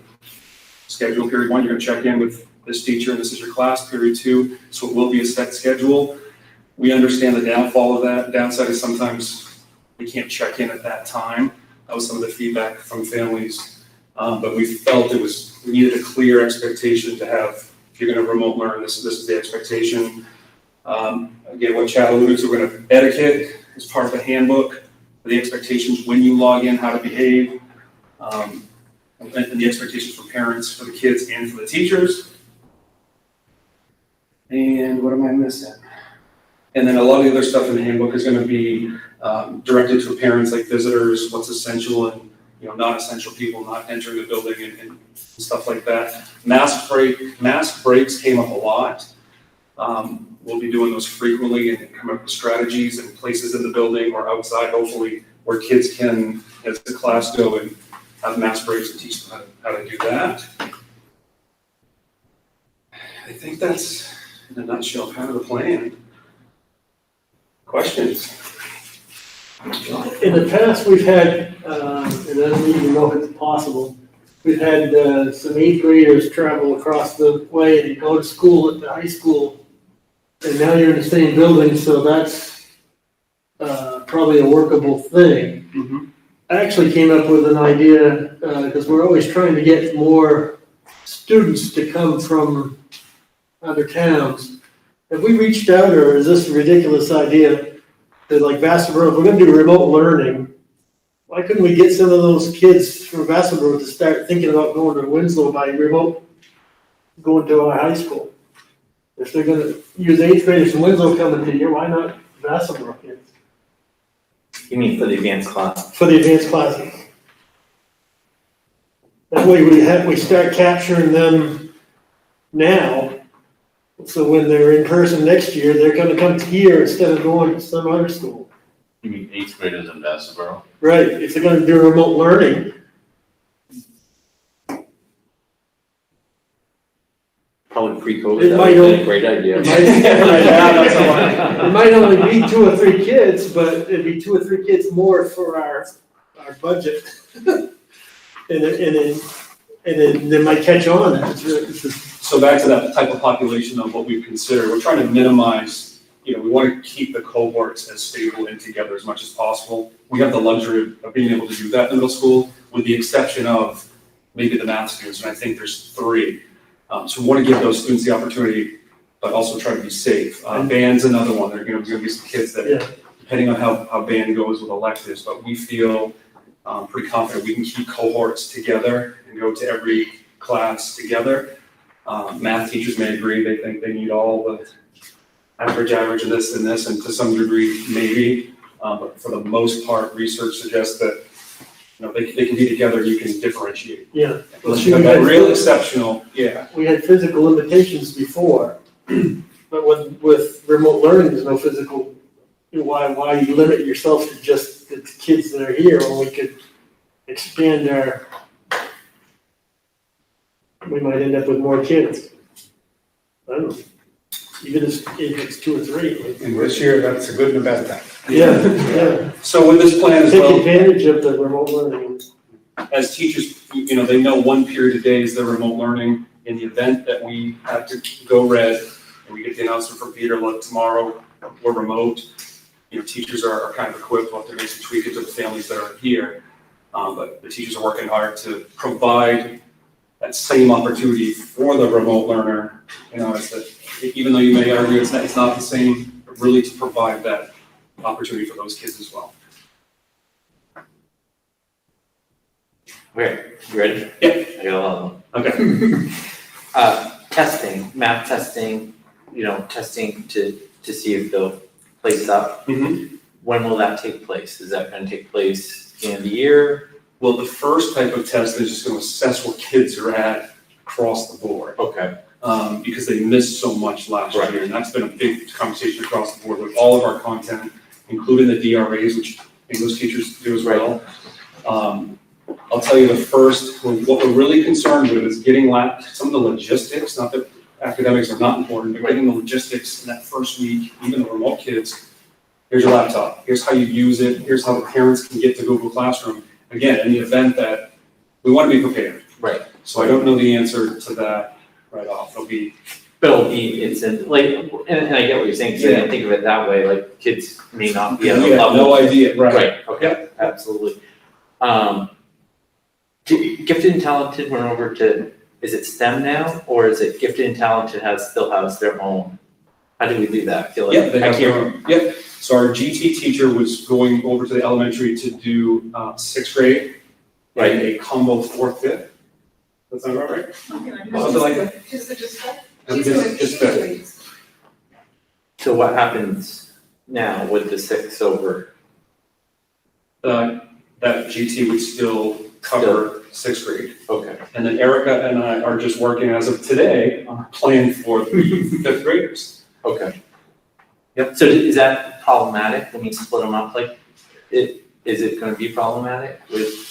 S10: schedule, period 1. You're going to check in with this teacher, and this is your class, period 2. So it will be a set schedule. We understand the downfall of that. Downside is sometimes we can't check in at that time. That was some of the feedback from families. But we felt we needed a clear expectation to have, if you're going to remote learn, this is the expectation. Again, what Chad alluded to, we're going to etiquette as part of the handbook, the expectations when you log in, how to behave, and the expectations for parents, for the kids, and for the teachers. And what am I missing? And then a lot of the other stuff in the handbook is going to be directed to parents, like visitors, what's essential and not essential people not entering the building and stuff like that. Mask breaks came up a lot. We'll be doing those frequently and come up with strategies and places in the building or outside, hopefully, where kids can, as the class go, and have mask breaks and teach them how to do that. I think that's, in a nutshell, kind of the plan. Questions?
S6: In the past, we've had, and I don't even know if it's possible, we've had some 8th graders travel across the way and go to school at the high school. And now you're in the same building, so that's probably a workable thing.
S10: Mm-hmm.
S6: I actually came up with an idea, because we're always trying to get more students to come from other towns. Have we reached out, or is this a ridiculous idea, that like Vassalboro, if we're gonna do remote learning, why couldn't we get some of those kids from Vassalboro to start thinking about going to Winslow by remote, going to our high school? If they're gonna use 8th graders from Winslow coming to here, why not Vassalboro kids?
S2: You mean for the advanced class?
S6: For the advanced classes. That way we start capturing them now, so when they're in person next year, they're gonna come here instead of going to some other school.
S4: You mean 8th graders in Vassalboro?
S6: Right, if they're gonna do remote learning,
S2: Probably pre-COVID,
S6: It
S2: that
S6: might
S2: would have been
S6: only-
S2: a great idea.
S6: it might only be 2 or 3 kids, but it'd be 2 or 3 kids more for our budget. And then they might catch on.
S10: So back to that type of population of what we consider, we're trying to minimize, we want to keep the cohorts as stable and together as much as possible. We have the luxury of being able to do that in middle school, with the exception of maybe the math students, and I think there's 3. So we want to give those students the opportunity, but also try to be safe. Band's another one. There are going to be some kids that, depending on how band goes with electives, but we feel pretty confident we can keep cohorts together and go to every class together. Math teachers may agree, they think they need all the average, and this, and to some degree, maybe. But for the most part, research suggests that, they can be together, you can differentiate.
S6: Yeah.
S10: Unless you have real exceptional,
S6: We had physical limitations before, but with remote learning, there's no physical, why you limit yourself to just the kids that are here when we could expand we might end up with more kids. I don't know, even if it's 2 or 3.
S3: And this year, that's a good and a bad time.
S6: Yeah.
S10: So with this plan as
S6: Take
S10: well,
S6: advantage of the remote learning.
S10: as teachers, they know one period a day is their remote learning. In the event that we have to go red, and we get the announcement from Peter, look, tomorrow we're remote, teachers are kind of equipped, we'll have to make some tweaks to the families that are here. But the teachers are working hard to provide that same opportunity for the remote learner. It's that, even though you may argue it's not the same, but really to provide that opportunity for those kids as well.
S2: Okay, you ready?
S10: Yep.
S2: I got a lot of them.
S10: Okay.
S2: Testing, math testing, testing to see if they'll place up.
S10: Mm-hmm.
S2: When will that take place? Is that gonna take place at the end of the year?
S10: Well, the first type of test is just gonna assess where kids are at across the board.
S2: Okay.
S10: Because they missed so much last
S2: Right.
S10: year, and that's been a big conversation across the board with all of our content, including the DRAs, which English teachers do as well. I'll tell you what we're really concerned with is getting some of the logistics, not that academics are not important, but getting the logistics in that first week, even the remote kids. Here's your laptop, here's how you use it, here's how the parents can get to Google Classroom. Again, in the event that we want to be prepared.
S2: Right.
S10: So I don't know the answer to that right off.
S2: But it's in, and I get what you're saying, so I didn't think of it that way, like, kids may not be at a
S10: We have
S2: level.
S10: no idea, right.
S2: Right, okay, absolutely. Gifted and talented went over to, is it STEM now, or is it gifted and talented still has their own? How do we do that? I feel like,
S10: Yeah, they
S2: I
S10: have
S2: can't
S10: their
S2: remember.
S10: own. Yep. So our GT teacher was going over to the elementary to do 6th grade,
S2: Right.
S10: and a combo 4th, 5th. Does that sound about right? Something like that. Just fifth.
S2: So what happens now with the 6 over?
S10: That GT would still cover 6th grade.
S2: Okay.
S10: And then Erica and I are just working as of today on a plan for the 5th graders.
S2: Okay. Yep, so is that problematic when you split them up, is it gonna be problematic with?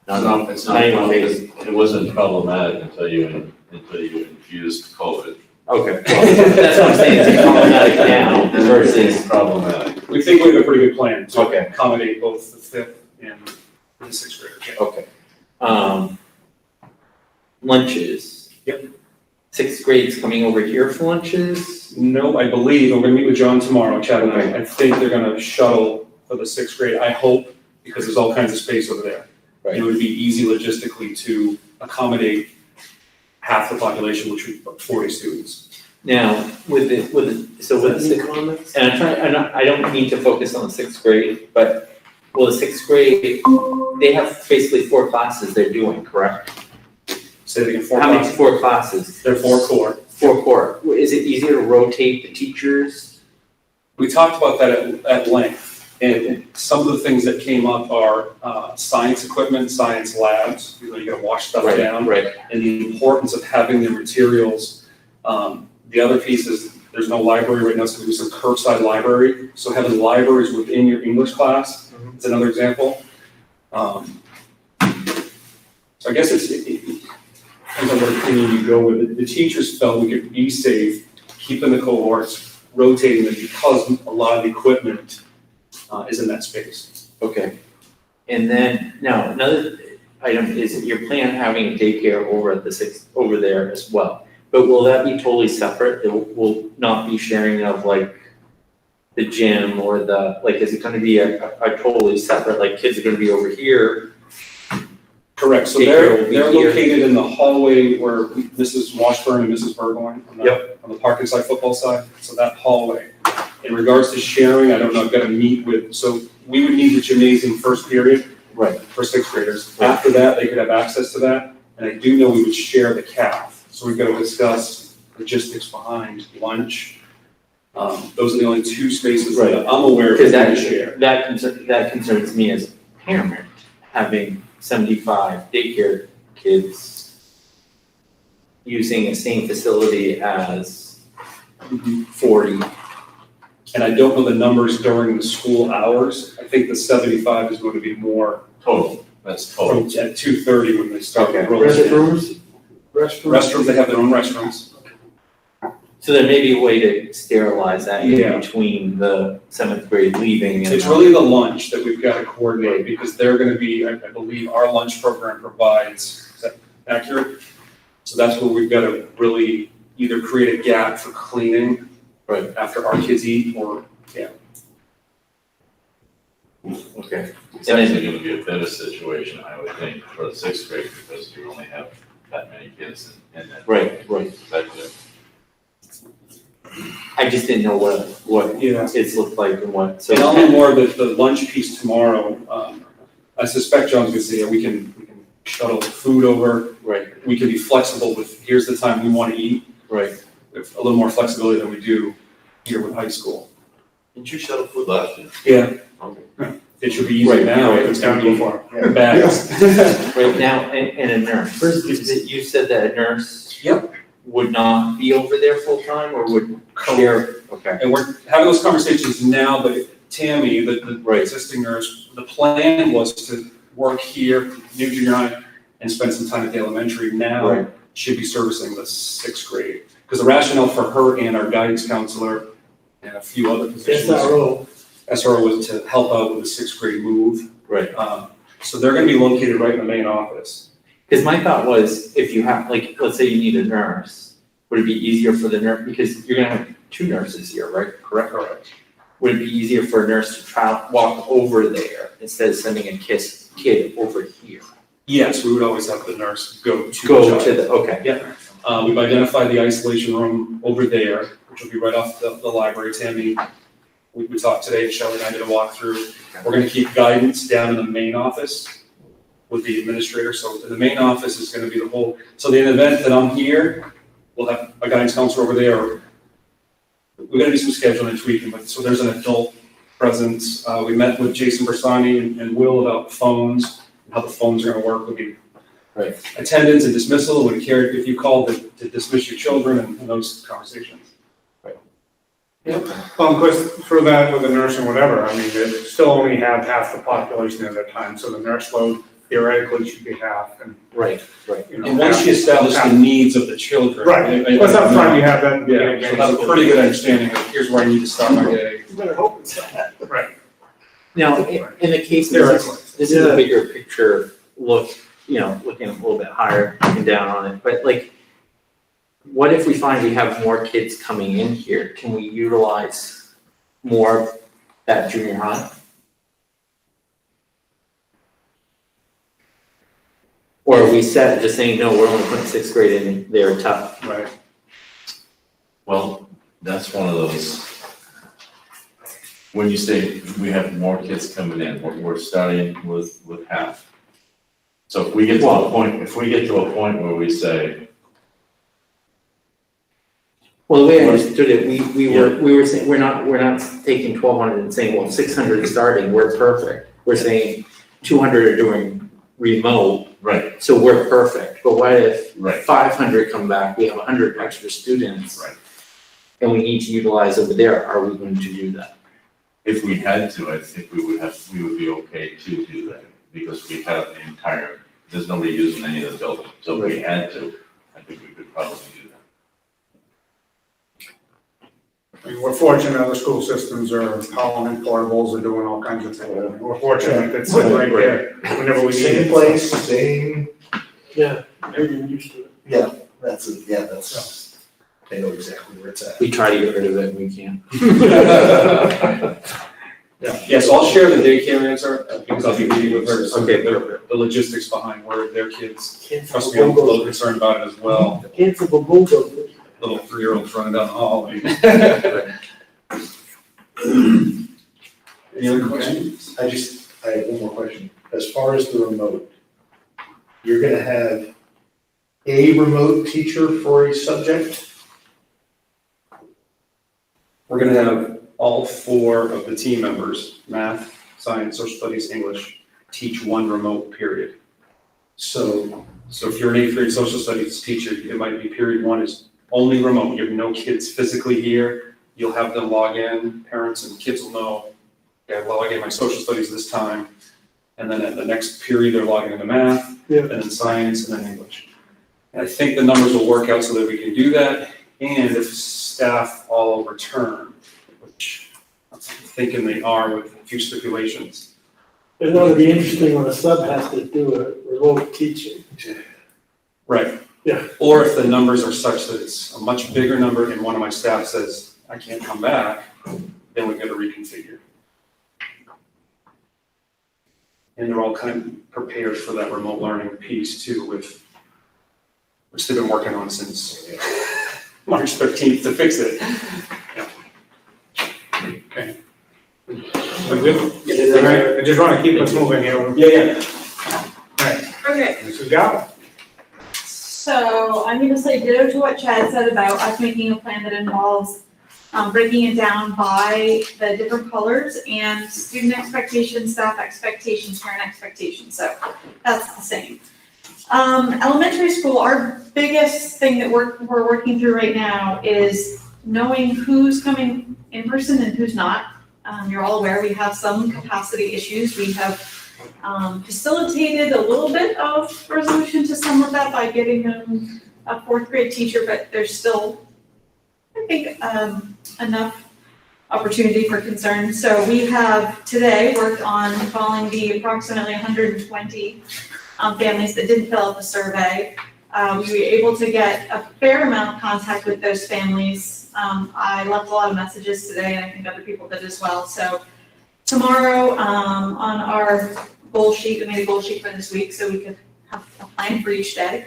S4: It's not, it wasn't problematic until you infused COVID.
S2: Okay, well, that's what I'm saying, it's problematic now versus.
S10: Problematic. We think we have a pretty good plan to
S2: Okay.
S10: accommodate both the 5th and the 6th graders.
S2: Okay. Lunches.
S10: Yep.
S2: 6th grade's coming over here for lunches?
S10: No, I believe, we're gonna meet with John tomorrow, Chad and I think they're gonna shuttle for the 6th grade, I hope, because there's all kinds of space over there.
S2: Right.
S10: It would be easy logistically to accommodate half the population, which would be 40 students.
S2: Now, with the,
S6: Any comments?
S2: and I don't mean to focus on the sixth grade, but, well, the sixth grade, they have basically 4 classes they're doing, correct?
S10: Say they get 4
S2: How many
S10: classes.
S2: 4 classes?
S10: They're 4 core.
S2: 4 core. Is it easier to rotate the teachers?
S10: We talked about that at length, and some of the things that came up are science equipment, science labs, you gotta wash stuff down.
S2: Right.
S10: And the importance of having the materials. The other piece is, there's no library right now, so we do some curbside library, so having libraries within your English class is another example. So I guess it depends on what opinion you go with. The teachers felt we could be safe, keeping the cohorts, rotating them, because a lot of the equipment is in that space.
S2: Okay. And then, now, another item is your plan having a daycare over at the over there as well. But will that be totally separate? It will not be sharing of like the gym or is it gonna be a totally separate, like kids are gonna be over here?
S10: Correct, so
S2: Daycare will be
S10: they're
S2: here.
S10: located in the hallway where Mrs. Washburn and Mrs. Burgoyne on the parking side, football side, so that hallway. In regards to sharing, I don't know, I've gotta meet with, so we would need the gymnasium first period.
S2: Right.
S10: For 6th graders. After that, they could have access to that, and I do know we would share the calf. So we've got to discuss logistics behind lunch. Those are the only 2 spaces that I'm aware of
S2: Because
S10: that we share.
S2: that concerns me as a parent, having 75 daycare kids using the same facility as 40.
S10: And I don't know the numbers during the school hours. I think the 75 is going to be more
S4: Total, that's total.
S10: at 2:30 when they start
S2: Okay.
S10: rolling in.
S6: Restrooms?
S10: Restrooms, they have their own restrooms.
S2: So there may be a way to sterilize that in
S10: Yeah.
S2: between the 7th grade leaving and.
S10: It's really the lunch that we've got to coordinate, because they're gonna be, I believe our lunch program provides, is that accurate? So that's where we've got to really either create a gap for cleaning after our kids eat, or,
S2: Okay.
S4: It's actually gonna be a better situation, I would think, for the 6th grade, because you only have that many kids in that.
S2: Right.
S4: Perspective.
S2: I just didn't know what
S10: Yeah.
S2: it's looked like and what, so.
S10: And I'll know more of the lunch piece tomorrow. I suspect John's gonna say, yeah, we can shuttle food over.
S2: Right.
S10: We can be flexible with, here's the time we wanna eat.
S2: Right.
S10: With a little more flexibility than we do here with high school.
S4: Didn't you shuttle food last year?
S10: Yeah.
S4: Okay.
S10: It should be easier now, it's gonna be bags.
S2: Right now, and a nurse, you said that a nurse.
S10: Yep.
S2: Would not be over there full-time or would share, okay.
S10: And we're having those conversations now, but Tammy, the existing nurse, the plan was to work here, new junior high, and spend some time at the elementary. Now,
S2: Right.
S10: should be servicing the 6th grade. Because the rationale for her and our guidance counselor and a few other positions. SRO was to help out with the 6th grade move.
S2: Right.
S10: So they're gonna be located right in the main office.
S2: Because my thought was, if you have, like, let's say you need a nurse, would it be easier for the nurse, because you're gonna have 2 nurses here, right? Correct. Would it be easier for a nurse to walk over there instead of sending a kid over here?
S10: Yes, we would always have the nurse go to
S2: the, okay.
S10: Yeah. We've identified the isolation room over there, which will be right off the library. Tammy, we talked today, Shelley and I did a walkthrough. We're gonna keep guidance down in the main office with the administrator. So the main office is gonna be the whole, so in the event that I'm here, we'll have a guidance counselor over there. We're gonna do some scheduling and tweaking, but so there's an adult presence. We met with Jason Bersani and Will about phones, and how the phones are gonna work. Would be attendance and dismissal, would care if you called to dismiss your children and those conversations.
S3: Yep. Of course, for that with the nurse and whatever, I mean, they still only have half the population at that time, so the nurse load theoretically should be half and.
S2: Right.
S3: You know,
S10: And once you establish the needs of the children.
S3: Right, plus up front you have that.
S10: Yeah, so have a pretty good understanding of here's where I need to start my day.
S6: You better hope it's that.
S3: Right.
S2: Now, in the case, this is a bigger picture look, looking a little bit higher, looking down on it, but like, what if we find we have more kids coming in here? Can we utilize more of that junior high? Or are we set just saying, no, we're only putting sixth grade in there tough?
S3: Right.
S4: Well, that's one of those, when you say we have more kids coming in, we're starting with half. So if we get to a point where we say,
S2: Well, the way I understood it, we were saying, we're not taking 1,200 and saying, well, 600 is starting, we're perfect. We're saying 200 are doing remote,
S4: right,
S2: so we're perfect. But what if
S4: right,
S2: 500 come back, we have 100 extra students?
S4: Right.
S2: And we need to utilize over there, are we going to do that?
S4: if we had to, I think we would be okay to do that, because we have the entire, there's nobody using any of the buildings. So if we had to, I think we could probably do that.
S3: I mean, we're fortunate other school systems are hauling in portables or doing all kinds of things. We're fortunate it's right there whenever we need it.
S8: Same place, same,
S6: Yeah, everyone used to it.
S8: yeah, that's, they know exactly where it's at.
S2: We try to get rid of it, we can't.
S10: Yeah, so I'll share the daycare answer, because I'll be meeting with her, so
S2: Okay,
S10: the logistics behind where their kids,
S6: Cancel
S10: trust me, I'm a little
S6: bulldozer.
S10: concerned about it as well.
S6: Cancel bulldozer.
S10: Little 3-year-olds running down the hall. Any other questions?
S8: I have one more question. As far as the remote, you're gonna have a remote teacher for a subject?
S10: We're gonna have all 4 of the team members, math, science, social studies, English, teach one remote period. So if you're an 8th grade social studies teacher, it might be period 1 is only remote. You have no kids physically here. You'll have them log in, parents and kids will know, okay, I log in my social studies this time. And then at the next period, they're logging into math, and then science, and then English. And I think the numbers will work out so that we can do that. And if staff all return, which I'm thinking they are with a few stipulations.
S6: It's gonna be interesting when a sub has to do a remote teaching.
S10: Right.
S6: Yeah.
S10: Or if the numbers are such that it's a much bigger number and one of my staff says, I can't come back, then we've got to reconfigure. And they're all kind of prepared for that remote learning piece too, which they've been working on since March 13th to fix it. Yeah.
S3: Okay. We're good? All right, I just want to keep us moving here.
S10: Yeah.
S11: Okay,
S3: Mrs. Gallo.
S11: so I'm gonna say ditto to what Chad said about us making a plan that involves breaking it down by the different colors and student expectations, staff expectations, parent expectations, so that's the same. Elementary school, our biggest thing that we're working through right now is knowing who's coming in person and who's not. You're all aware we have some capacity issues. We have facilitated a little bit of resolution to some of that by getting them a 4th grade teacher, but there's still, I think, enough opportunity for concern. So we have today worked on calling the approximately 120 families that didn't fill out the survey. We were able to get a fair amount of contact with those families. I left a lot of messages today, and I think other people did as well. So tomorrow, on our goal sheet, we made a goal sheet for this week so we could have a plan for each day.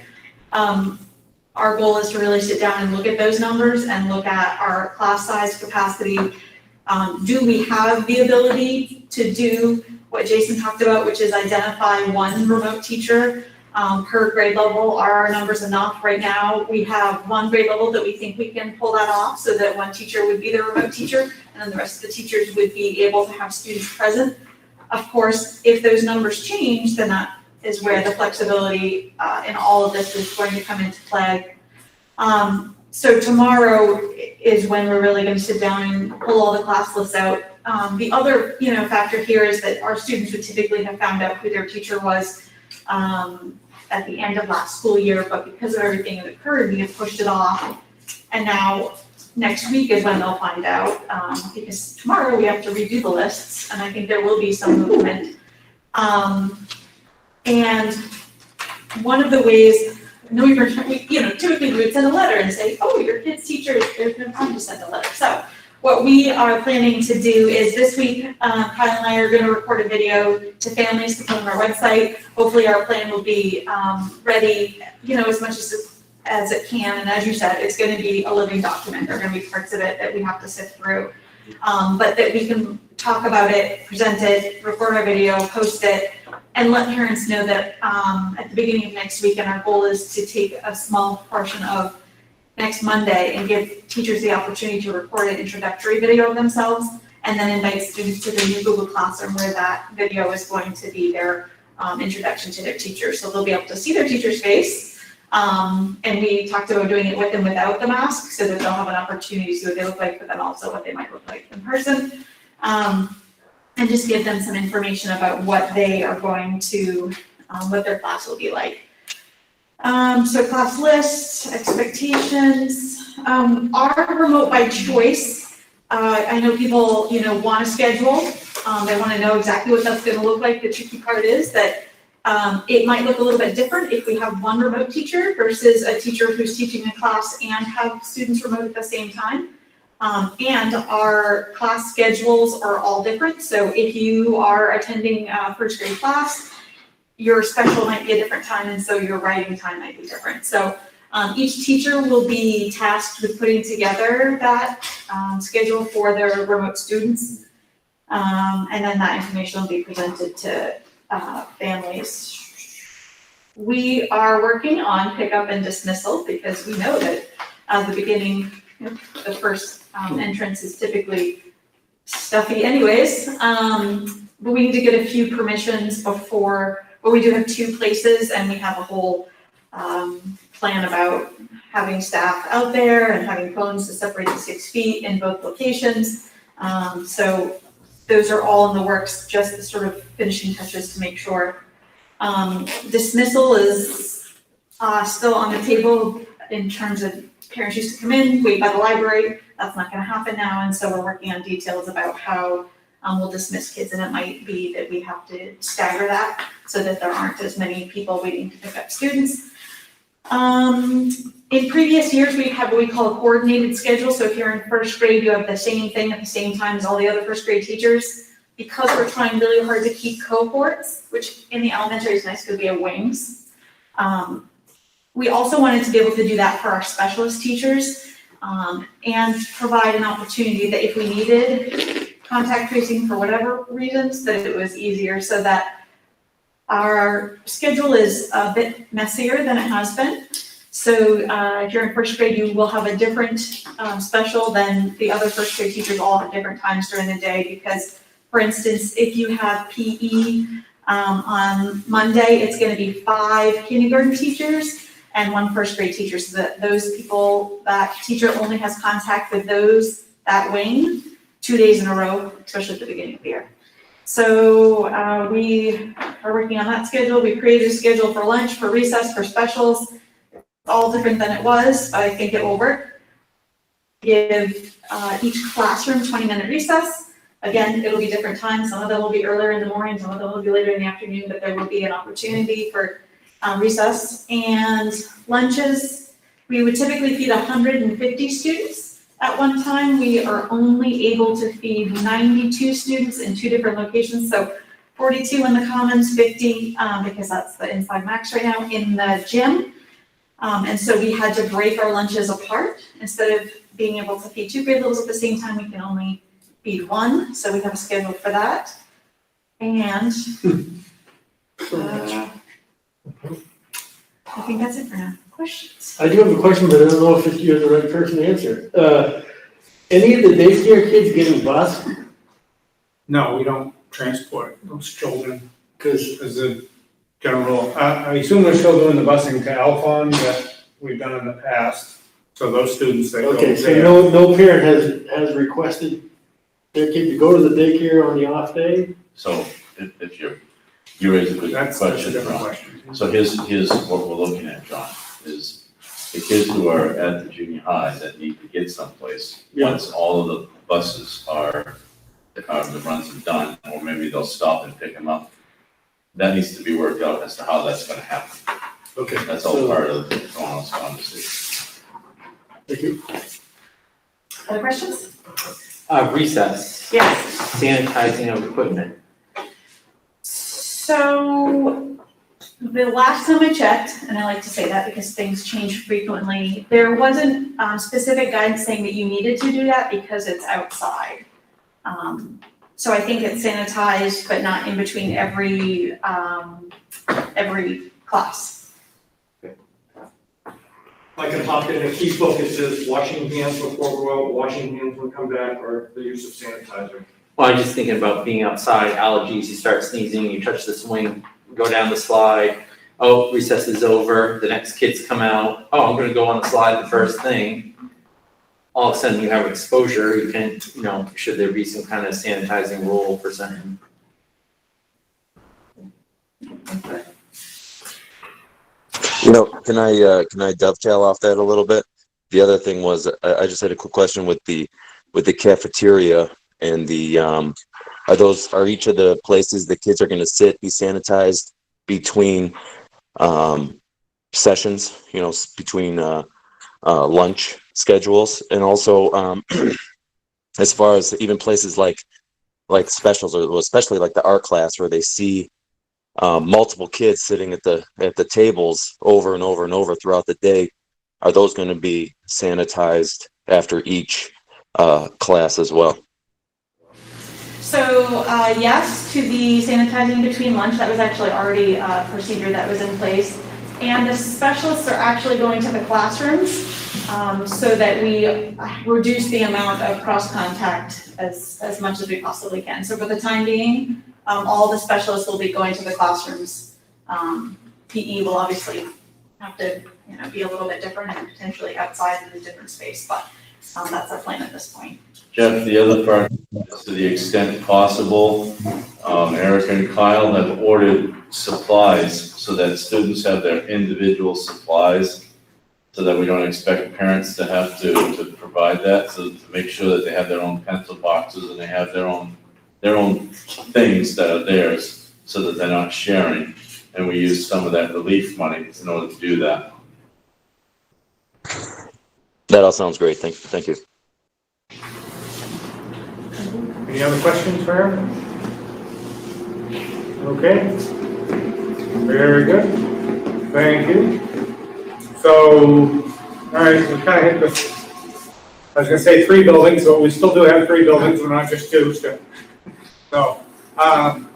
S11: Our goal is to really sit down and look at those numbers and look at our class size capacity. Do we have the ability to do what Jason talked about, which is identify one remote teacher per grade level? Are our numbers enough? Right now, we have one grade level that we think we can pull that off so that one teacher would be the remote teacher and then the rest of the teachers would be able to have students present. Of course, if those numbers change, then that is where the flexibility in all of this is going to come into play. So tomorrow is when we're really going to sit down and pull all the class lists out. The other, factor here is that our students would typically have found out who their teacher was at the end of last school year, but because of everything that occurred, we have pushed it off. And now next week is when they'll find out, because tomorrow we have to redo the lists, and I think there will be some movement. And one of the ways, typically we would send a letter and say, oh, your kid's teacher, there's no time to send a letter. So what we are planning to do is this week, Kyle and I are gonna record a video to families to put on our website. Hopefully our plan will be, ready, as much as it can, and as you said, it's gonna be a living document. There are gonna be parts of it that we have to sift through. But that we can talk about it, present it, record our video, post it, and let parents know that, at the beginning of next week, and our goal is to take a small portion of next Monday and give teachers the opportunity to record an introductory video of themselves, and then invite students to the new Google Classroom where that video is going to be their introduction to their teacher. So they'll be able to see their teacher's face. And we talked about doing it with and without the mask so that they'll have an opportunity to see what they look like, but then also what they might look like in person. And just give them some information about what they are going to, what their class will be like. So class lists, expectations, our remote by choice. I know people, want to schedule. They want to know exactly what that's going to look like. The tricky part is that it might look a little bit different if we have one remote teacher versus a teacher who's teaching a class and have students remote at the same time. And our class schedules are all different. So if you are attending a first grade class, your special might be a different time, and so your writing time might be different. So each teacher will be tasked with putting together that schedule for their remote students. And then that information will be presented to families. We are working on pickup and dismissal because we know that at the beginning, the first entrance is typically stuffy anyways. But we need to get a few permissions before, but we do have 2 places and we have a whole plan about having staff out there and having phones to separate the 6 feet in both locations. So those are all in the works, just the sort of finishing touches to make sure. Dismissal is still on the table in terms of parents used to come in, wait by the library. That's not gonna happen now, and so we're working on details about how we'll dismiss kids, and it might be that we have to stagger that so that there aren't as many people waiting to pick up students. In previous years, we have what we call a coordinated schedule. So if you're in first grade, you have the same thing at the same time as all the other first grade teachers. Because we're trying really hard to keep cohorts, which in the elementary is nice because we have wings. We also wanted to be able to do that for our specialist teachers and provide an opportunity that if we needed contact tracing for whatever reasons, that it was easier, so that our schedule is a bit messier than it has been. So if you're in first grade, you will have a different special than the other first grade teachers all have different times during the day because, for instance, if you have PE on Monday, it's going to be 5 kindergarten teachers and 1 first grade teacher, so that those people, that teacher only has contact with that wing 2 days in a row, especially at the beginning of the year. So we are working on that schedule. We created a schedule for lunch, for recess, for specials. It's all different than it was, but I think it will work. Give each classroom 20-minute recess. Again, it'll be different times. Some of them will be earlier in the morning, some of them will be later in the afternoon, but there will be an opportunity for recess. And lunches, we would typically feed 150 students. At one time, we are only able to feed 92 students in 2 different locations. So 42 in the commons, 50, because that's the inside max right now, in the gym. And so we had to break our lunches apart. Instead of being able to feed 2 grade levels at the same time, we can only feed 1. So we have a schedule for that. And I think that's it for now. Questions?
S6: I do have a question, but I don't know if you're the right person to answer. Any of the daycare kids getting bused?
S3: No, we don't transport those children, because as a general, I assume we're still doing the busing to Alphon that we've done in the past. So those students that go there.
S6: Okay, so no parent has requested their kid to go to the daycare on the off day?
S4: So if you raise a good question, John. So here's what we're looking at, John, is the kids who are at the junior high that need to get someplace.
S6: Yeah.
S4: Once all of the buses the runs are done, or maybe they'll stop and pick them up. That needs to be worked out as to how that's gonna happen.
S6: Okay.
S4: That's all part of the conversation.
S6: Thank you.
S11: Other questions?
S2: Recess,
S11: Yes.
S2: sanitizing of equipment.
S11: So, the last time I checked, and I like to say that because things change frequently, there wasn't specific guidance saying that you needed to do that because it's outside. So I think it's sanitized, but not in between every class.
S12: I can hop in, a key focus is washing hands before we go out, washing hands when we come back, or the use of sanitizer.
S2: Well, I'm just thinking about being outside, allergies, you start sneezing, you touch the swing, go down the slide. Oh, recess is over, the next kids come out, oh, I'm gonna go on the slide the first thing. All of a sudden you have exposure, you can, should there be some kind of sanitizing rule for something?
S5: Can I dovetail off that a little bit? The other thing was, I just had a quick question with the cafeteria and the, are each of the places the kids are gonna sit, be sanitized between, sessions, between, lunch schedules, and also, as far as even places like specials, or especially like the art class where they see multiple kids sitting at the tables over and over and over throughout the day, are those going to be sanitized after each class as well?
S11: So, yes, to the sanitizing between lunch, that was actually already a procedure that was in place. And the specialists are actually going to the classrooms so that we reduce the amount of cross contact as much as we possibly can. So for the time being, all the specialists will be going to the classrooms. PE will obviously have to, be a little bit different and potentially outside in a different space, but that's our plan at this point.
S4: Jeff, the other part, to the extent possible, Eric and Kyle have ordered supplies so that students have their individual supplies, so that we don't expect parents to have to provide that, so to make sure that they have their own pencil boxes and they have their own things that are theirs, so that they're not sharing. And we use some of that relief money in order to do that.
S5: That all sounds great. Thank you.
S3: Any other questions for her? Okay. Very good. Thank you. So, all right, we kind of hit this. I was gonna say 3 buildings, but we still do have 3 buildings, we're not just 2 still. So,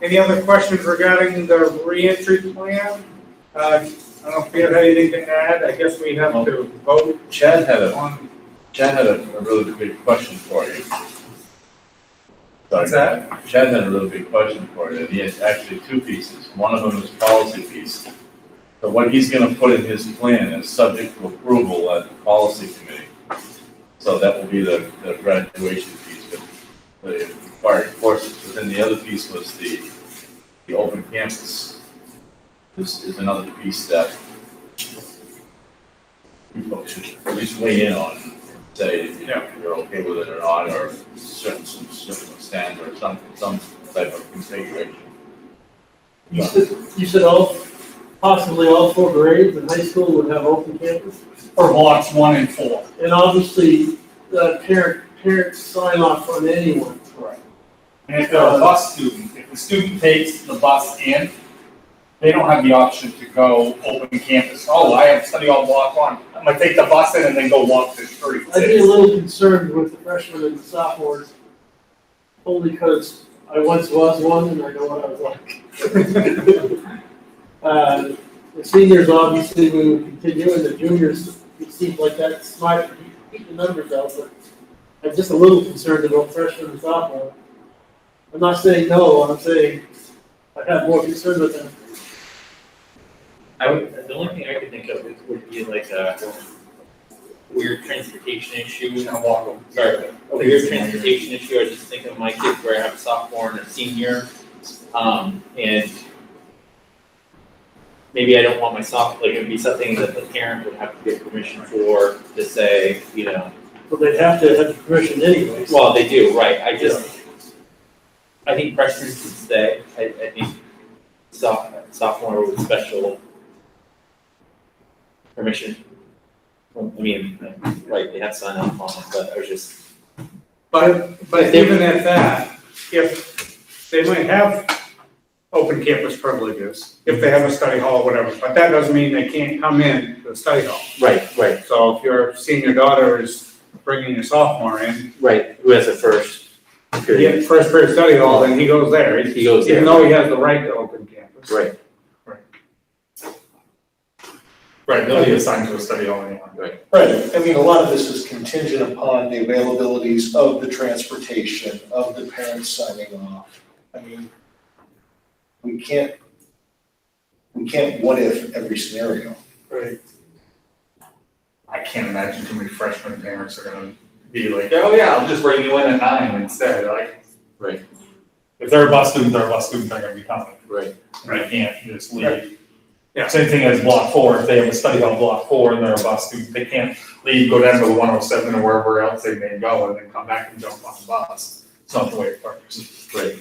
S3: any other questions regarding the reentry plan? I don't know if you have anything to add. I guess we have to vote.
S4: Chad had a really big question for you.
S12: What's that?
S4: Chad had a really big question for you. He has actually 2 pieces. One of them is policy piece. So what he's gonna put in his plan is subject to approval at the policy committee. So that will be the graduation piece, but the required courses. But then the other piece was the open campus. This is another piece that you folks should at least weigh in on, and say, if you're okay with it or not, or some standard or some type of configuration.
S6: You said possibly all 4 grades in high school would have open campus?
S17: For blocks 1 and 4.
S6: And obviously, the parents sign off on anyone.
S17: Correct. And if they're a bus student, if the student takes the bus in, they don't have the option to go open campus. Oh, I have to study all block 1. I'm gonna take the bus in and then go walk the street.
S6: I'd be a little concerned with the freshmen and the sophomores, only because I once was one and I know what I was like. The seniors, obviously, we would continue, and the juniors, it seems like that's smart to keep the numbers out, but I'm just a little concerned about freshmen and sophomores. I'm not saying no, I'm saying I have more concern with them.
S2: The only thing I could think of would be like a weird transportation issue. Sorry, a weird transportation issue. I just think of my kids where I have a sophomore and a senior, and maybe I don't want my sophomore, like it would be something that the parent would have to get permission for, to say,
S6: Well, they'd have to have the permission anyways.
S2: Well, they do, right, I think freshmen should stay, I think sophomore with special permission. Well, I mean, right, they have to sign off on it, but I was just
S3: But even at that, if they might have open campus privileges, if they have a study hall or whatever, but that doesn't mean they can't come in to the study hall.
S2: Right.
S3: So if your senior daughter is bringing a sophomore in,
S2: Right, who has a first period.
S3: yeah, first period study hall, then he goes there.
S2: He goes there.
S3: Even though he has the right to open campus.
S2: Right,
S17: Right, they'll be assigned to a study hall anyway.
S8: Right, I mean, a lot of this is contingent upon the availabilities of the transportation, of the parents signing off. I mean, we can't what if every scenario.
S6: Right.
S17: I can't imagine too many freshman parents are gonna be like, oh yeah, I'll just bring you in at 9 instead, like.
S2: Right.
S17: If they're a bus student, they're gonna be coming.
S2: right.
S17: And they can't just leave.
S3: Right. Yeah.
S17: Same thing as block 4, if they have a study hall block 4 and they're a bus student, they can't leave, go down to 107 or wherever else they may go and then come back and jump on the bus. It's not the way it works.
S2: Right.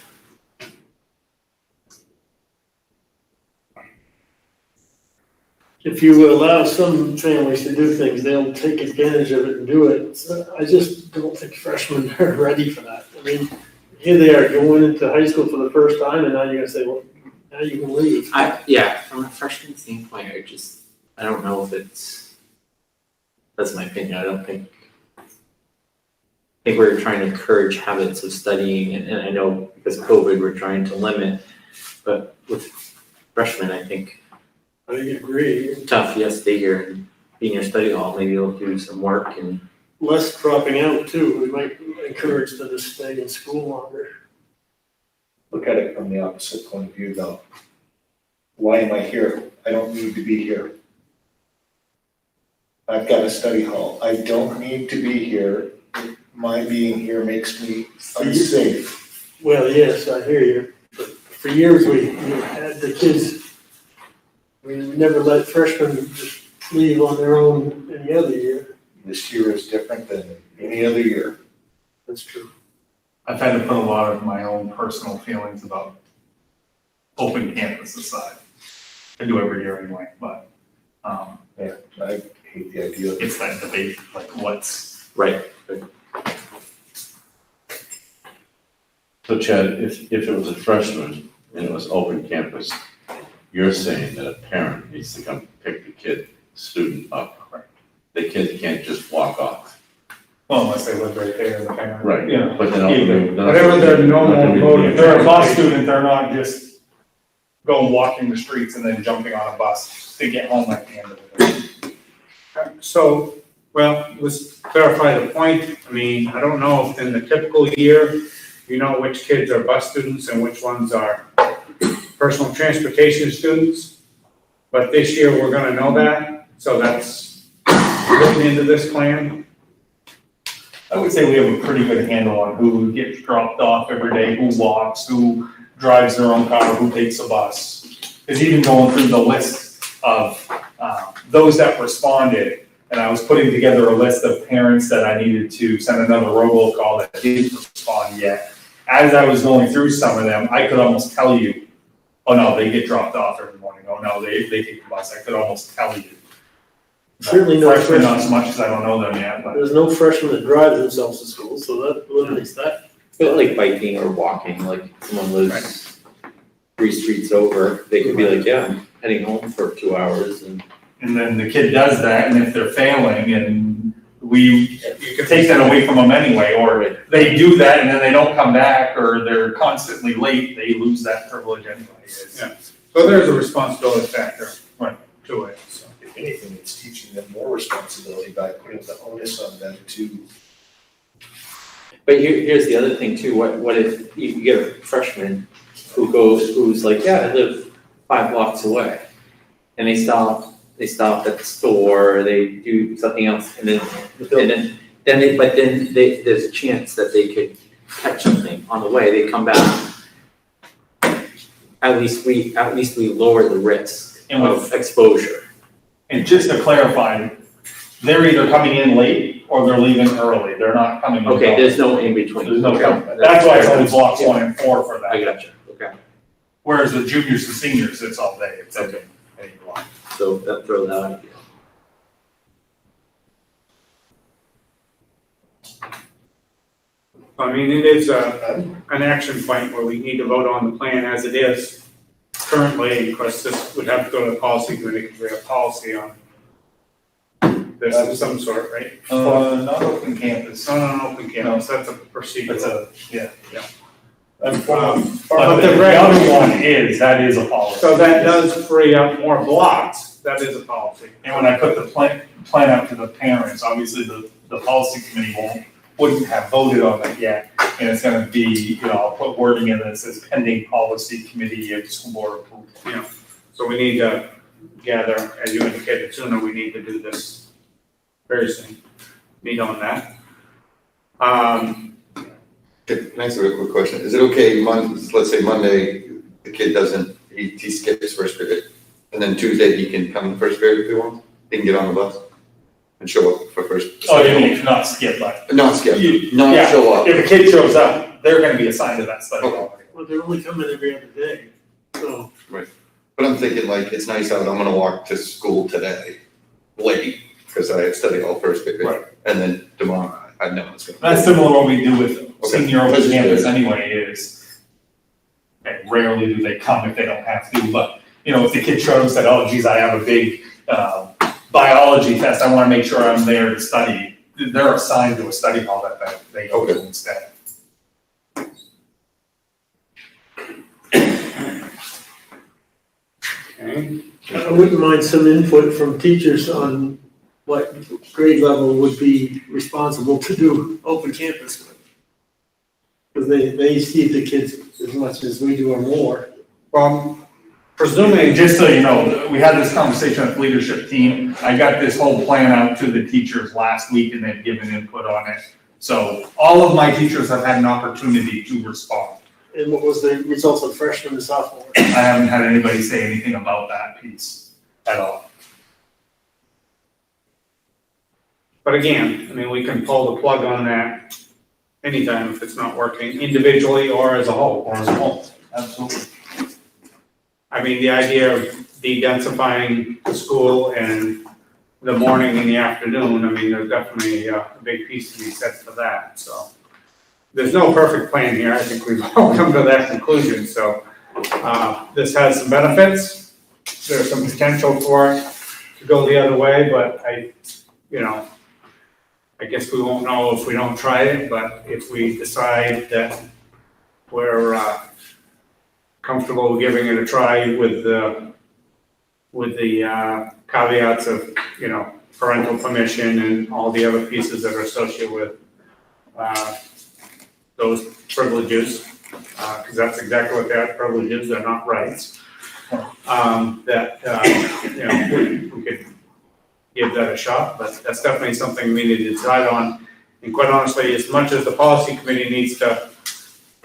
S6: If you allow some families to do things, they'll take advantage of it and do it. So I just don't think freshmen are ready for that. I mean, here they are going into high school for the first time, and now you're gonna say, well, now you can leave.
S2: From a freshman standpoint, I don't know if that's my opinion, I think we're trying to encourage habits of studying, and I know because of COVID, we're trying to limit, but with freshmen, I think
S6: I agree.
S2: tough, yes, stay here and be in your study hall, maybe you'll do some work and.
S6: Less dropping out too. We might encourage them to stay in school longer.
S8: Look at it from the opposite point of view though. Why am I here? I don't need to be here. I've got a study hall. I don't need to be here. My being here makes me unsafe.
S6: Well, yes, I hear you. But for years, we had the kids, we never let freshmen just leave on their own any other year.
S8: This year is different than any other year.
S6: That's true.
S17: I've had to put a lot of my own personal feelings about open campus aside. I do every year anyway, but,
S8: Yeah, I hate the idea of
S17: it's that debate, like what's.
S2: Right.
S4: So Chad, if it was a freshman and it was open campus, you're saying that a parent needs to come pick the student up.
S17: Right.
S4: The kid can't just walk off.
S17: Well, unless they live right there, the parent.
S4: Right.
S17: Yeah.
S4: But then also
S3: Whatever their normal mode
S17: If
S3: of
S17: they're a bus student, they're not just going walking the streets and then jumping on a bus to get home at the end of the day.
S3: So, well, let's clarify the point. I mean, I don't know if in the typical year, you know which kids are bus students and which ones are personal transportation students. But this year, we're gonna know that, so that's written into this plan.
S17: I would say we have a pretty good handle on who gets dropped off every day, who walks, who drives their own car, who takes a bus. Because even going through the list of those that responded, and I was putting together a list of parents that I needed to send another robocall that didn't respond yet. As I was going through some of them, I could almost tell you, oh no, they get dropped off every morning. Oh no, they take the bus. I could almost tell you.
S6: Certainly no
S17: Freshmen, not
S6: freshmen.
S17: so much because I don't know them yet, but.
S6: There's no freshmen that drive themselves to school, so that eliminates that.
S2: But like biking or walking, like someone lives 3 streets over, they could be like, yeah, I'm heading home for 2 hours and.
S17: And then the kid does that, and if they're failing, and you can take that away from them anyway, or they do that and then they don't come back, or they're constantly late, they lose that privilege anyway.
S3: Yeah. So there's a responsibility factor to it, so.
S8: If anything, it's teaching them more responsibility by putting the onus on them to.
S2: But here's the other thing too, what if you get a freshman who's like, yeah, I live 5 blocks away, and they stop at the store, or they do something else, and then there's a chance that they could catch something on the way, they come back. At least we lower the risk of exposure.
S17: And just to clarify, they're either coming in late or they're leaving early, they're not coming in.
S2: Okay, there's no in between.
S17: There's no,
S2: Okay.
S17: that's why it's only blocks 1 and 4 for that.
S2: I gotcha, okay.
S17: Whereas the juniors and seniors, it's all day, it's
S2: Okay.
S17: any block.
S2: So throw that out.
S3: I mean, it is an action point where we need to vote on the plan as it is currently. Of course, this would have to go to the policy committee because we have policy on this of some sort, right?
S17: Not open campus.
S3: Not open campus, that's a procedure.
S17: That's yeah.
S3: But
S17: But the other one is, that is a policy.
S3: So that does free up more blocks, that is a policy.
S17: And when I put the plan out to the parents, obviously the policy committee wouldn't have voted on it yet. And it's gonna be, I'll put wording in that says pending policy committee if school board approval.
S3: Yeah, so we need to gather, as you indicated, sooner we need to do this very soon, meet on that.
S18: Can I ask a quick question? Is it okay, let's say Monday, the kid doesn't, he skips first period, and then Tuesday he can come to first period if he wants? He can get on the bus and show up for first?
S17: Oh, you mean not skip, but.
S18: Not skip, not
S17: Yeah,
S18: show up.
S17: If a kid shows up, they're gonna be assigned to that study hall.
S6: Well, they're only coming every other day, so.
S18: Right. But I'm thinking like, it's nice out, I'm gonna walk to school today, late, because I have study hall first period.
S17: Right.
S18: And then tomorrow, I know it's gonna.
S17: That's similar to what we do with
S18: Okay.
S17: senior open
S18: That's
S17: campus
S18: good.
S17: anyway is, and rarely do they come if they don't have to, but, if the kid shows that, oh geez, I have a big, biology test, I wanna make sure I'm there to study, they're assigned to a study hall that they go to instead.
S3: Okay.
S6: I wouldn't mind some input from teachers on what grade level would be responsible to do open campus with. Because they see the kids as much as we do or more.
S3: Well, presuming,
S17: Just so you know, we had this conversation with leadership team, I got this whole plan out to the teachers last week and they've given input on it. So all of my teachers have had an opportunity to respond.
S6: And what was the results of freshmen and sophomore?
S17: I haven't had anybody say anything about that piece at all.
S3: but again, I mean, we can pull the plug on that anytime if it's not working individually or as a whole.
S17: Or as a whole, absolutely.
S3: I mean, the idea of de-densifying the school and the morning and the afternoon, I mean, there's definitely a big piece to be said for that, so. There's no perfect plan here, I think we've all come to that conclusion, so, this has some benefits. There's some potential for it to go the other way, but I guess we won't know if we don't try it, but if we decide that we're, comfortable giving it a try with the caveats of, parental permission and all the other pieces that are associated with those privileges, because that's exactly what they are, privileges, they're not rights. We could give that a shot, but that's definitely something we need to decide on. And quite honestly, as much as the policy committee needs to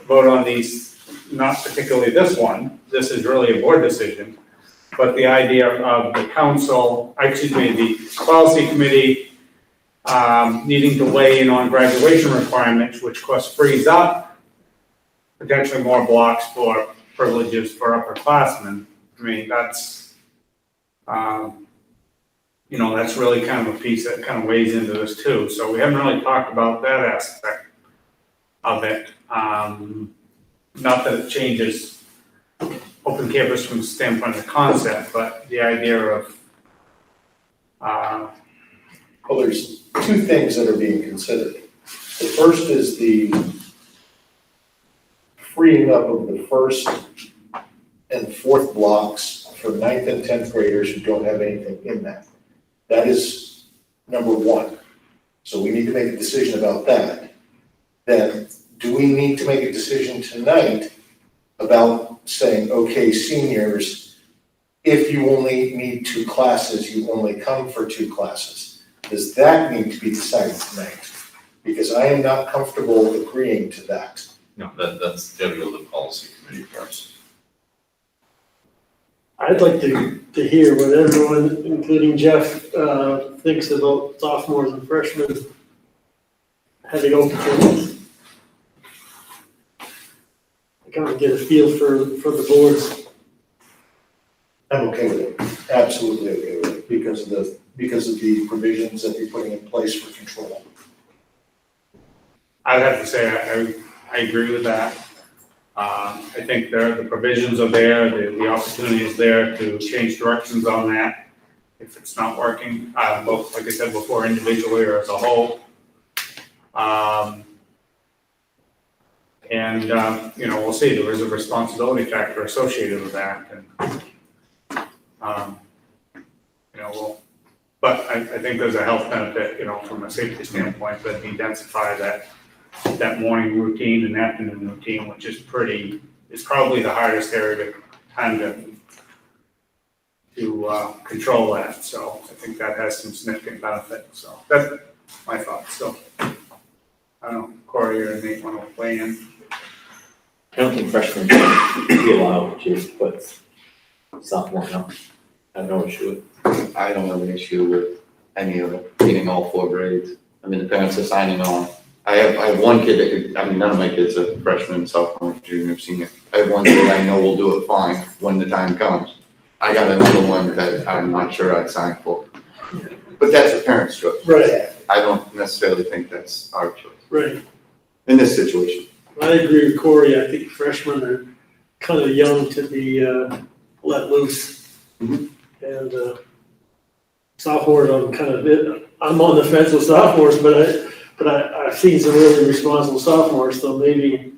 S3: vote on these, not particularly this one, this is really a board decision, but the idea of the council, the policy committee needing to weigh in on graduation requirements, which of course frees up potentially more blocks for privileges for upperclassmen. I mean, that's really kind of a piece that kind of weighs into this too. So we haven't really talked about that aspect of it. Not that it changes open campus from the standpoint of the concept, but the idea of,
S8: Well, there's two things that are being considered. The first is the freeing up of the first and fourth blocks for 9th and 10th graders who don't have anything in that. That is number one. So we need to make a decision about that. Then, do we need to make a decision tonight about saying, okay, seniors, if you only need 2 classes, you only come for 2 classes? Does that need to be decided tonight? Because I am not comfortable agreeing to that.
S4: No, that's gotta go to the policy committee first.
S6: I'd like to hear what everyone, including Jeff, thinks about sophomores and freshmen having open campus. I kind of get a feel for the boards.
S8: I'm okay with it, absolutely okay with it, because of the provisions that you're putting in place for control.
S3: I'd have to say, I agree with that. I think the provisions are there, the opportunity is there to change directions on that if it's not working, both, like I said before, individually or as a whole. We'll see, there is a responsibility factor associated with that, and, but I think there's a health benefit, from a safety standpoint, that we densify that morning routine and afternoon routine, which is probably the hardest area to control that, so I think that has some significant benefit, so that's my thoughts, so. I don't know, Corey or Nate want to weigh in?
S2: I don't think freshmen should be allowed to, but sophomore, no. I have no issue with.
S16: I don't have an issue with any of it, meaning all 4 grades. I mean, the parents are signing on. I have one kid that none of my kids are freshmen, sophomore, junior, senior. I have one kid I know will do it fine when the time comes. I got another one that I'm not sure I'd sign for. But that's a parent's choice.
S6: Right.
S16: I don't necessarily think that's our choice.
S6: Right.
S16: In this situation.
S6: I agree with Corey. I think freshmen are kind of young to be let loose.
S16: Mm-hmm.
S6: And sophomores, I'm on the fence with sophomores, but I've seen some really responsible sophomores, so maybe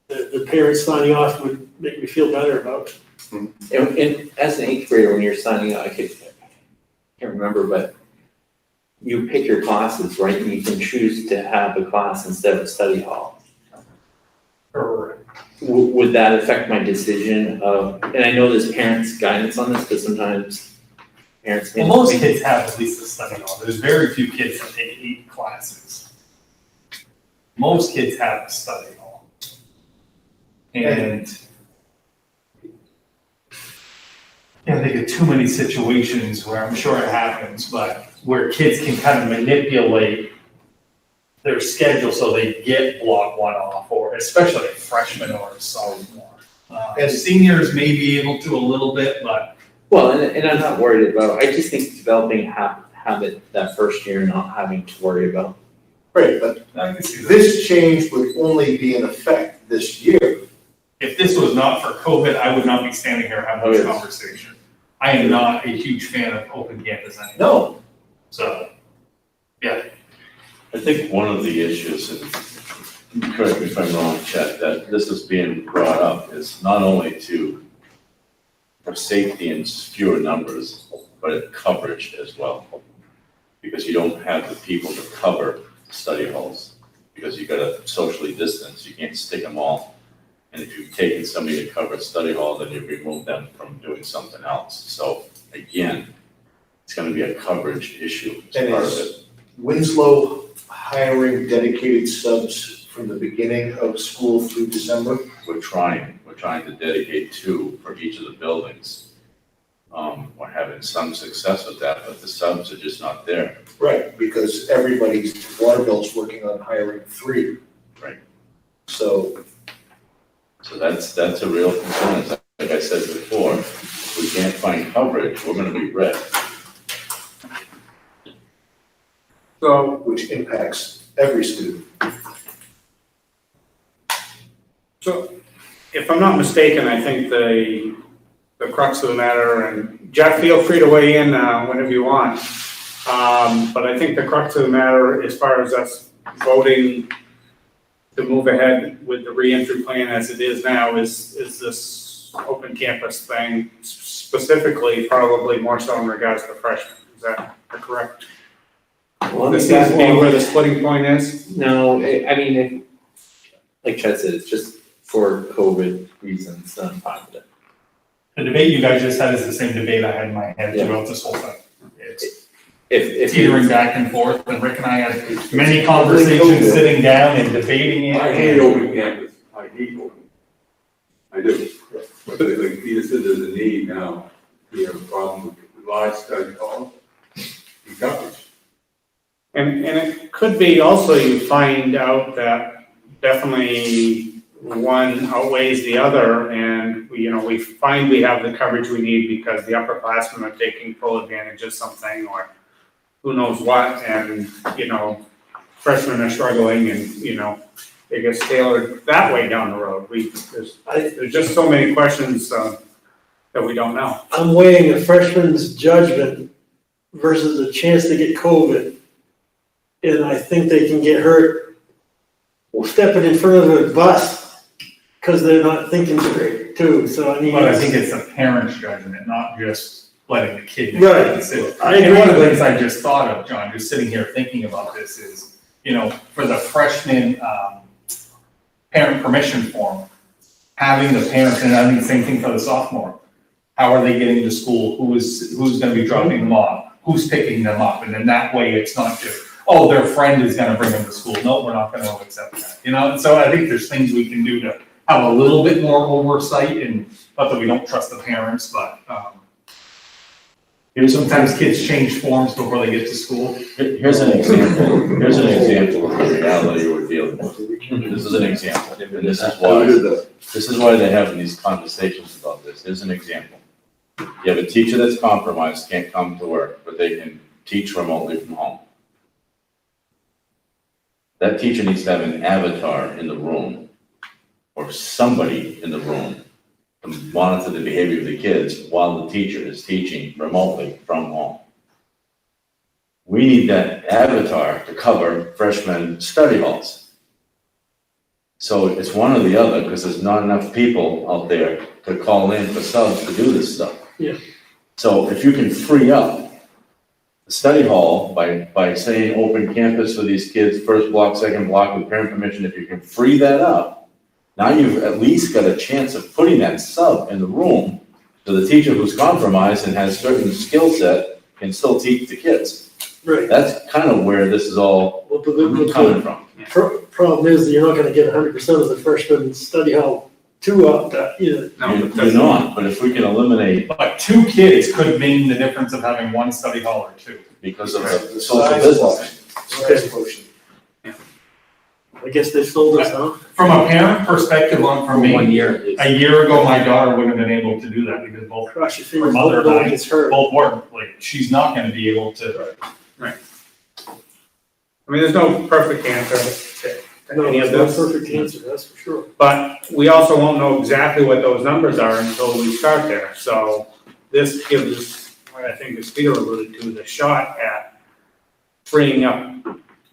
S6: the parents signing off would make me feel better about it.
S2: And as an 8th grader, when you're signing up, I can't remember, but you pick your classes, right? And you can choose to have a class instead of a study hall.
S17: Correct.
S2: Would that affect my decision of, and I know there's parents' guidance on this, but sometimes parents.
S17: Well, most kids have at least a study hall. There's very few kids that take 8 classes. Most kids have a study hall. And I can't think of too many situations where I'm sure it happens, but where kids can kind of manipulate their schedule so they get block 1 off, or especially a freshman or a sophomore. And seniors may be able to a little bit, but.
S2: Well, and I'm not worried about, I just think developing a habit that first year, not having to worry about.
S8: Right, but this change would only be in effect this year.
S17: If this was not for COVID, I would not be standing here having this conversation. I am not a huge fan of open campus anymore.
S8: No.
S17: So, yeah.
S4: I think one of the issues, and correct me if I'm wrong, Chet, that this is being brought up is not only for safety and fewer numbers, but coverage as well. Because you don't have the people to cover study halls, because you gotta socially distance, you can't stick them all. And if you've taken somebody to cover a study hall, then you've removed them from doing something else. So again, it's gonna be a coverage issue as part of it.
S8: Winslow hiring dedicated subs from the beginning of school through December?
S4: We're trying to dedicate 2 for each of the buildings. We're having some success with that, but the subs are just not there.
S8: Right, because everybody's, Waterville's working on hiring 3.
S4: Right.
S8: So
S4: that's a real concern. Like I said before, if we can't find coverage, we're gonna be red.
S3: So,
S8: which impacts every student.
S3: So, if I'm not mistaken, I think the crux of the matter, and Jeff, feel free to weigh in whenever you want. But I think the crux of the matter, as far as us voting to move ahead with the reentry plan as it is now, is this open campus thing, specifically, probably more so in regards to freshmen. Is that correct?
S2: Well,
S3: This seems to be where the splitting point is?
S2: No, I mean, like Chad said, it's just for COVID reasons, I'm fine with it.
S17: The debate you guys just had is the same debate I had in my head throughout this whole thing. It's
S2: If
S17: teetering back and forth, and Rick and I had many conversations sitting down and debating it.
S1: I hate open campus, I hate open. I do. But like Peter said, there's a need now, we have a problem with large study halls, and coverage.
S3: And it could be also you find out that definitely one outweighs the other, and we find we have the coverage we need because the upperclassmen are taking full advantage of something, or who knows what, and freshmen are struggling and, it gets tailored that way down the road. There's just so many questions, that we don't know.
S6: I'm weighing a freshman's judgment versus a chance to get COVID. And I think they can get hurt stepping in front of a bus because they're not thinking straight too. So I mean.
S17: But I think it's a parent's judgment, not just letting the kid make
S6: Right.
S17: the decision.
S6: I
S17: And
S6: agree.
S17: one of the things I just thought of, John, just sitting here thinking about this is, for the freshman, parent permission form, having the parents, and I think the same thing for the sophomore. How are they getting to school? Who's gonna be dropping them off? Who's picking them up? And then that way it's not just, oh, their friend is gonna bring them to school. No, we're not gonna accept that, And so I think there's things we can do to have a little bit more oversight, and not that we don't trust the parents, but, sometimes kids change forms before they get to school.
S4: Here's an example of the reality we're dealing with. This is an example, and this is why they're having these conversations about this. Here's an example. You have a teacher that's compromised, can't come to work, but they can teach remotely from home. That teacher needs to have an avatar in the room, or somebody in the room, to monitor the behavior of the kids while the teacher is teaching remotely from home. We need that avatar to cover freshman study halls. So it's one or the other, because there's not enough people out there to call in for subs to do this stuff.
S6: Yeah.
S4: So if you can free up the study hall by saying open campus for these kids, first block, second block with parent permission, if you can free that up, now you've at least got a chance of putting that sub in the room, so the teacher who's compromised and has certain skill set can still teach the kids.
S6: Right.
S4: That's kind of where this is all coming from.
S6: Problem is that you're not gonna get 100% of the freshmen study hall two up that either.
S4: You're not, but if we can eliminate.
S17: But 2 kids could mean the difference of having 1 study hall or 2.
S4: Because of the social distancing.
S6: I guess they sold us, huh?
S17: From a parent perspective, from me,
S2: 1 year.
S17: a year ago, my daughter wouldn't have been able to do that because both
S6: Cross your
S17: her
S6: fingers,
S17: mother
S6: hope
S17: and
S6: nobody
S17: I
S6: gets hurt.
S17: both work. Like, she's not gonna be able to.
S3: Right. I mean, there's no perfect answer to
S6: No,
S3: any of
S6: there's no
S3: this.
S6: perfect answer, that's for sure.
S3: But we also won't know exactly what those numbers are until we start there. So this gives us, what I think as Peter alluded to, the shot at freeing up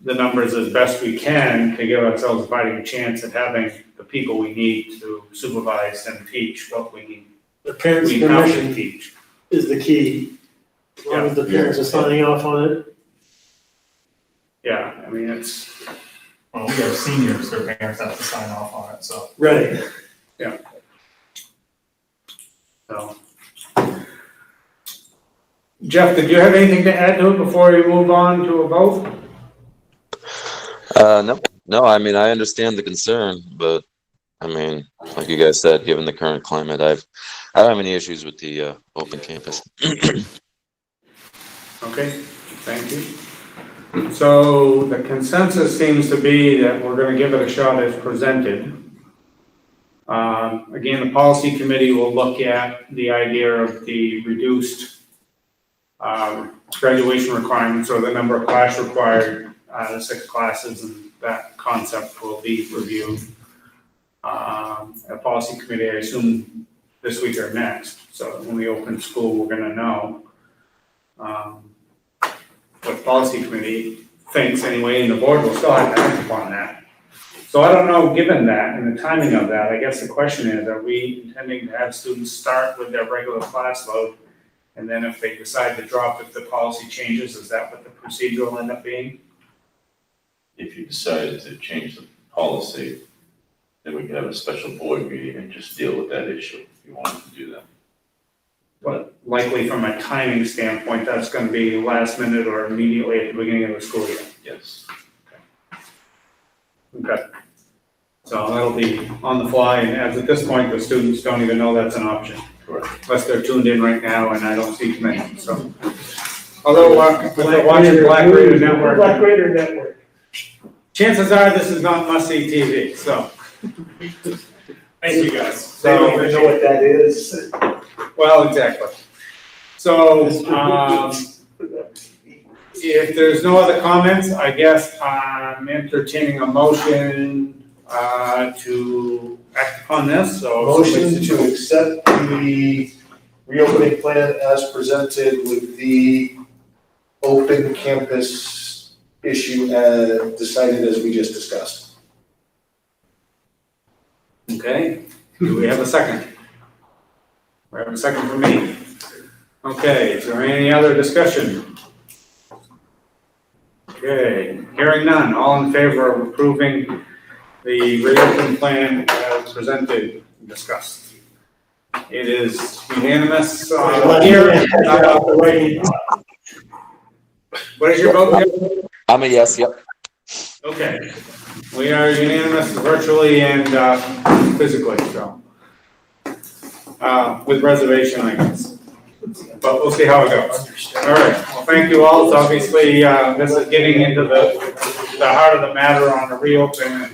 S3: the numbers as best we can to give ourselves a fighting chance at having the people we need to supervise and teach what we need.
S6: The parents'
S3: We have to
S6: permission
S3: teach.
S6: is the key. As long as the parents are signing off on it.
S3: Yeah, I mean, it's.
S17: Well, we have seniors, their parents have to sign off on it, so.
S6: Right.
S3: Yeah. So. Jeff, did you have anything to add to it before we move on to a vote?
S5: No, I mean, I understand the concern, but I mean, like you guys said, given the current climate, I don't have any issues with the open campus.
S3: Okay, thank you. So the consensus seems to be that we're gonna give it a shot as presented. Again, the policy committee will look at the idea of the reduced graduation requirements, or the number of class required, 6 classes, and that concept will be reviewed. A policy committee, I assume this week or next, so when we open school, we're gonna know what the policy committee thinks anyway, and the board will still have to act upon that. So I don't know, given that and the timing of that, I guess the question is, are we intending to have students start with their regular class load? And then if they decide to drop, if the policy changes, is that what the procedure will end up being?
S4: If you decided to change the policy, then we could have a special board meeting and just deal with that issue if you wanted to do that.
S3: But likely from a timing standpoint, that's gonna be last minute or immediately at the beginning of the school year.
S4: Yes.
S3: Okay. So that'll be on the fly, and as at this point, the students don't even know that's an option.
S4: Correct.
S3: Unless they're tuned in right now, and I don't see too many, so. Although, if they're watching Black Raider Network.
S6: Black Raider Network.
S3: Chances are this is not must-see TV, so. Thank you, guys.
S8: They don't even know what that is.
S3: Well, exactly. So, If there's no other comments, I guess I'm entertaining a motion to act upon this, so.
S8: Motion to accept the reopening plan as presented with the open campus issue as decided as we just discussed.
S3: Okay, do we have a second? We have a second for me. Okay, is there any other discussion? Okay, hearing none, all in favor of approving the reopening plan as presented and discussed? It is unanimous here. What is your vote, Jim?
S5: I'm a yes, yep.
S3: Okay, we are unanimous virtually and physically, so. With reservation, I guess. But we'll see how it goes. All right, well, thank you all. It's obviously, this is getting into the heart of the matter on the reopening.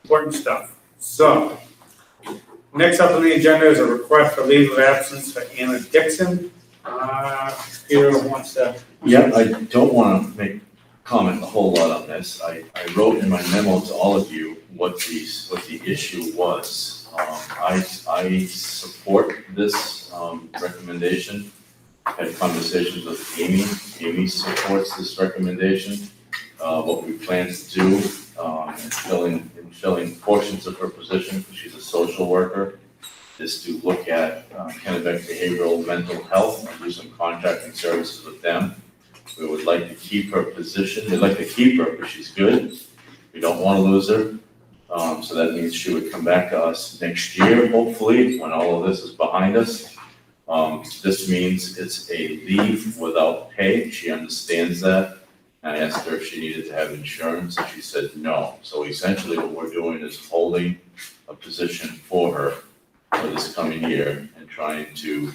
S3: Important stuff. So, next up on the agenda is a request for leave of absence for Anna Dixon. Peter wants to.
S4: Yeah, I don't want to comment a whole lot on this. I wrote in my memo to all of you what the issue was. I support this recommendation. I had conversations with Amy. Amy supports this recommendation. What we plan to do in filling portions of her position, because she's a social worker, is to look at Kennebec Behavioral Mental Health and do some contracting services with them. We would like to keep her position. We'd like to keep her because she's good. We don't want to lose her. So that means she would come back to us next year, hopefully, when all of this is behind us. This means it's a leave without pay. She understands that. I asked her if she needed to have insurance, and she said no. So essentially what we're doing is holding a position for her for this coming year and trying to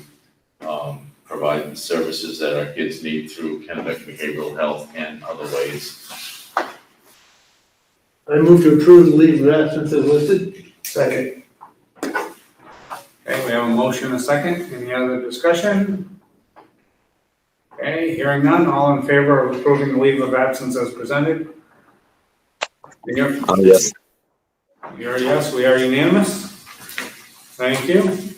S4: provide the services that our kids need through Kennebec Behavioral Health and other ways.
S6: I move to approve the leave of absence as listed.
S8: Second.
S3: Okay, we have a motion and a second. Any other discussion? Okay, hearing none, all in favor of approving the leave of absence as presented?
S5: Yes.
S3: You're a yes, we are unanimous. Thank you.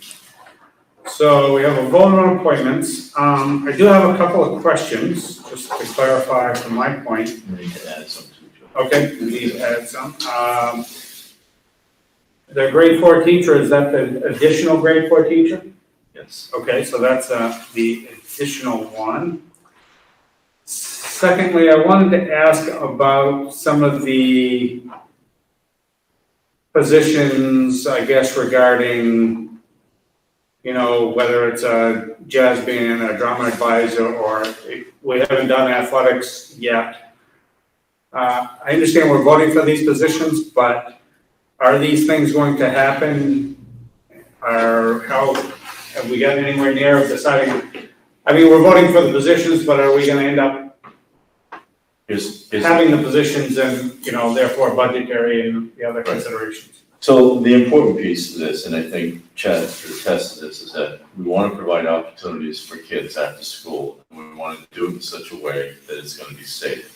S3: So we have a vote on appointments. I do have a couple of questions, just to clarify from my point.
S4: We need to add some to it.
S3: Okay, we need to add some. The grade 4 teacher, is that the additional grade 4 teacher?
S4: Yes.
S3: Okay, so that's the additional one. Secondly, I wanted to ask about some of the positions, I guess, regarding, you know, whether it's a jazz band, a drama advisor, or we haven't done athletics yet. I understand we're voting for these positions, but are these things going to happen? Or how, have we gotten anywhere near deciding? I mean, we're voting for the positions, but are we gonna end up having the positions and, you know, therefore budgetary and the other considerations?
S4: So the important piece to this, and I think Chad could attest to this, is that we want to provide opportunities for kids after school. And we want to do it in such a way that it's going to be safe.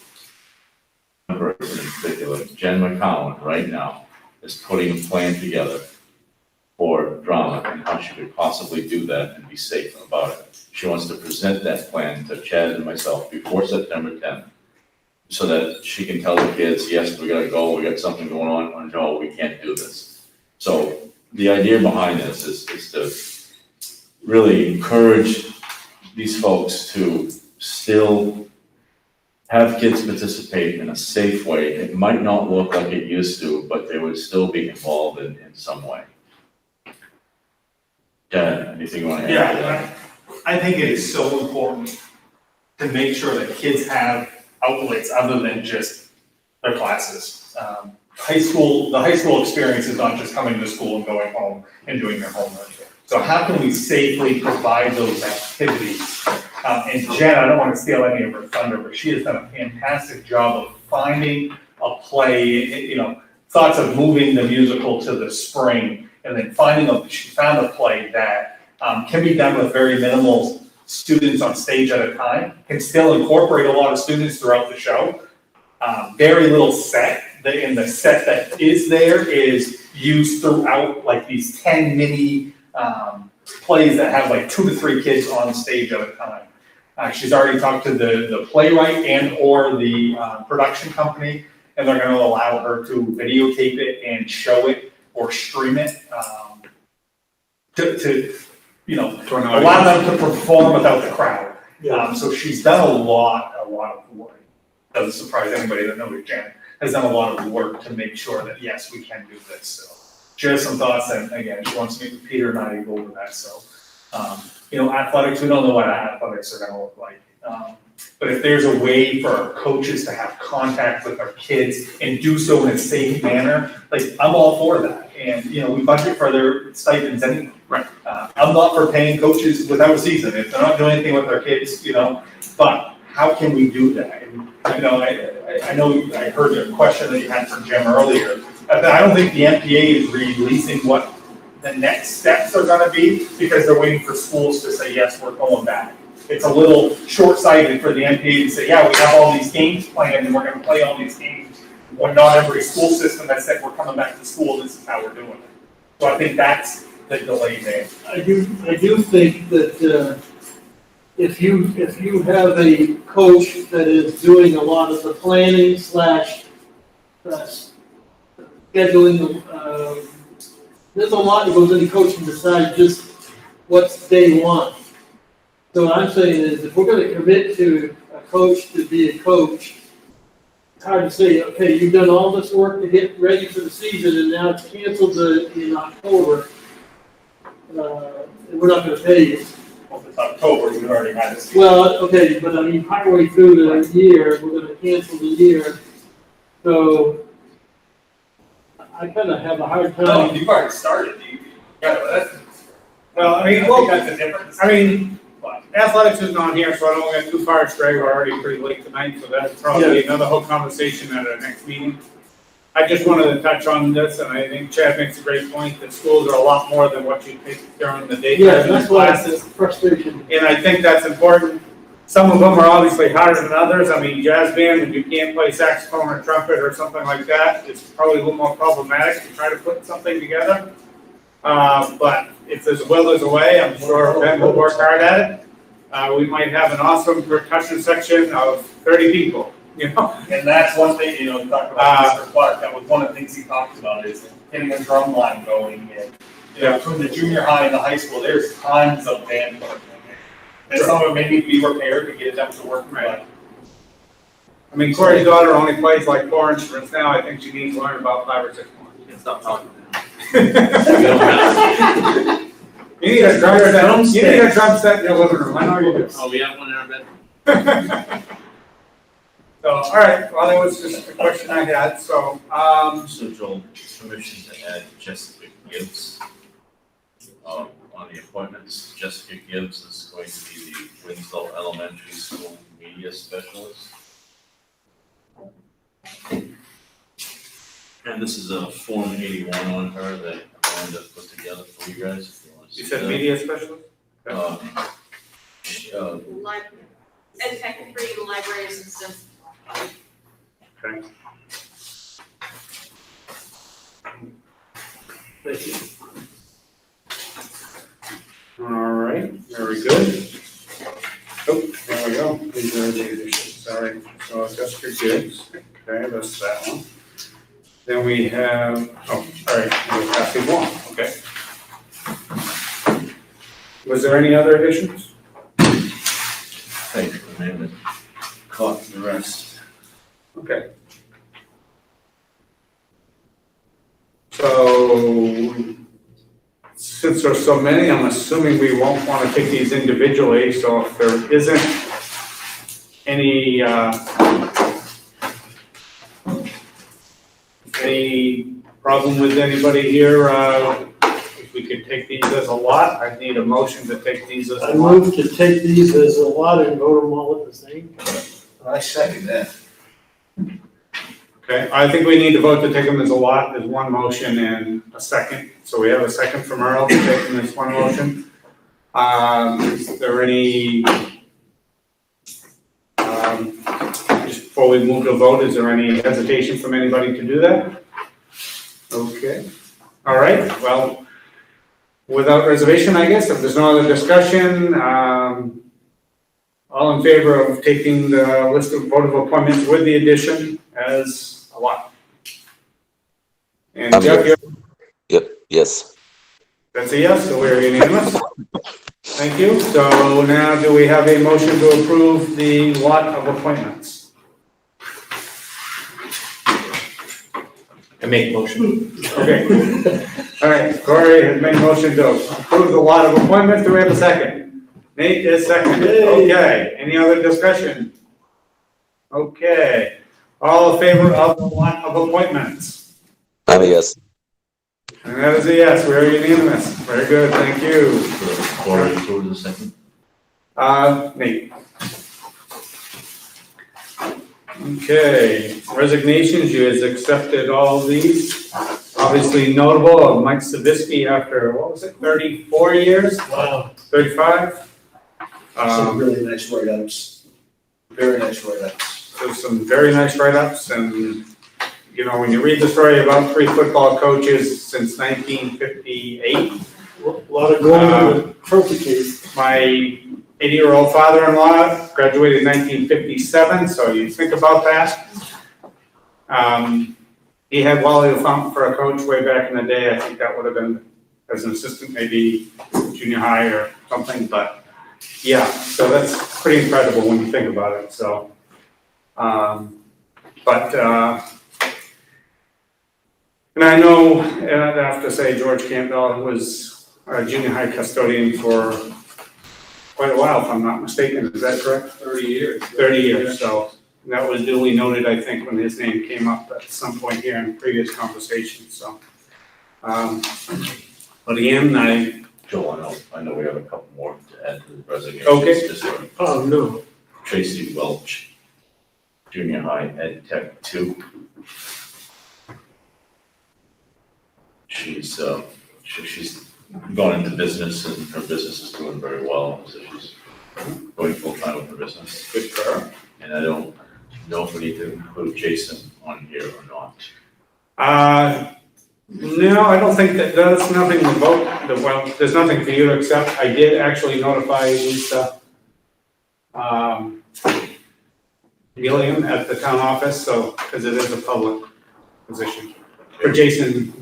S4: One person in particular, Jen McCowan, right now, is putting a plan together for drama and how she could possibly do that and be safe about it. She wants to present that plan to Chad and myself before September 10th, so that she can tell the kids, yes, we gotta go, we got something going on, or no, we can't do this. So the idea behind this is to really encourage these folks to still have kids participate in a safe way. It might not look like it used to, but they would still be involved in some way. Dad, anything you want to add to that?
S17: I think it is so important to make sure that kids have outlets other than just their classes. The high school experience is not just coming to school and going home and doing their homework. So how can we safely provide those activities? And Jen, I don't want to steal any of her thunder, but she has done a fantastic job of finding a play, you know, thoughts of moving the musical to the spring, and then she found a play that can be done with very minimal students on stage at a time, can still incorporate a lot of students throughout the show. Very little set, and the set that is there is used throughout, like these 10 mini plays that have like 2 to 3 kids on stage at a time. She's already talked to the playwright and or the production company, and they're gonna allow her to videotape it and show it or stream it to allow them to perform without the crowd. So she's done a lot of work. Doesn't surprise anybody that knows Janet has done a lot of work to make sure that, yes, we can do this. So she has some thoughts, and again, she wants to meet with Peter and I to go over that. So, athletics, we don't know what athletics are gonna look like. But if there's a way for our coaches to have contact with our kids and do so in a safe manner, like, I'm all for that. And, we budget for their stipends anyway.
S3: Right.
S17: I'm not for paying coaches without a season, if they're not doing anything with their kids, but how can we do that? And, I know I heard a question that you had from Jim earlier. I don't think the MPA is releasing what the next steps are gonna be, because they're waiting for schools to say, yes, we're going back. It's a little short-sighted for the MPA to say, yeah, we have all these games planned and we're gonna play all these games, when not every school system has said we're coming back to school, this is how we're doing it. So I think that's the delay there.
S6: I do think that, if you have a coach that is doing a lot of the planning / scheduling, there's a lot that goes into coaching besides just what's day one. So what I'm saying is, if we're gonna commit to a coach to be a coach, it's hard to say, okay, you've done all this work to get ready for the season and now it's canceled in October. And we're not gonna pay you.
S17: Well, if it's October, we've already had this.
S6: Well, okay, but I mean, partway through the year, we're gonna cancel the year. So I kinda have a hard
S17: No,
S6: time.
S17: you've already started. Well, I think that's the difference.
S3: Athletics isn't on here, so I don't want to get too far astray. We're already pretty late tonight, so that's probably another whole conversation at our next meeting. I just wanted to touch on this, and I think Chad makes a great point, that schools are a lot more than what you think during the day.
S6: Yeah, that's why it's frustration.
S3: And I think that's important. Some of them are obviously harder than others. I mean, jazz band, when you can't play saxophone or trumpet or something like that, it's probably a little more problematic to try to put something together. But if there's a will, there's a way. I'm sure Ben will work hard at it. We might have an awesome percussion section of 30 people,
S17: And that's one thing, talk about Mr. Clark, that was one of the things he talked about, is getting a drum line going. And, from the junior high and the high school, there's tons of band work. And some of it may need to be repaired to get them to work right.
S3: I mean, Corey's daughter only plays like 4 instruments now. I think she needs to learn about 5 or 6 more.
S2: Stop talking
S3: You need a drum set. You need a drum set in your living room. I know you do.
S2: Oh, we have one in our bedroom.
S3: So, all right. Well, that was just a question I had. So,
S4: So Joel, permission to add Jessica Gibbs on the appointments. Jessica Gibbs is going to be the Winslow Elementary School Media Specialist. And this is a Form 81 on her that I'm going to put together for you guys. If you want to see
S3: you said
S4: that.
S3: media specialist?
S11: Ed Tech 3, library assistant.
S3: Okay.
S6: Thank you.
S3: All right, very good. Oh, there we go. These are the additions. Sorry. So Jessica Gibbs. Okay, that's that one. Then we have, all right, we'll pass these along. Okay. Was there any other additions?
S4: Thank you, Amanda. Caught the rest.
S3: Okay. So, since there's so many, I'm assuming we won't want to take these individually, so if there isn't any problem with anybody here, if we could take these as a lot, I'd need a motion to take these as a
S6: I
S3: lot.
S6: move to take these as a lot and vote them all at the same time.
S8: I second that.
S3: Okay, I think we need to vote to take them as a lot, as one motion and a second. So we have a second from Earl to take them as one motion. Is there any, just before we move to vote, is there any hesitation from anybody to do that? Okay, all right, well, without reservation, I guess, if there's no other discussion, all in favor of taking the list of vote of appointments with the addition as a what? And Jeff,
S5: Yep, yes.
S3: that's a yes, so we're unanimous. Thank you. So now do we have a motion to approve the lot of appointments?
S2: I make motion.
S3: Okay. All right, Corey has made a motion to approve the lot of appointments. Do we have a second? Nate is second. Okay. Any other discussion? Okay. All in favor of the lot of appointments?
S5: I'm a yes.
S3: And that is a yes. We're unanimous. Very good. Thank you.
S4: Corey, who was the second?
S3: Nate. Okay, resignations, you has accepted all these. Obviously notable of Mike Savisky after, what was it, 34 years?
S8: Wow.
S3: 35?
S8: Some really nice write-ups, very nice write-ups.
S3: There's some very nice write-ups, and, you know, when you read the story about 3 football coaches since 1958.
S6: A lot of going on the trophy case.
S3: My 80-year-old father-in-law graduated in 1957, so you think about that. He had Wally LaFont for a coach way back in the day. I think that would have been as an assistant, maybe junior high or something, but yeah, so that's pretty incredible when you think about it, so. And I know, and I'd have to say George Campbell was our junior high custodian for quite a while, if I'm not mistaken, is that correct?
S12: 30 years.
S3: 30 years, so that was duly noted, I think, when his name came up at some point here in previous conversations, so. But again,
S4: Joel, I know we have a couple more to add to the resignation.
S3: Okay.
S6: Oh, no.
S4: Tracy Welch, junior high ed tech 2. She's gone into business and her business is doing very well, so she's going full time with her business.
S3: Good for her.
S4: And I don't know if we need to include Jason on here or not.
S3: No, I don't think that's nothing to vote, well, there's nothing for you to accept. I did actually notify Lisa Gilliam at the town office, so, because it is a public position. For Jason.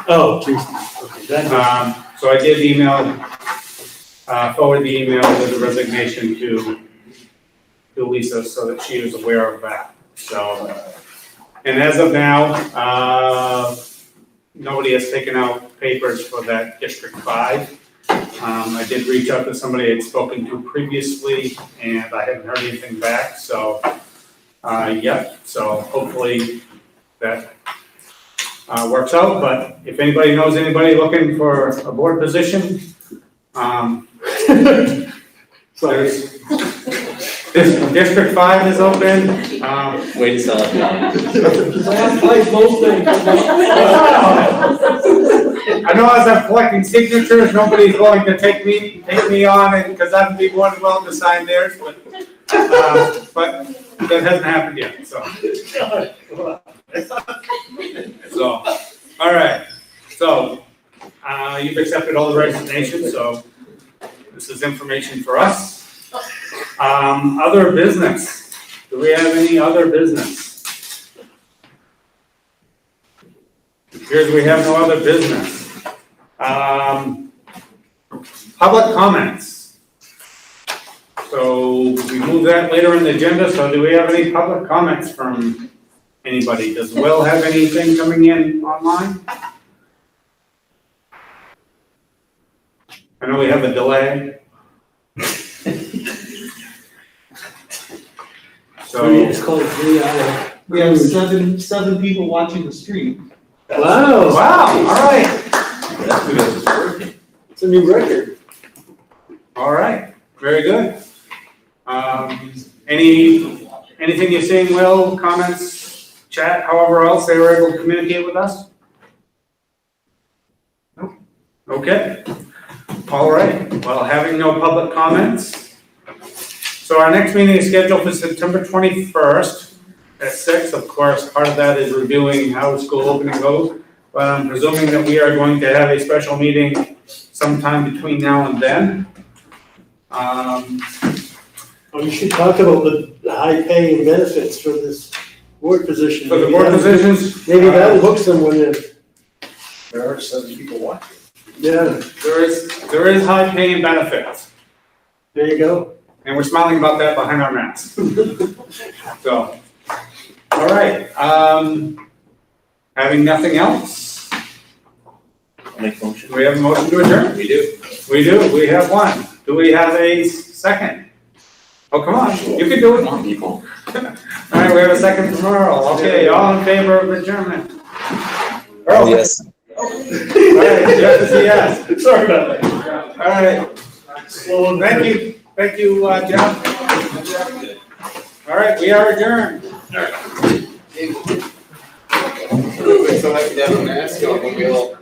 S6: Oh, Jason. Okay.
S3: So I did forward the email with the resignation to Lisa so that she was aware of that, so. And as of now, nobody has taken out papers for that District 5. I did reach out to somebody I'd spoken to previously, and I haven't heard anything back, so, yep, so hopefully that works out, but if anybody knows anybody looking for a board position, District 5 is open.
S2: Way to sell it.
S6: Last place, most things.
S3: I know as I'm collecting signatures, nobody's going to take me on, and because I'd be more than welcome to sign theirs, but that hasn't happened yet, so. So, all right, so, you've accepted all the resignations, so this is information for us. Other business, do we have any other business? Here's, we have no other business. Public comments. So we move that later in the agenda, so do we have any public comments from anybody? Does Will have anything coming in online? I know we have a delay. So
S6: It's called 3 hour.
S12: We have seven people watching the stream.
S6: Wow.
S3: Wow, all right,
S4: That's because it's working.
S6: It's a new record.
S3: all right, very good. Anything you're seeing, Will, comments, chat, however else they were able to communicate with us? No? Okay. All right, well, having no public comments. So our next meeting is scheduled for September 21st at 6. Of course, part of that is reviewing how the school opening goes. But I'm presuming that we are going to have a special meeting sometime between now and then.
S6: We should talk about the high pay and benefits for this board position.
S3: For the board positions?
S6: Maybe that'll hook someone in.
S8: There are some people watching.
S6: Yeah,
S3: There is high pay and benefits.
S6: there you go.
S3: And we're smiling about that behind our masks. So, all right, having nothing else,
S2: Make motion.
S3: do we have a motion to adjourn?
S2: We do.
S3: We do, we have one. Do we have a second? Oh, come on, you can do it.
S2: Come on, people.
S3: All right, we have a second from Earl. Okay, all in favor of adjournment? Earl?
S5: Yes.
S3: All right, Jeff is a yes.
S12: Sorry about that.
S3: All right. Well, thank you, Jeff. All right, we are adjourned.
S16: So I could have a mask on when we all